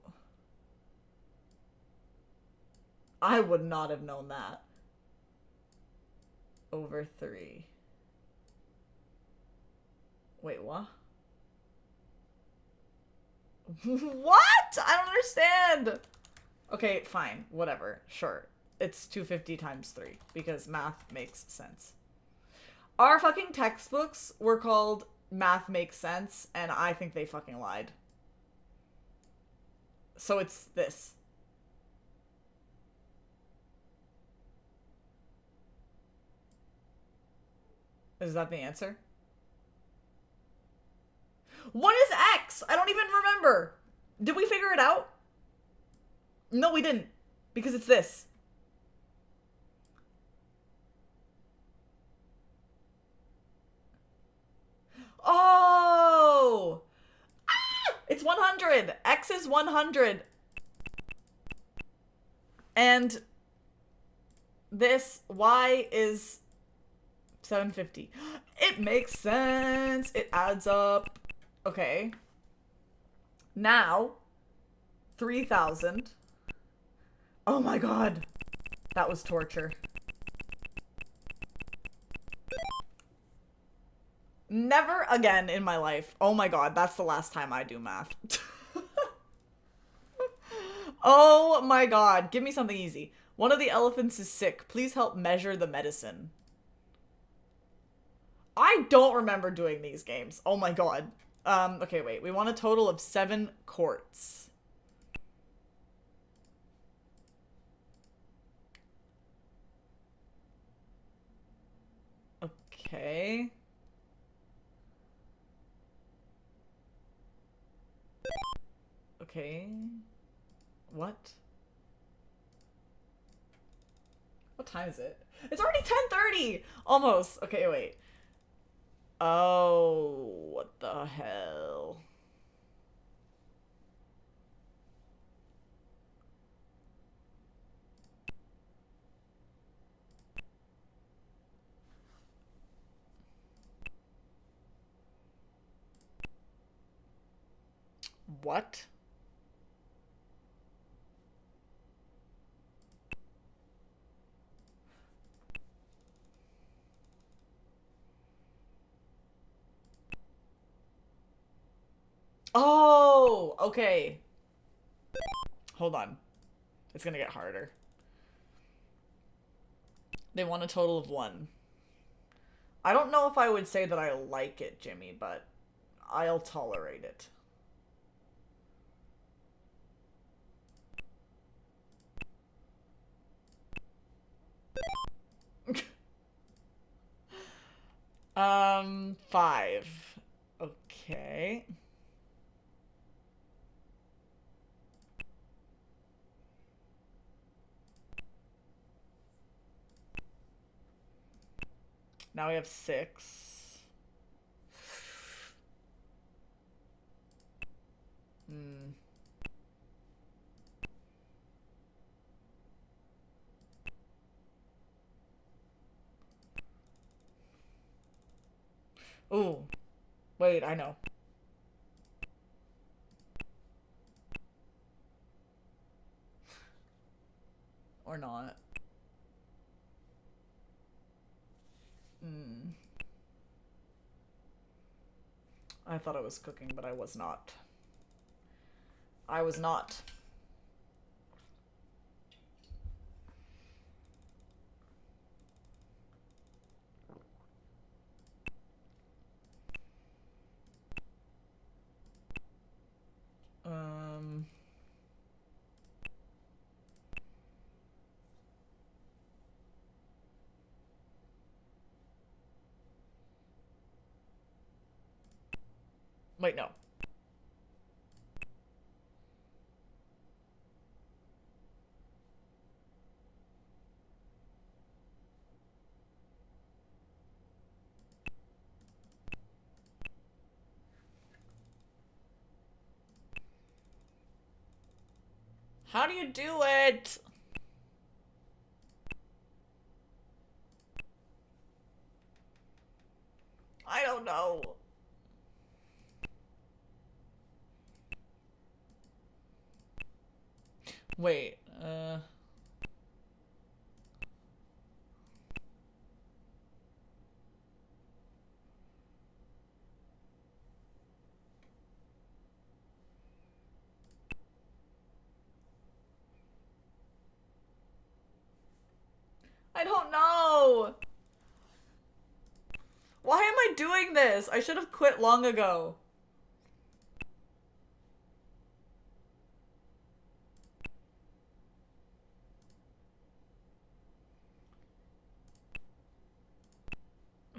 I would not have known that. Over 3. Wait, what? What? I don't understand. Okay, fine. Whatever. Sure. It's 250 times 3 because math makes sense. Our fucking textbooks were called Math Makes Sense, and I think they fucking lied. So it's this. Is that the answer? What is X? I don't even remember. Did we figure it out? No, we didn't. Because it's this. Oh! Ah! It's 100. X is 100. And this Y is 750. It makes sense. It adds up. Okay. Now, 3,000. Oh my God. That was torture. Never again in my life. Oh my God, that's the last time I do math. Oh my God, give me something easy. One of the elephants is sick. Please help measure the medicine. I don't remember doing these games. Oh my God. Okay, wait. We want a total of 7 quarts. Okay. Okay. What? What time is it? It's already 10:30! Almost. Okay, wait. Oh, what the hell? What? Oh, okay. Hold on. It's gonna get harder. They want a total of 1. I don't know if I would say that I like it, Jimmy, but I'll tolerate it. Um, 5. Okay. Now we have 6. Hmm. Ooh. Wait, I know. Or not. Hmm. I thought I was cooking, but I was not. I was not. Um. Wait, no. How do you do it? I don't know. Wait, I don't know. Why am I doing this? I should have quit long ago.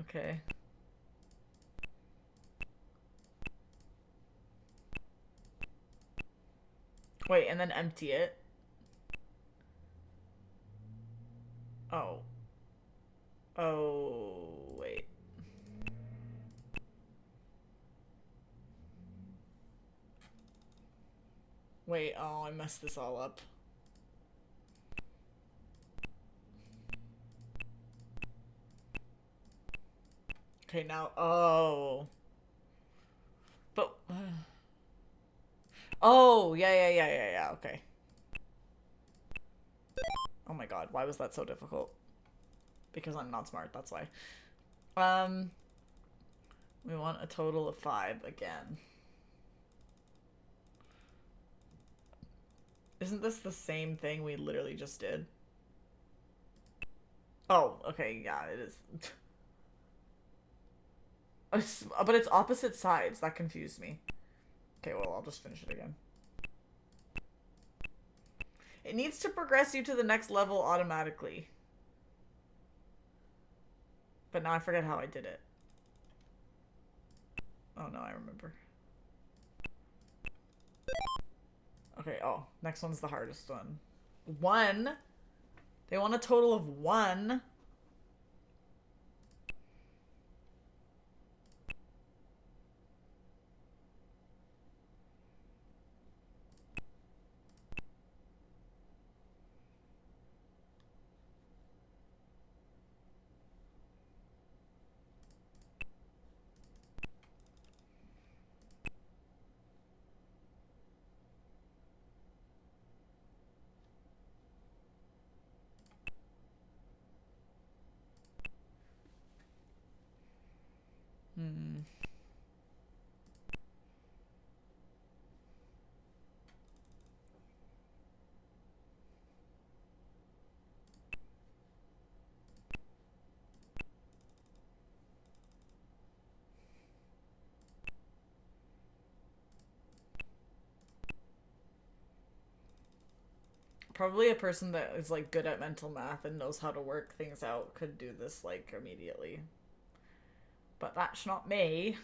Okay. Wait, and then empty it. Oh. Oh, wait. Wait, oh, I messed this all up. Okay, now, oh. But, oh, yeah, okay. Oh my god, why was that so difficult? Because I'm not smart, that's why. Um, we want a total of 5 again. Isn't this the same thing we literally just did? Oh, okay, yeah, it is. But it's opposite sides. That confused me. Okay, well, I'll just finish it again. It needs to progress you to the next level automatically. But now I forget how I did it. Oh, no, I remember. Okay, oh, next one's the hardest one. 1. They want a total of 1. Probably a person that is like good at mental math and knows how to work things out could do this like immediately. But that's not me.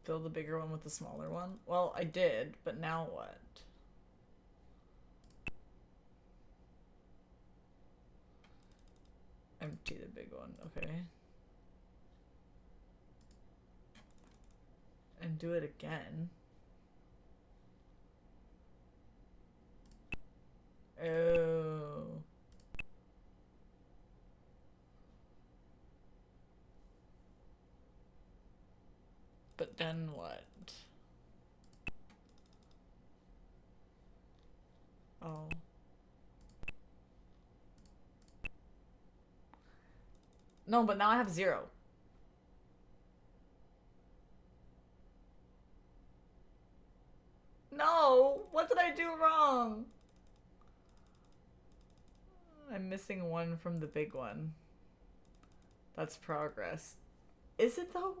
Fill the bigger one with the smaller one? Well, I did, but now what? Empty the big one, okay. And do it again. Oh. But then what? Oh. No, but now I have 0. No! What did I do wrong? I'm missing 1 from the big one. That's progress. Is it though?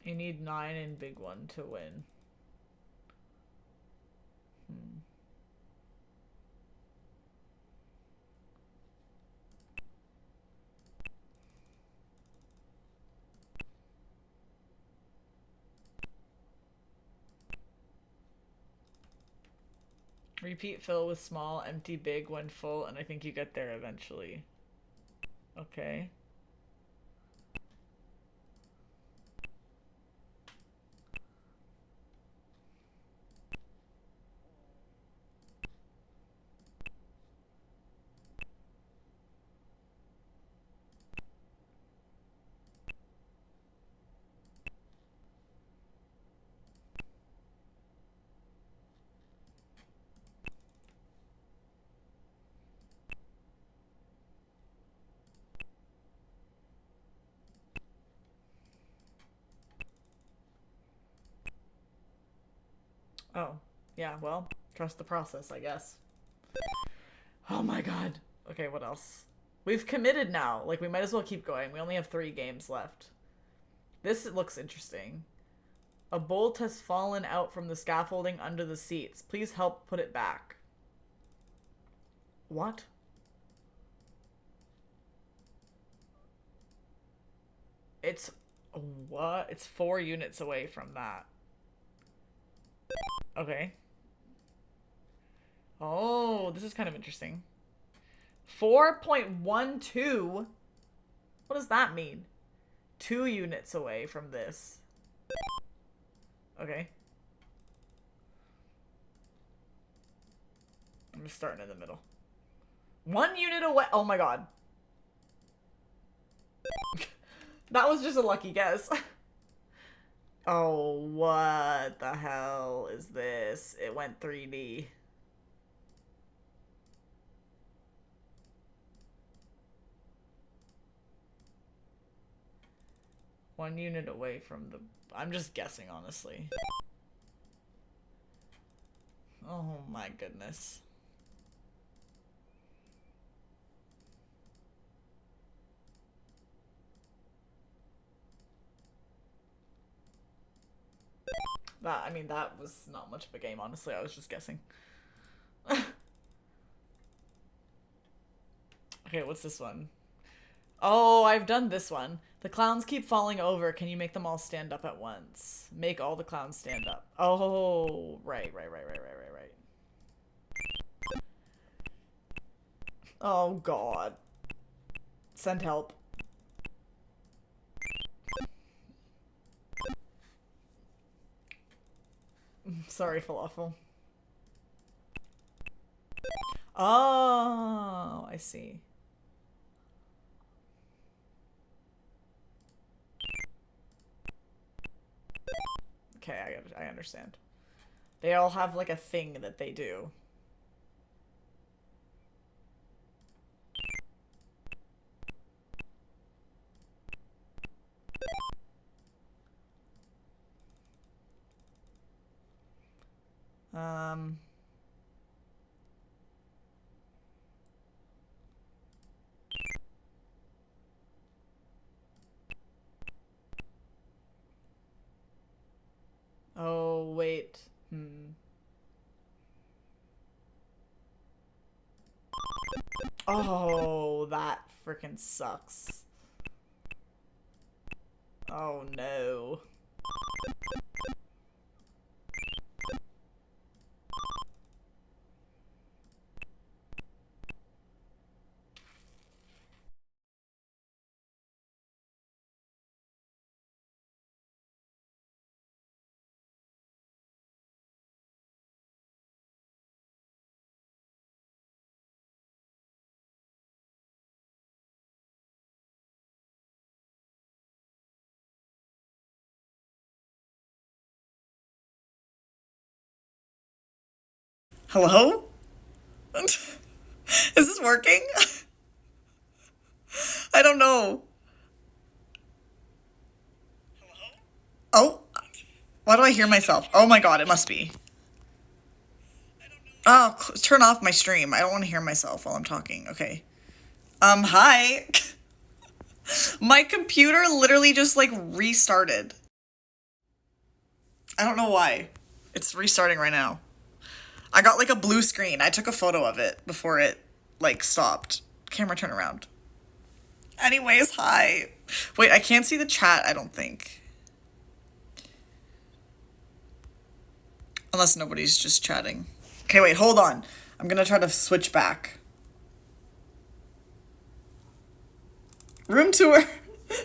You need 9 in big one to win. Repeat fill with small, empty big when full, and I think you get there eventually. Okay. Oh, yeah, well, trust the process, I guess. Oh my god. Okay, what else? We've committed now. Like, we might as well keep going. We only have 3 games left. This looks interesting. A bolt has fallen out from the scaffolding under the seats. Please help put it back. What? It's... what? It's 4 units away from that. Okay. Oh, this is kind of interesting. 4.12? What does that mean? 2 units away from this. Okay. I'm just starting in the middle. 1 unit away. Oh my god. That was just a lucky guess. Oh, what the hell is this? It went 3D. One unit away from the... I'm just guessing, honestly. Oh my goodness. That, I mean, that was not much of a game, honestly. I was just guessing. Okay, what's this one? Oh, I've done this one. The clowns keep falling over. Can you make them all stand up at once? Make all the clowns stand up. Oh, right. Oh, God. Send help. Sorry, falafel. Oh, I see. Okay, I understand. They all have like a thing that they do. Um, oh, wait. Oh, that freaking sucks. Oh no. Hello? Is this working? I don't know. Oh, why do I hear myself? Oh my god, it must be. Oh, turn off my stream. I don't want to hear myself while I'm talking. Okay. Hi. My computer literally just like restarted. I don't know why. It's restarting right now. I got like a blue screen. I took a photo of it before it like stopped. Camera turn around. Anyways, hi. Wait, I can't see the chat, I don't think. Unless nobody's just chatting. Okay, wait, hold on. I'm gonna try to switch back. Room tour.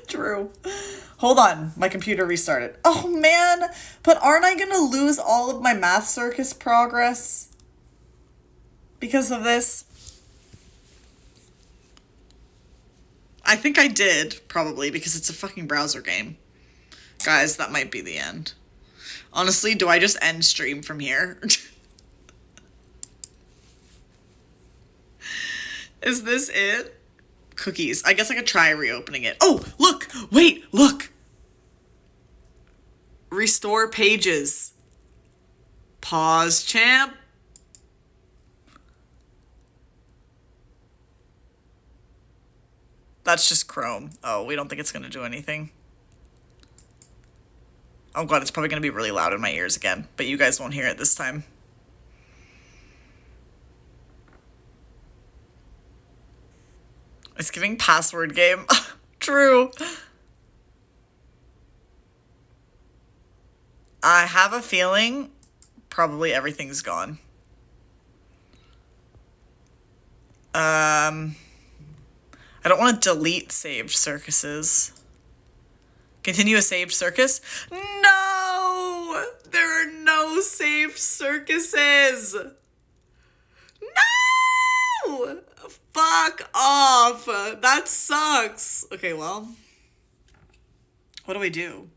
True. Hold on, my computer restarted. Oh man, but aren't I gonna lose all of my Math Circus progress because of this? I think I did, probably, because it's a fucking browser game. Guys, that might be the end. Honestly, do I just end stream from here? Is this it? Cookies. I guess I could try reopening it. Oh, look! Wait, look! Restore pages. Pause, champ. That's just Chrome. Oh, we don't think it's gonna do anything. Oh god, it's probably gonna be really loud in my ears again, but you guys won't hear it this time. It's giving password game. True. I have a feeling probably everything's gone. I don't want to delete saved circuses. Continue a saved circus? No! There are no saved circuses! No! Fuck off! That sucks! Okay, well. What do we do?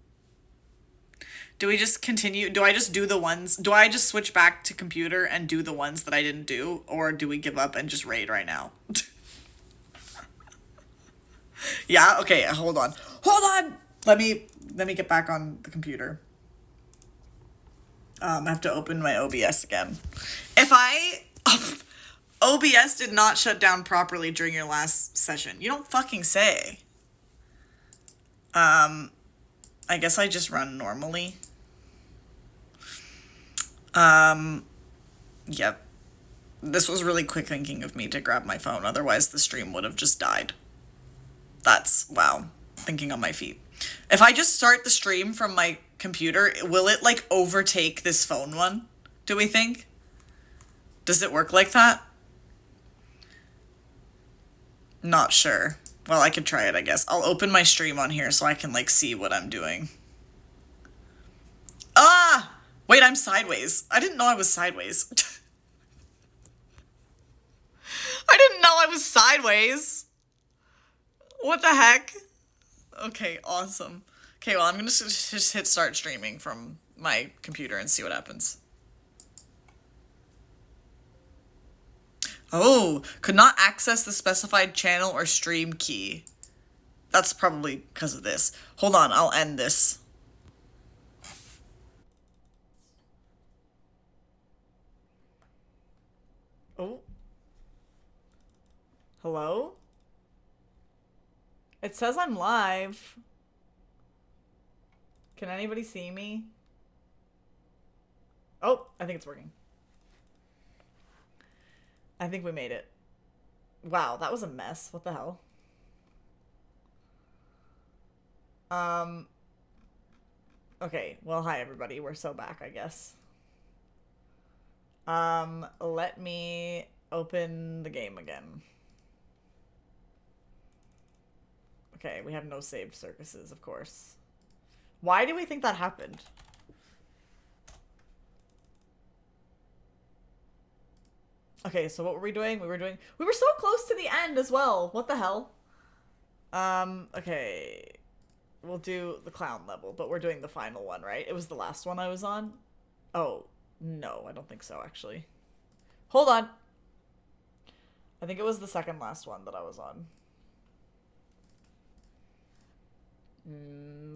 Do we just continue? Do I just do the ones? Do I just switch back to computer and do the ones that I didn't do? Or do we give up and just raid right now? Yeah, okay, hold on. Hold on! Let me get back on the computer. I have to open my OBS again. If OBS did not shut down properly during your last session. You don't fucking say. I guess I just run normally. Yep. This was really quick thinking of me to grab my phone, otherwise the stream would have just died. That's, wow, thinking on my feet. If I just start the stream from my computer, will it, like, overtake this phone one, do we think? Does it work like that? Not sure. Well, I could try it, I guess. I'll open my stream on here so I can, like, see what I'm doing. Ah! Wait, I'm sideways. I didn't know I was sideways. I didn't know I was sideways. What the heck? Okay, awesome. Okay, well, I'm gonna just hit start streaming from my computer and see what happens. Oh, could not access the specified channel or stream key. That's probably because of this. Hold on, I'll end this. Oh. Hello? It says I'm live. Can anybody see me? Oh, I think it's working. I think we made it. Wow, that was a mess. What the hell? Okay, well, hi everybody. We're so back, I guess. Let me open the game again. Okay, we have no saved circuses, of course. Why do we think that happened? Okay, so what were we doing? We were so close to the end as well. What the hell? Okay. We'll do the clown level, but we're doing the final one, right? It was the last one I was on? Oh, no, I don't think so, actually. Hold on. I think it was the second last one that I was on.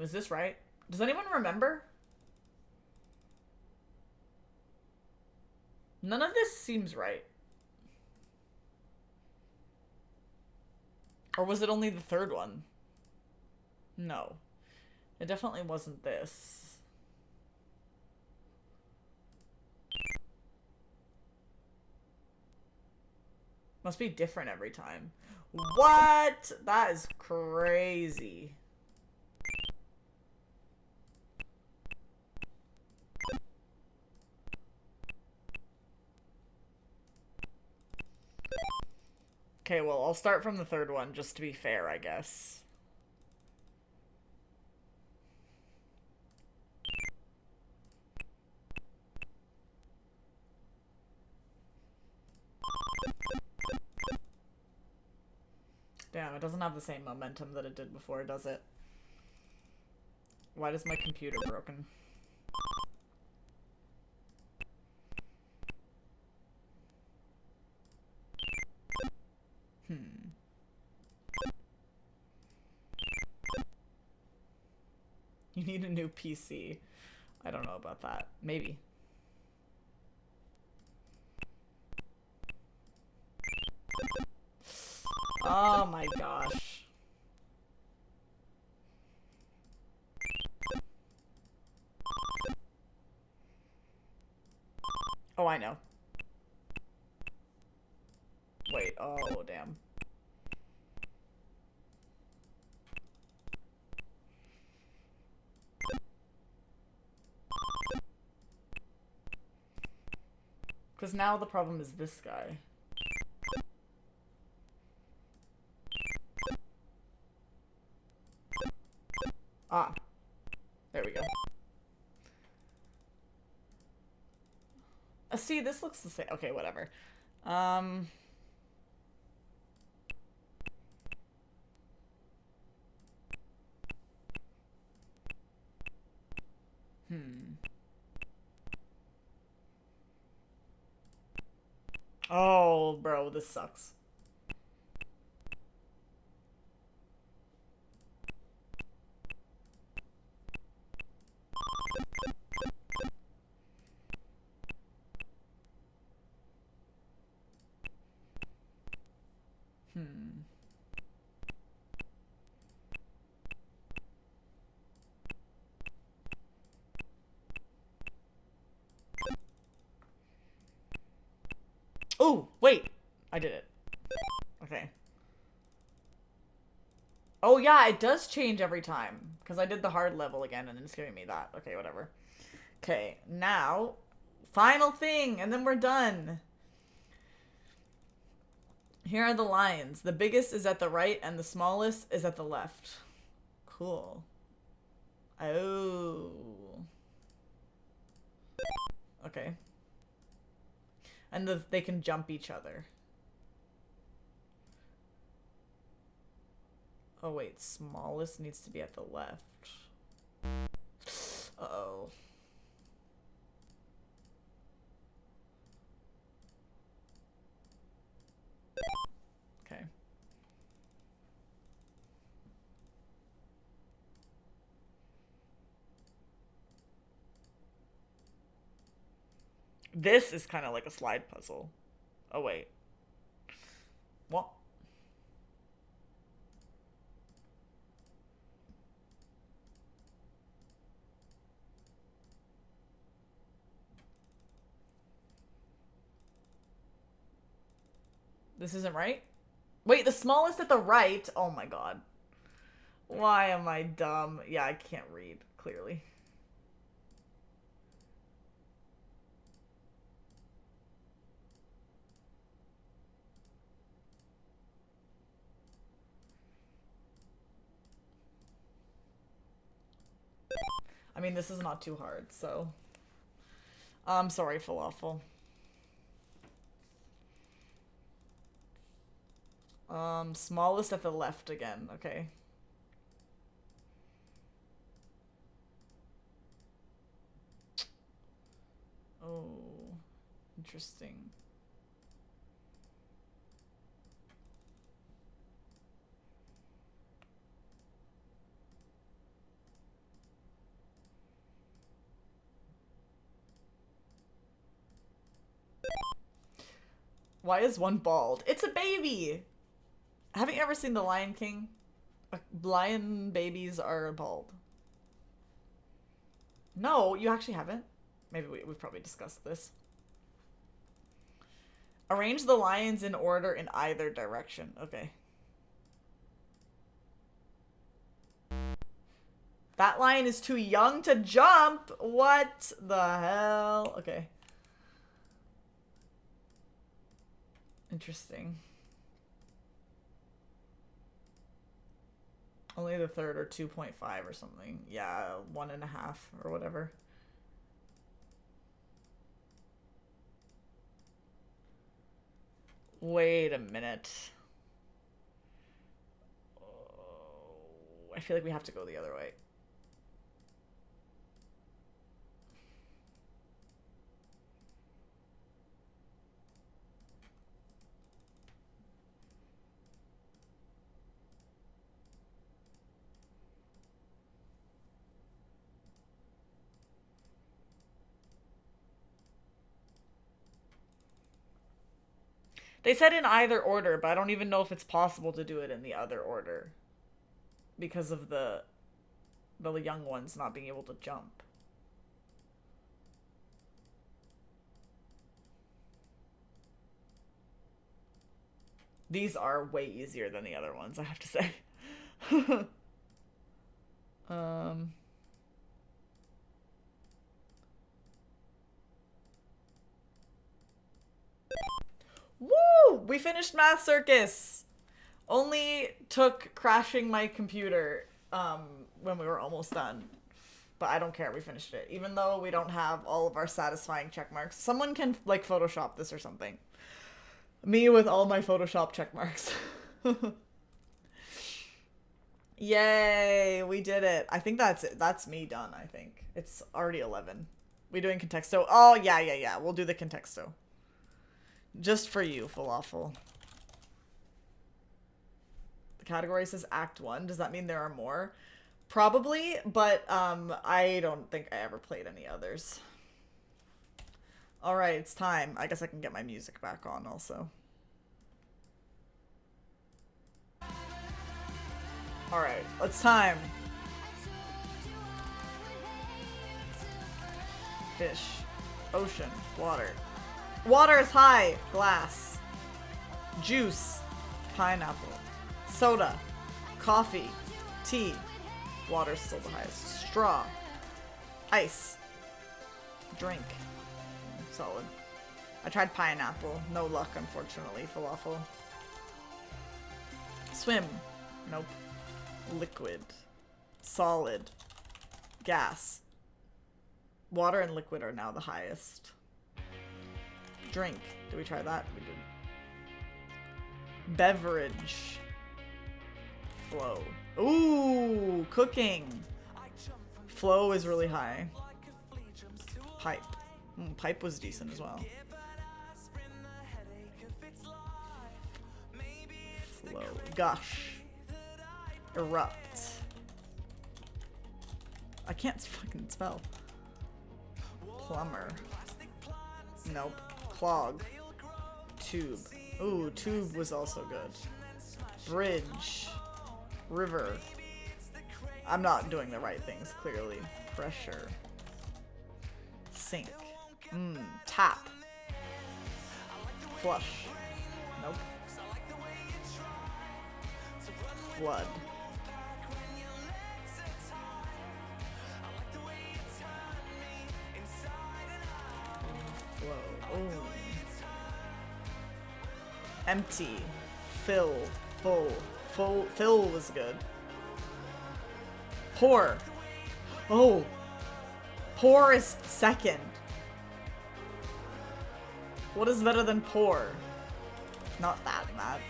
Is this right? Does anyone remember? None of this seems right. Or was it only the third one? No. It definitely wasn't this. Must be different every time. What? That is crazy. Okay, well, I'll start from the third one just to be fair, I guess. Damn, it doesn't have the same momentum that it did before, does it? Why does my computer broken? You need a new PC. I don't know about that. Maybe. Oh my gosh. Oh, I know. Wait, oh damn. Because now the problem is this guy. Ah. There we go. See, this looks the same. Okay, whatever. Oh, bro, this sucks. Oh, wait. I did it. Okay. Oh, yeah, it does change every time. Because I did the hard level again, and it's giving me that. Okay, whatever. Okay, now, final thing, and then we're done. Here are the lines. The biggest is at the right, and the smallest is at the left. Cool. Oh. Okay. And they can jump each other. Oh wait, smallest needs to be at the left. Uh-oh. Okay. This is kind of like a slide puzzle. Oh wait. What? This isn't right? Wait, the smallest at the right? Oh my god. Why am I dumb? Yeah, I can't read, clearly. I mean, this is not too hard, so... I'm sorry, Falafel. Smallest at the left again, okay. Oh, interesting. Why is one bald? It's a baby! Haven't you ever seen The Lion King? Lion babies are bald. No, you actually haven't? Maybe we've probably discussed this. Arrange the lions in order in either direction. Okay. That lion is too young to jump! What the hell? Okay. Interesting. Only the third or 2.5 or something. Yeah, 1.5 or whatever. Wait a minute. Oh, I feel like we have to go the other way. They said in either order, but I don't even know if it's possible to do it in the other order. Because of the young ones not being able to jump. These are way easier than the other ones, I have to say. Woo! We finished Math Circus! Only took crashing my computer when we were almost done. But I don't care, we finished it. Even though we don't have all of our satisfying check marks. Someone can, like, Photoshop this or something. Me with all my Photoshop check marks. Yay, we did it. I think that's it. That's me done, I think. It's already 11. We doing Contexto? Oh, yeah. We'll do the Contexto. Just for you, Falafel. The category says Act 1. Does that mean there are more? Probably, but I don't think I ever played any others. Alright, it's time. I guess I can get my music back on also. Alright, it's time. Fish. Ocean. Water. Water is high. Glass. Juice. Pineapple. Soda. Coffee. Tea. Water's still the highest. Straw. Ice. Drink. Solid. I tried pineapple. No luck, unfortunately. Falafel. Swim. Nope. Liquid. Solid. Gas. Water and liquid are now the highest. Drink. Did we try that? We did. Beverage. Flow. Ooh, cooking. Flow is really high. Pipe. Pipe was decent as well. Flow. Gush. Erupt. I can't fucking spell. Plumber. Nope. Clog. Tube. Ooh, tube was also good. Bridge. River. I'm not doing the right things, clearly. Pressure. Sink. Tap. Flush. Nope. Flood. Flow. Ooh. Empty. Fill. Full. Full. Fill was good. Pour. Oh. Pour is second. What is better than pour? Not that bad.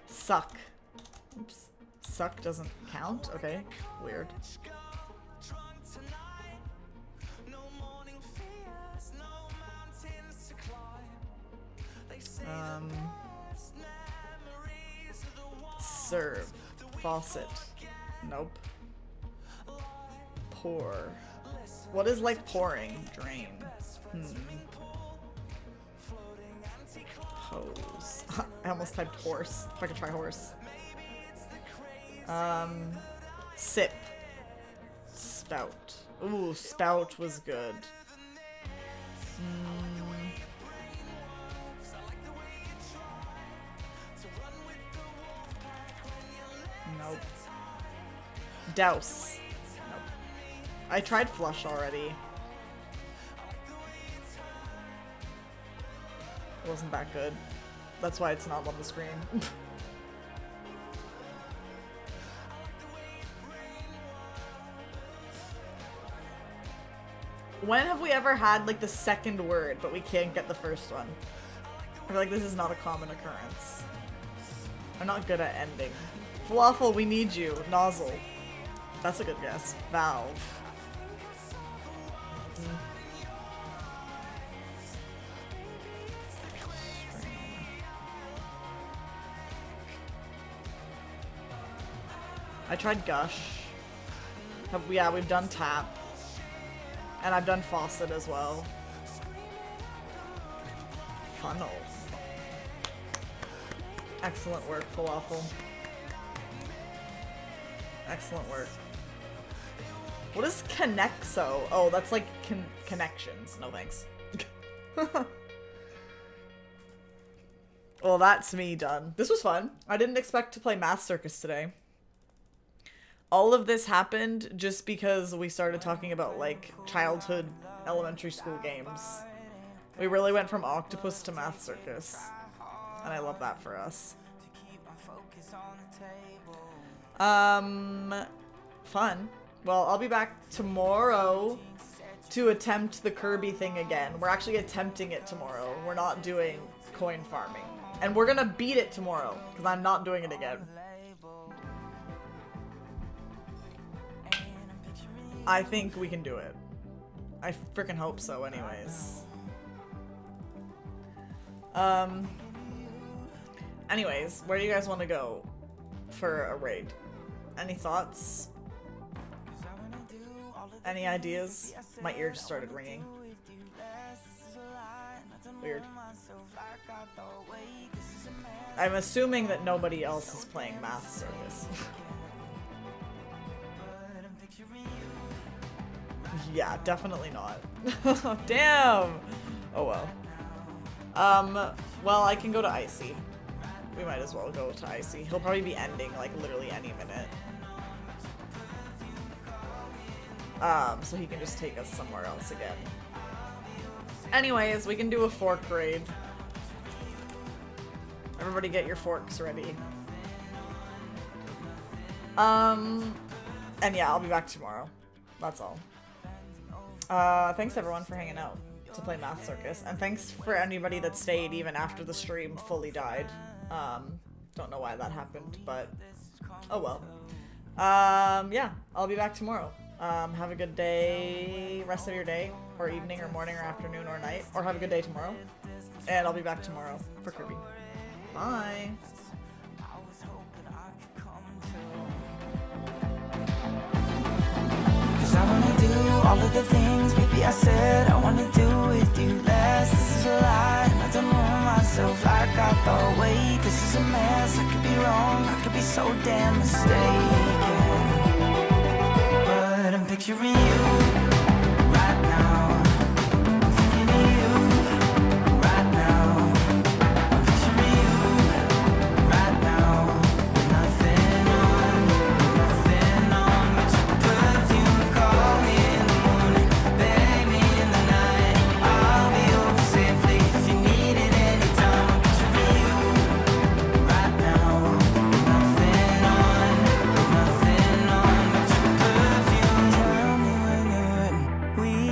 Suck. Oops. Suck doesn't count? Okay. Weird. Serve. Faucet. Nope. Pour. What is like pouring? Drain. Hose. I almost typed horse. If I could try horse. Sip. Spout. Ooh, spout was good. Nope. Douse. Nope. I tried flush already. It wasn't that good. That's why it's not on the screen. When have we ever had like the second word, but we can't get the first one? I feel like this is not a common occurrence. I'm not good at ending. Falafel, we need you. Nozzle. That's a good guess. Valve. I tried gush. Yeah, we've done tap. And I've done faucet as well. Funnel. Excellent work, falafel. Excellent work. What is connexo? Oh, that's like connections. No thanks. Well, that's me done. This was fun. I didn't expect to play Math Circus today. All of this happened just because we started talking about like childhood elementary school games. We really went from Octopus to Math Circus. And I love that for us. Fun. Well, I'll be back tomorrow to attempt the Kirby thing again. We're actually attempting it tomorrow. We're not doing coin farming. And we're gonna beat it tomorrow, because I'm not doing it again. I think we can do it. I freaking hope so anyways. Anyways, where do you guys want to go for a raid? Any thoughts? Any ideas? My ear just started ringing. Weird. I'm assuming that nobody else is playing Math Circus. Yeah, definitely not. Damn! Oh well. Well, I can go to Icy. We might as well go to Icy. He'll probably be ending, like, literally any minute. So he can just take us somewhere else again. Anyways, we can do a fork raid. Everybody get your forks ready. And yeah, I'll be back tomorrow. That's all. Thanks everyone for hanging out to play Math Circus, and thanks for anybody that stayed even after the stream fully died. Don't know why that happened, but oh well. Yeah, I'll be back tomorrow. Have a good day, rest of your day, or evening, or morning, or afternoon, or night, or have a good day tomorrow. And I'll be back tomorrow for Kirby. Bye. Cause I wanna do all of the things maybe I said I wanna do with you less. This is a lie, and I don't know myself like I thought. Wait, this is a mess, I could be wrong, I could be so damn mistaken. But I'm picturing you